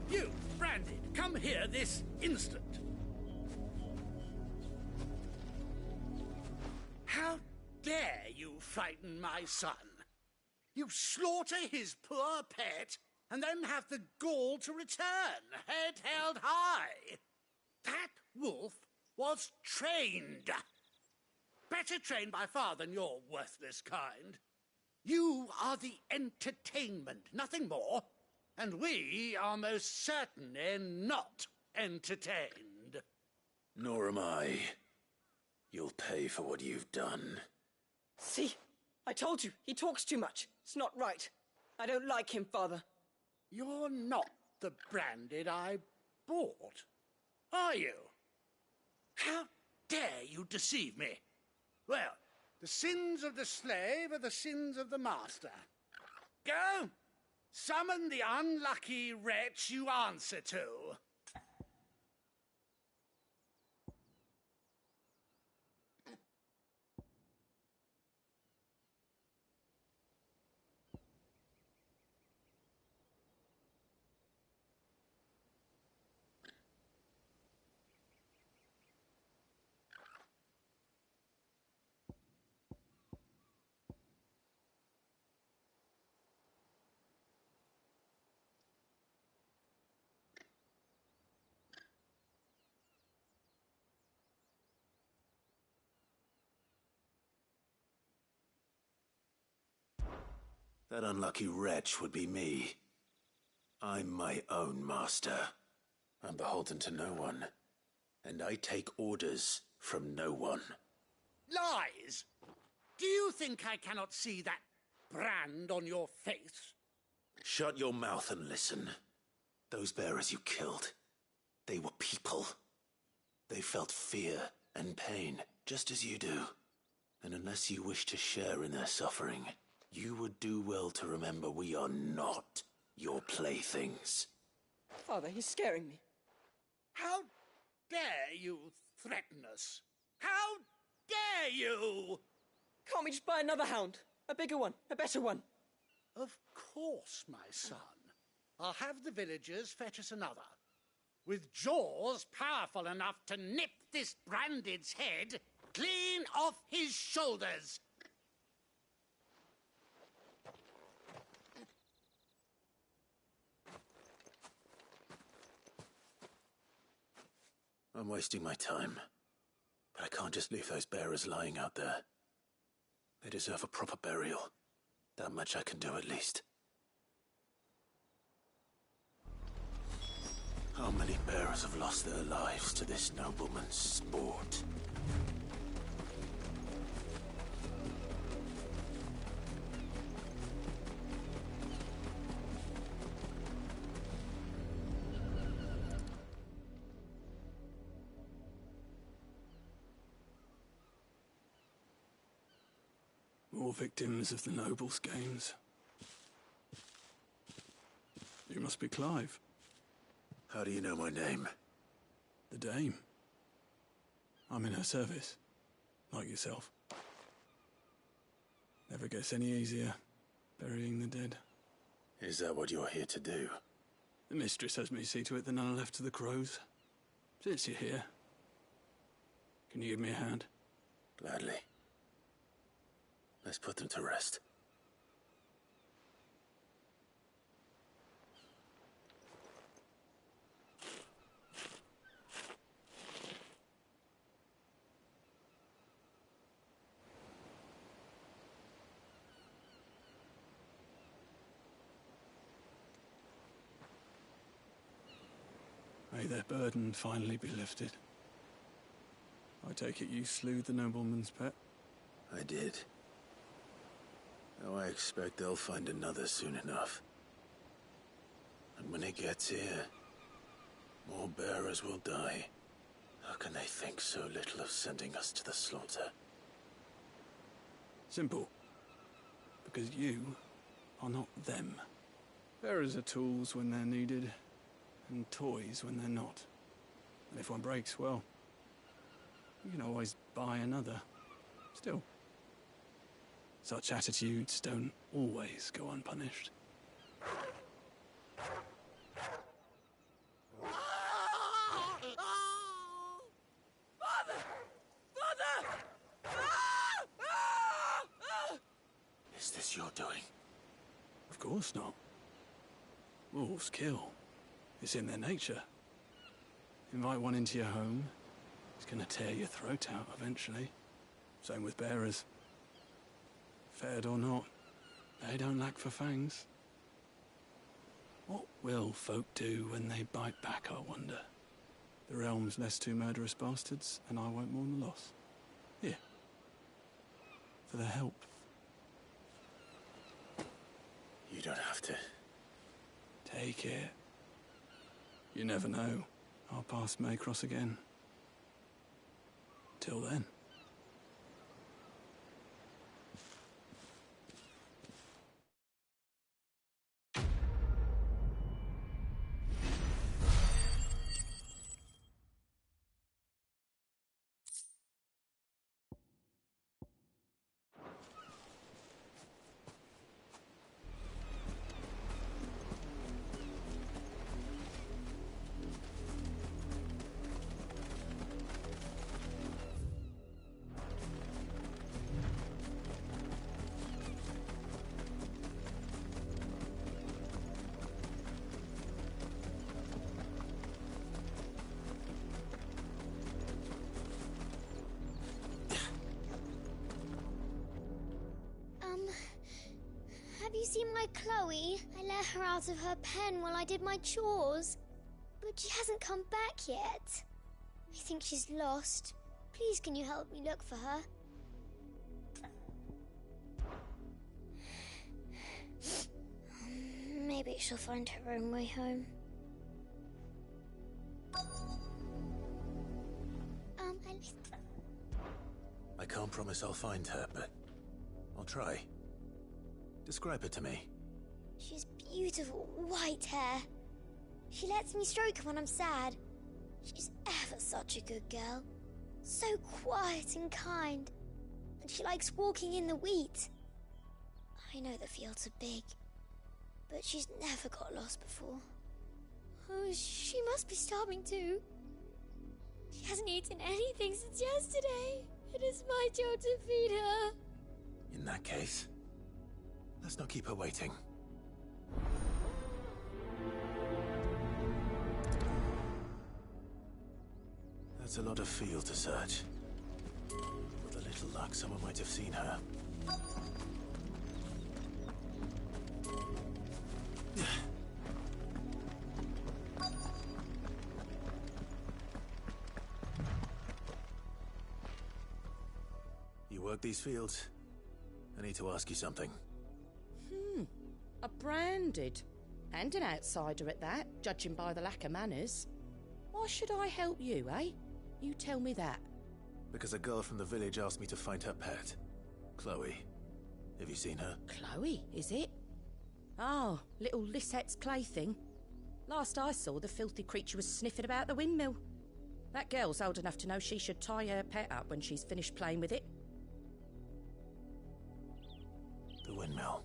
You, Branded, come here this instant. How dare you frighten my son? You slaughter his poor pet, and then have the gall to return, head held high. That wolf was trained. Better trained by far than your worthless kind. You are the entertainment, nothing more. And we are most certainly not entertained. Nor am I. You'll pay for what you've done. See? I told you, he talks too much. It's not right. I don't like him, Father. You're not the Branded I bought, are you? How dare you deceive me? Well, the sins of the slave are the sins of the master. Go! Summon the unlucky wretch you answer to. That unlucky wretch would be me. I'm my own master. I'm beholden to no one. And I take orders from no one. Lies! Do you think I cannot see that brand on your face? Shut your mouth and listen. Those bearers you killed, they were people. They felt fear and pain, just as you do. And unless you wish to share in their suffering, you would do well to remember we are not your playthings. Father, he's scaring me. How dare you threaten us? How dare you? Can't we just buy another hound? A bigger one, a better one. Of course, my son. I'll have the villagers fetch us another. With jaws powerful enough to nip this Branded's head clean off his shoulders. I'm wasting my time. But I can't just leave those bearers lying out there. They deserve a proper burial. That much I can do at least. How many bearers have lost their lives to this nobleman's sport? More victims of the nobles' games. You must be Clive. How do you know my name? The Dame. I'm in her service, like yourself. Never gets any easier, burying the dead. Is that what you're here to do? The mistress has me see to it that none are left to the crows. Since you're here, can you give me a hand? Gladly. Let's put them to rest. May their burden finally be lifted. I take it you slew the nobleman's pet? I did. Now I expect they'll find another soon enough. And when it gets here, more bearers will die. How can they think so little of sending us to the slaughter? Simple. Because you are not them. Bearers are tools when they're needed, and toys when they're not. And if one breaks, well, you can always buy another. Still, such attitudes don't always go unpunished. Father! Father! Is this your doing? Of course not. Wolves kill. It's in their nature. Invite one into your home, it's gonna tear your throat out eventually. Same with bearers. Fed or not, they don't lack for fangs. What will folk do when they bite back, I wonder? The realm's less two murderous bastards, and I won't mourn the loss. Here. For their help. You don't have to. Take it. You never know. Our paths may cross again. Till then. Have you seen my Chloe? I let her out of her pen while I did my chores. But she hasn't come back yet. I think she's lost. Please, can you help me look for her? Maybe she'll find her own way home. I can't promise I'll find her, but I'll try. Describe her to me. She has beautiful white hair. She lets me stroke her when I'm sad. She's ever such a good girl. So quiet and kind. And she likes walking in the wheat. I know the fields are big, but she's never got lost before. Oh, she must be starving too. She hasn't eaten anything since yesterday. It is my job to feed her. In that case, let's not keep her waiting. That's a lot of field to search. With a little luck, someone might have seen her. You work these fields? I need to ask you something. A branded. And an outsider at that, judging by the lack of manners. Why should I help you, eh? You tell me that. Because a girl from the village asked me to find her pet. Chloe. Have you seen her? Chloe, is it? Oh, little Lisette's plaything. Last I saw, the filthy creature was sniffing about the windmill. That girl's old enough to know she should tie her pet up when she's finished playing with it. The windmill.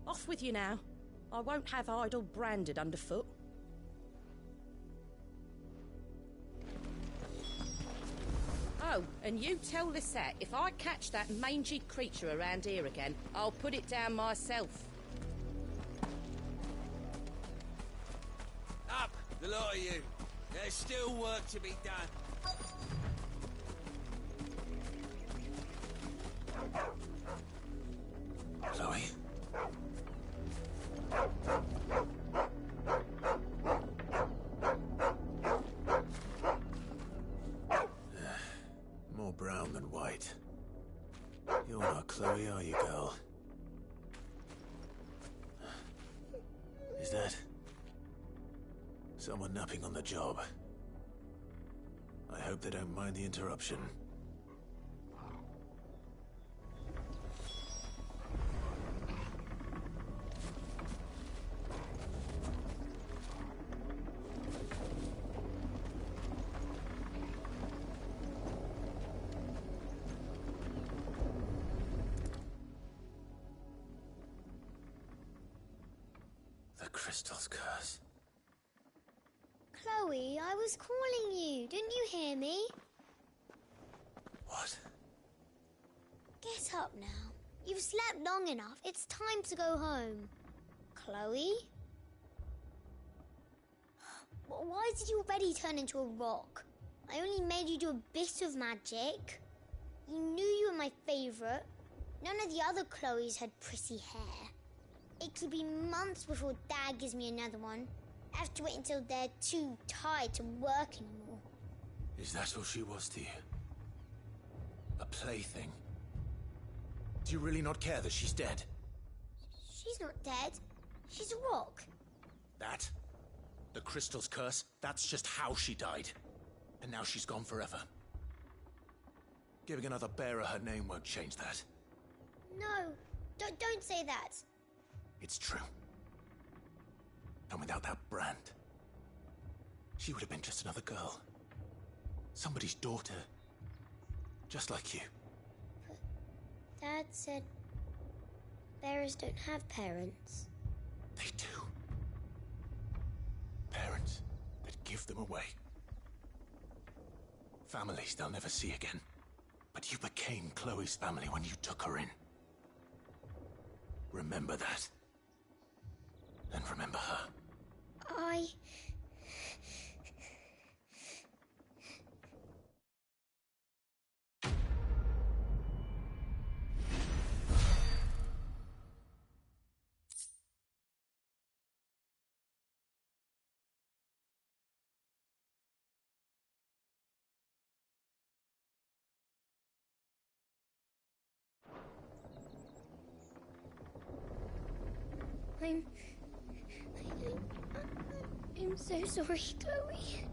Off with you now. I won't have idle branded underfoot. Oh, and you tell Lisette, if I catch that mangy creature around here again, I'll put it down myself. Up, the lot of you. There's still work to be done. Chloe? More brown than white. You're not Chloe, are you, girl? Is that someone napping on the job? I hope they don't mind the interruption. Crystal's curse. Chloe, I was calling you. Didn't you hear me? What? Get up now. You've slept long enough. It's time to go home. Chloe? Why did you already turn into a rock? I only made you do a bit of magic. You knew you were my favourite. None of the other Chloes had pretty hair. It could be months before Dad gives me another one. I have to wait until they're too tired to work anymore. Is that all she was to you? A plaything? Do you really not care that she's dead? She's not dead. She's a rock. That? The crystal's curse? That's just how she died. And now she's gone forever. Giving another bearer her name won't change that. No, don't say that. It's true. And without that brand, she would have been just another girl. Somebody's daughter. Just like you. But Dad said bearers don't have parents. They do. Parents that give them away. Families they'll never see again. But you became Chloe's family when you took her in. Remember that. And remember her. I'm so sorry, Chloe.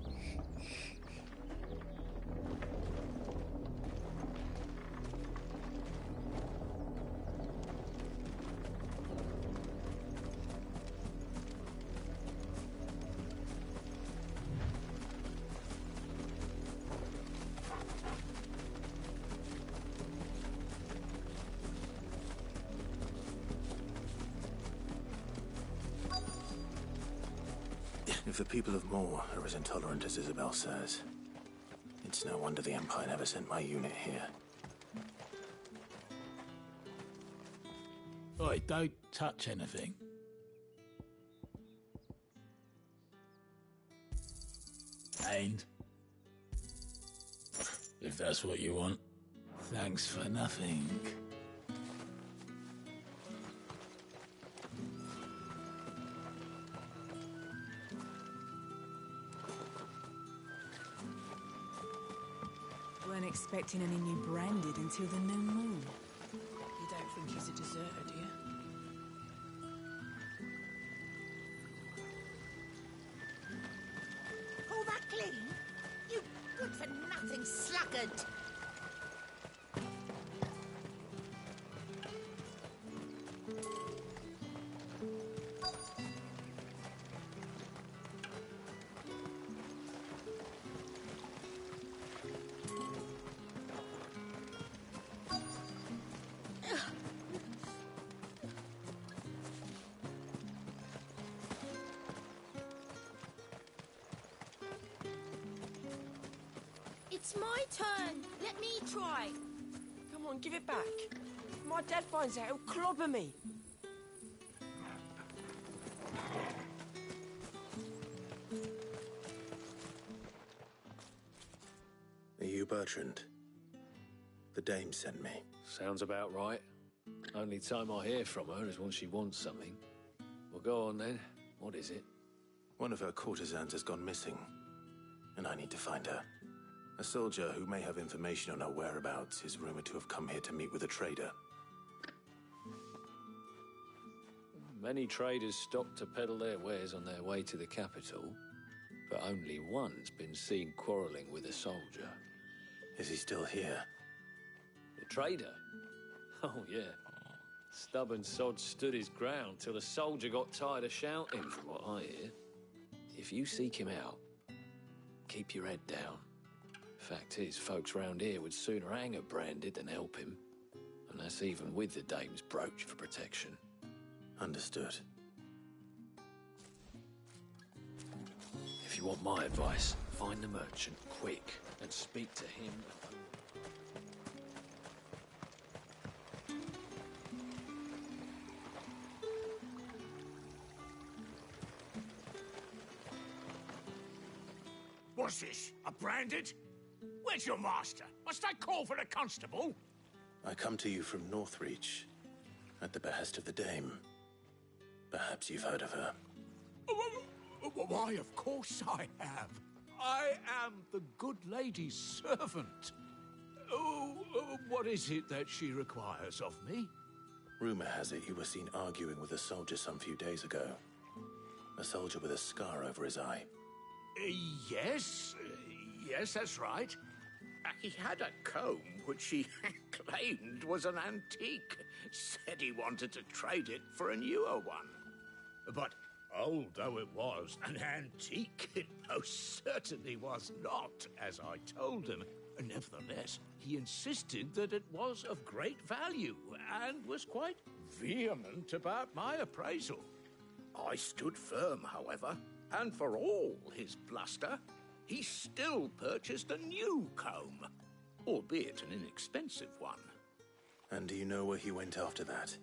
If the people of Moor are as intolerant as Isabel says, it's no wonder the Empire never sent my unit here. Oi, don't touch anything. And if that's what you want, thanks for nothing. Weren't expecting any new branded until the new moon. You don't think he's a deserter, do you? All that clean? You good-for-nothing sluggard! It's my turn. Let me try. Come on, give it back. If my dad finds out, he'll clobber me. Are you Bertrand? The dame sent me. Sounds about right. Only time I hear from her is when she wants something. Well, go on then. What is it? One of her courtesans has gone missing, and I need to find her. A soldier who may have information on her whereabouts is rumored to have come here to meet with a trader. Many traders stop to peddle their wares on their way to the capital, but only one's been seen quarrelling with a soldier. Is he still here? The trader? Oh, yeah. Stubborn sod stood his ground till the soldier got tired of shouting, from what I hear. If you seek him out, keep your head down. Fact is, folks round here would sooner hang a branded than help him. And that's even with the dame's brooch for protection. Understood. If you want my advice, find the merchant quick and speak to him. What's this? A branded? Where's your master? Must I call for a constable? I come to you from Northreach, at the behest of the dame. Perhaps you've heard of her. Why, of course I have. I am the good lady's servant. What is it that she requires of me? Rumor has it you were seen arguing with a soldier some few days ago. A soldier with a scar over his eye. Yes, that's right. He had a comb which he claimed was an antique. Said he wanted to trade it for a newer one. But old though it was, an antique it most certainly was not, as I told him. Nevertheless, he insisted that it was of great value and was quite vehement about my appraisal. I stood firm, however, and for all his bluster, he still purchased a new comb, albeit an inexpensive one. And do you know where he went after that?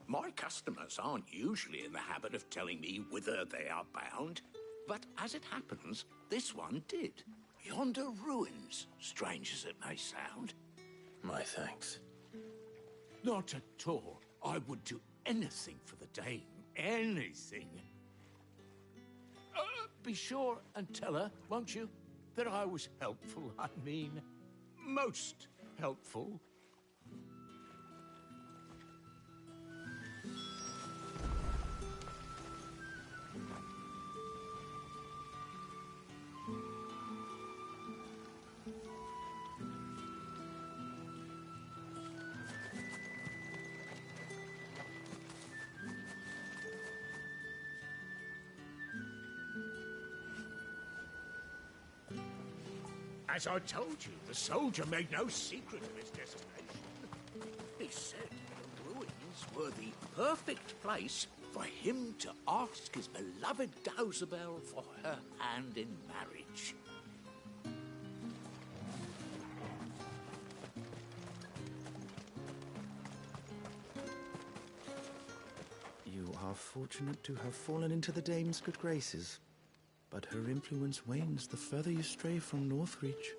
My customers aren't usually in the habit of telling me whither they are bound, but as it happens, this one did. Yonder ruins, strange as it may sound. My thanks. Not at all. I would do anything for the dame. Anything. Be sure and tell her, won't you, that I was helpful. I mean, most helpful. As I told you, the soldier made no secret of his destination. He said the ruins were the perfect place for him to ask his beloved Dauzabel for her hand in marriage. You are fortunate to have fallen into the dame's good graces. But her influence wanes the further you stray from Northreach.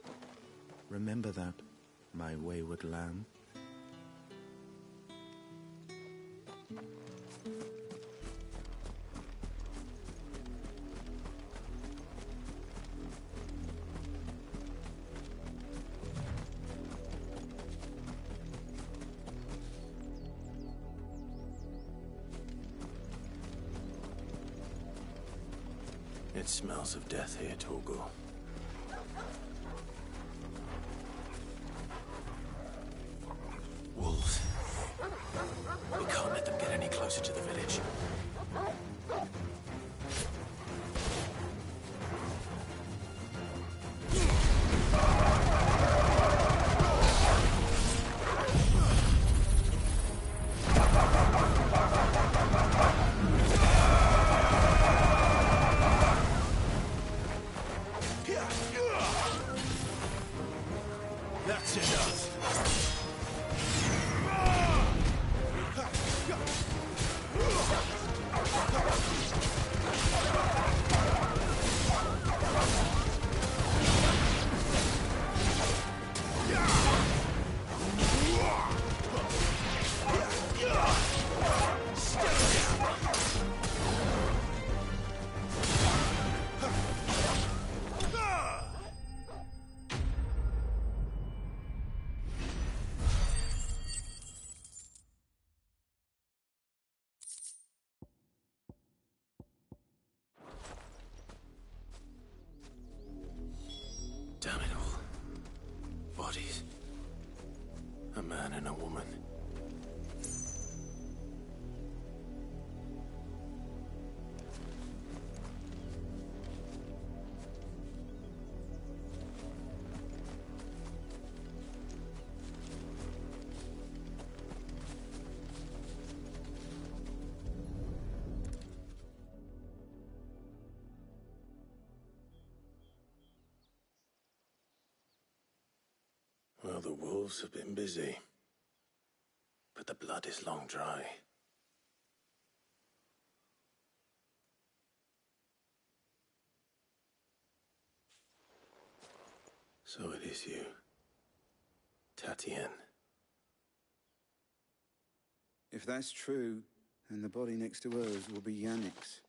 Remember that, my wayward lamb. It smells of death here, Torgal. Wolves. We can't let them get any closer to the village. That's enough. Damn it all. Bodies. A man and a woman. Well, the wolves have been busy. But the blood is long dry. So it is you, Tatien. If that's true, then the body next to hers will be Yannick's.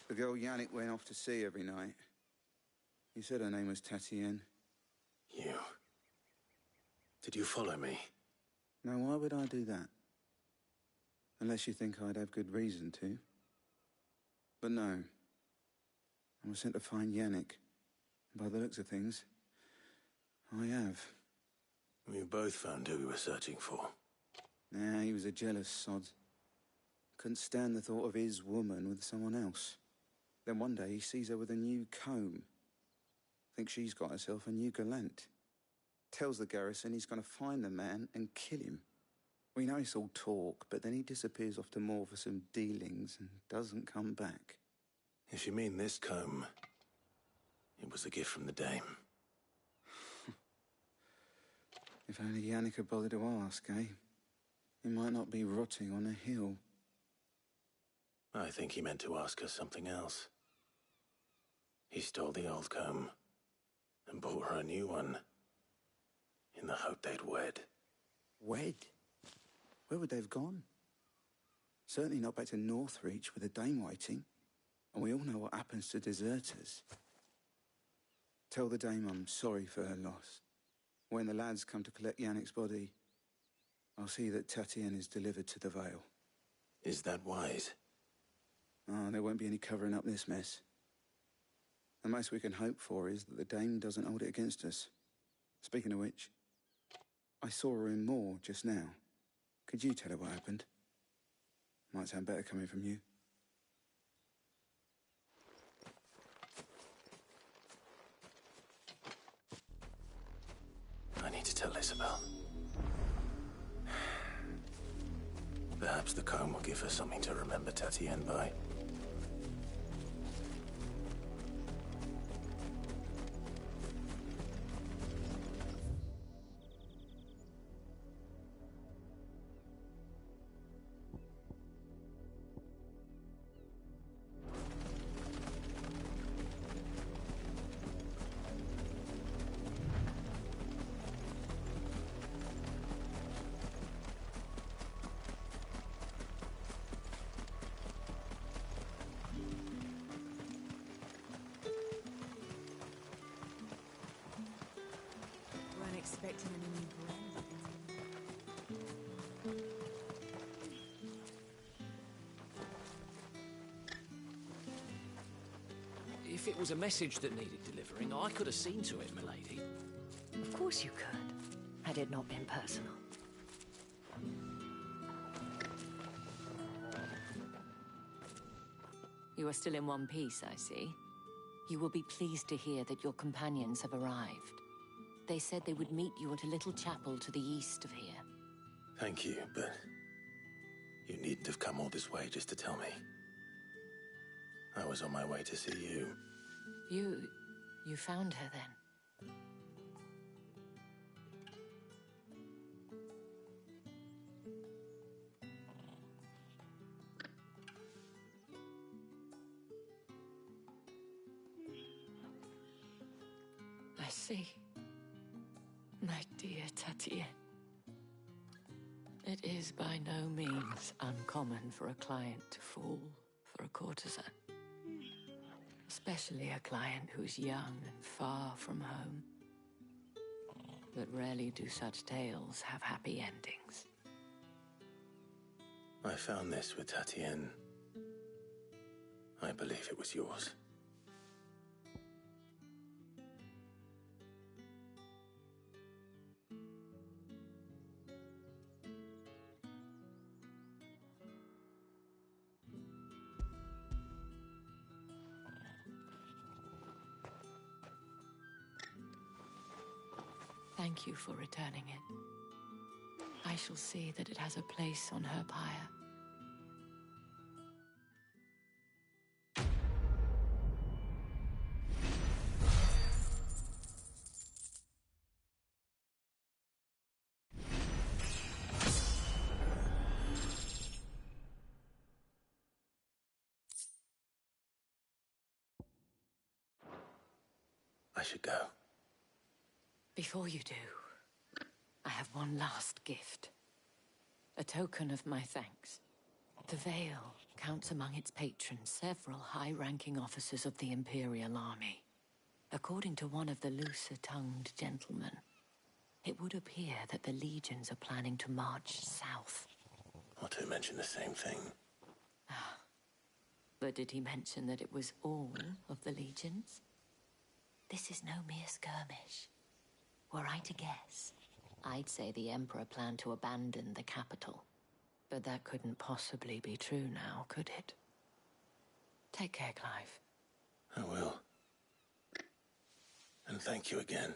The girl Yannick went off to sea every night. He said her name was Tatien. You. Did you follow me? No, why would I do that? Unless you think I'd have good reason to. But no. I was sent to find Yannick. By the looks of things, I have. We both found who we were searching for. Nah, he was a jealous sod. Couldn't stand the thought of his woman with someone else. Then one day he sees her with a new comb. Thinks she's got herself a new gallant. Tells the garrison he's going to find the man and kill him. We know it's all talk, but then he disappears off to Moor for some dealings and doesn't come back. If you mean this comb, it was a gift from the Dame. If only Yannick had bothered to ask, eh? He might not be rotting on a hill. I think he meant to ask her something else. He stole the old comb and bought her a new one in the hope they'd wed. Wed? Where would they have gone? Certainly not back to Northreach with a Dame waiting. And we all know what happens to deserters. Tell the Dame I'm sorry for her loss. When the lads come to collect Yannick's body, I'll see that Tatienne is delivered to the Vale. Is that wise? Oh, there won't be any covering up this mess. The most we can hope for is that the Dame doesn't hold it against us. Speaking of which, I saw her in Moor just now. Could you tell her what happened? Might sound better coming from you. I need to tell Isabel. Perhaps the comb will give her something to remember Tatienne by. Expecting any new brand. If it was a message that needed delivering, I could have seen to it, milady. Of course you could, had it not been personal. You are still in one piece, I see. You will be pleased to hear that your companions have arrived. They said they would meet you at a little chapel to the east of here. Thank you, but you needn't have come all this way just to tell me. I was on my way to see you. You found her then? I see. My dear Tatienne. It is by no means uncommon for a client to fall for a courtesan. Especially a client who's young and far from home. But rarely do such tales have happy endings. I found this with Tatienne. I believe it was yours. Thank you for returning it. I shall see that it has a place on her pyre. I should go. Before you do, I have one last gift. A token of my thanks. The Vale counts among its patrons several high-ranking officers of the Imperial Army. According to one of the looser-tongued gentlemen, it would appear that the legions are planning to march south. Or to mention the same thing. But did he mention that it was all of the legions? This is no mere skirmish. Were I to guess, I'd say the Emperor planned to abandon the capital. But that couldn't possibly be true now, could it? Take care, Clive. I will. And thank you again.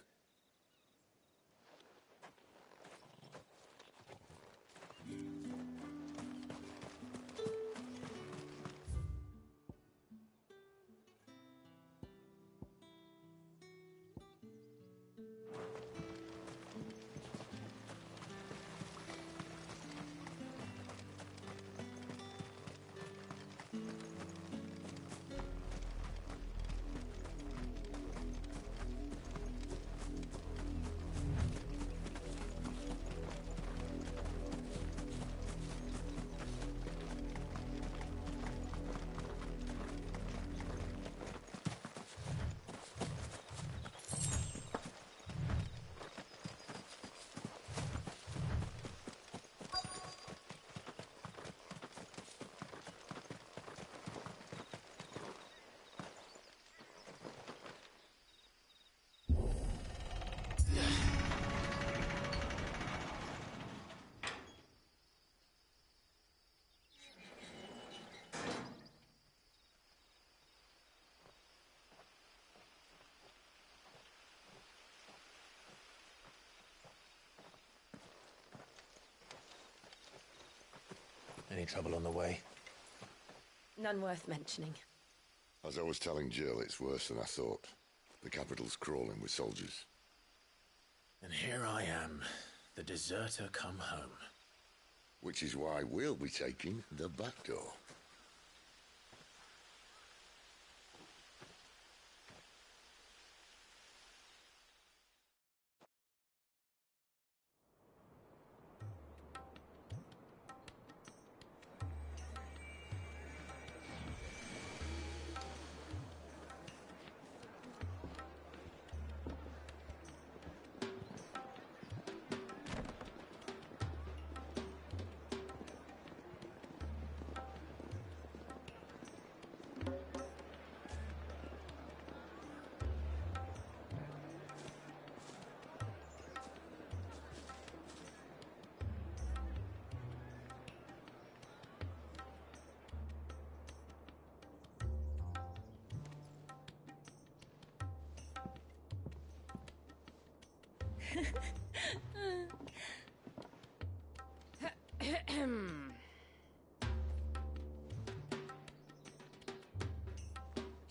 Any trouble on the way? None worth mentioning. As I was telling Jill, it's worse than I thought. The capital's crawling with soldiers. And here I am, the deserter come home. Which is why we'll be taking the back door.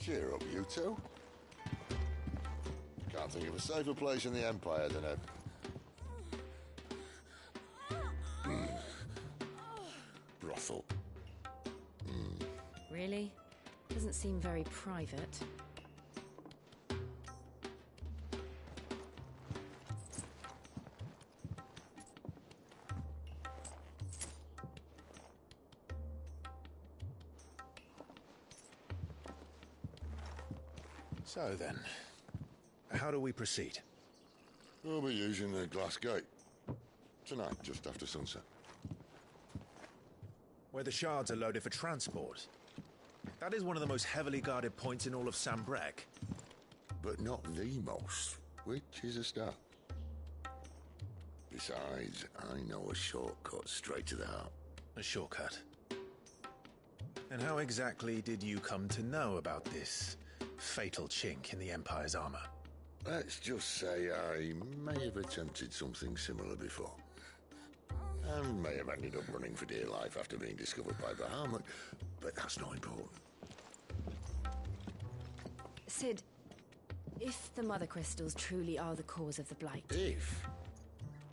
Cheer up, you two. Can't think of a safer place in the Empire than a... brothel. Really? Doesn't seem very private. So then, how do we proceed? We'll be using the glass gate. Tonight, just after sunset. Where the shards are loaded for transport. That is one of the most heavily guarded points in all of Sanbreque. But not the most, which is a start. Besides, I know a shortcut straight to the heart. A shortcut? And how exactly did you come to know about this fatal chink in the Empire's armor? Let's just say I may have attempted something similar before. And may have ended up running for dear life after being discovered by Bahamut, but that's not important. Sid, if the Mother Crystals truly are the cause of the Blight... If?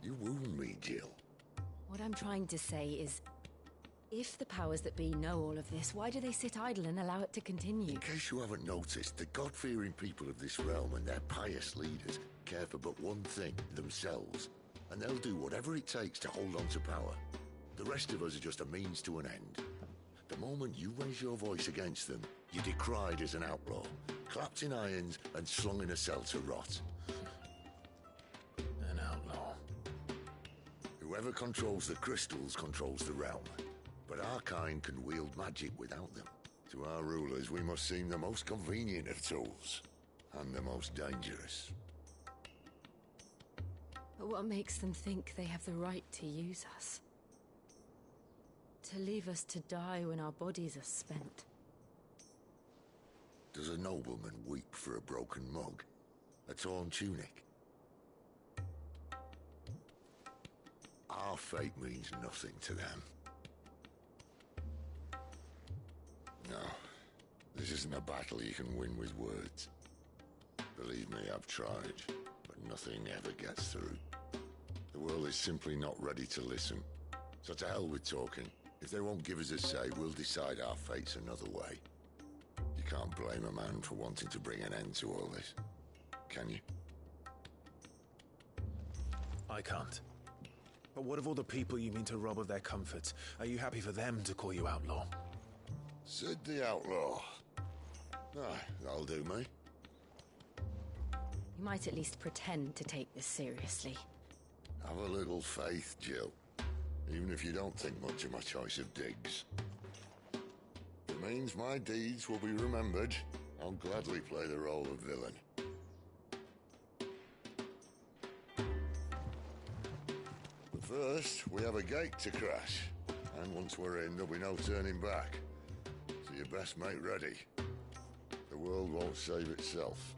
You wound me, Jill. What I'm trying to say is, if the powers that be know all of this, why do they sit idle and allow it to continue? In case you haven't noticed, the God-fearing people of this realm and their pious leaders care for but one thing, themselves. And they'll do whatever it takes to hold on to power. The rest of us are just a means to an end. The moment you raise your voice against them, you're decried as an outlaw, clapped in irons and slung in a cell to rot. An outlaw. Whoever controls the crystals controls the realm. but our kind can wield magic without them. To our rulers, we must seem the most convenient of tools, and the most dangerous. But what makes them think they have the right to use us? To leave us to die when our bodies are spent? Does a nobleman weep for a broken mug? A torn tunic? Our fate means nothing to them. No, this isn't a battle you can win with words. Believe me, I've tried, but nothing ever gets through. The world is simply not ready to listen. So to hell with talking. If they won't give us a say, we'll decide our fates another way. You can't blame a man for wanting to bring an end to all this, can you? I can't. But what of all the people you mean to rob of their comforts? Are you happy for them to call you outlaw? Sid the Outlaw. Aye, that'll do me. You might at least pretend to take this seriously. Have a little faith, Jill. Even if you don't think much of my choice of digs. It means my deeds will be remembered. I'll gladly play the role of villain. But first, we have a gate to crash. And once we're in, there'll be no turning back. So you best make ready. The world won't save itself.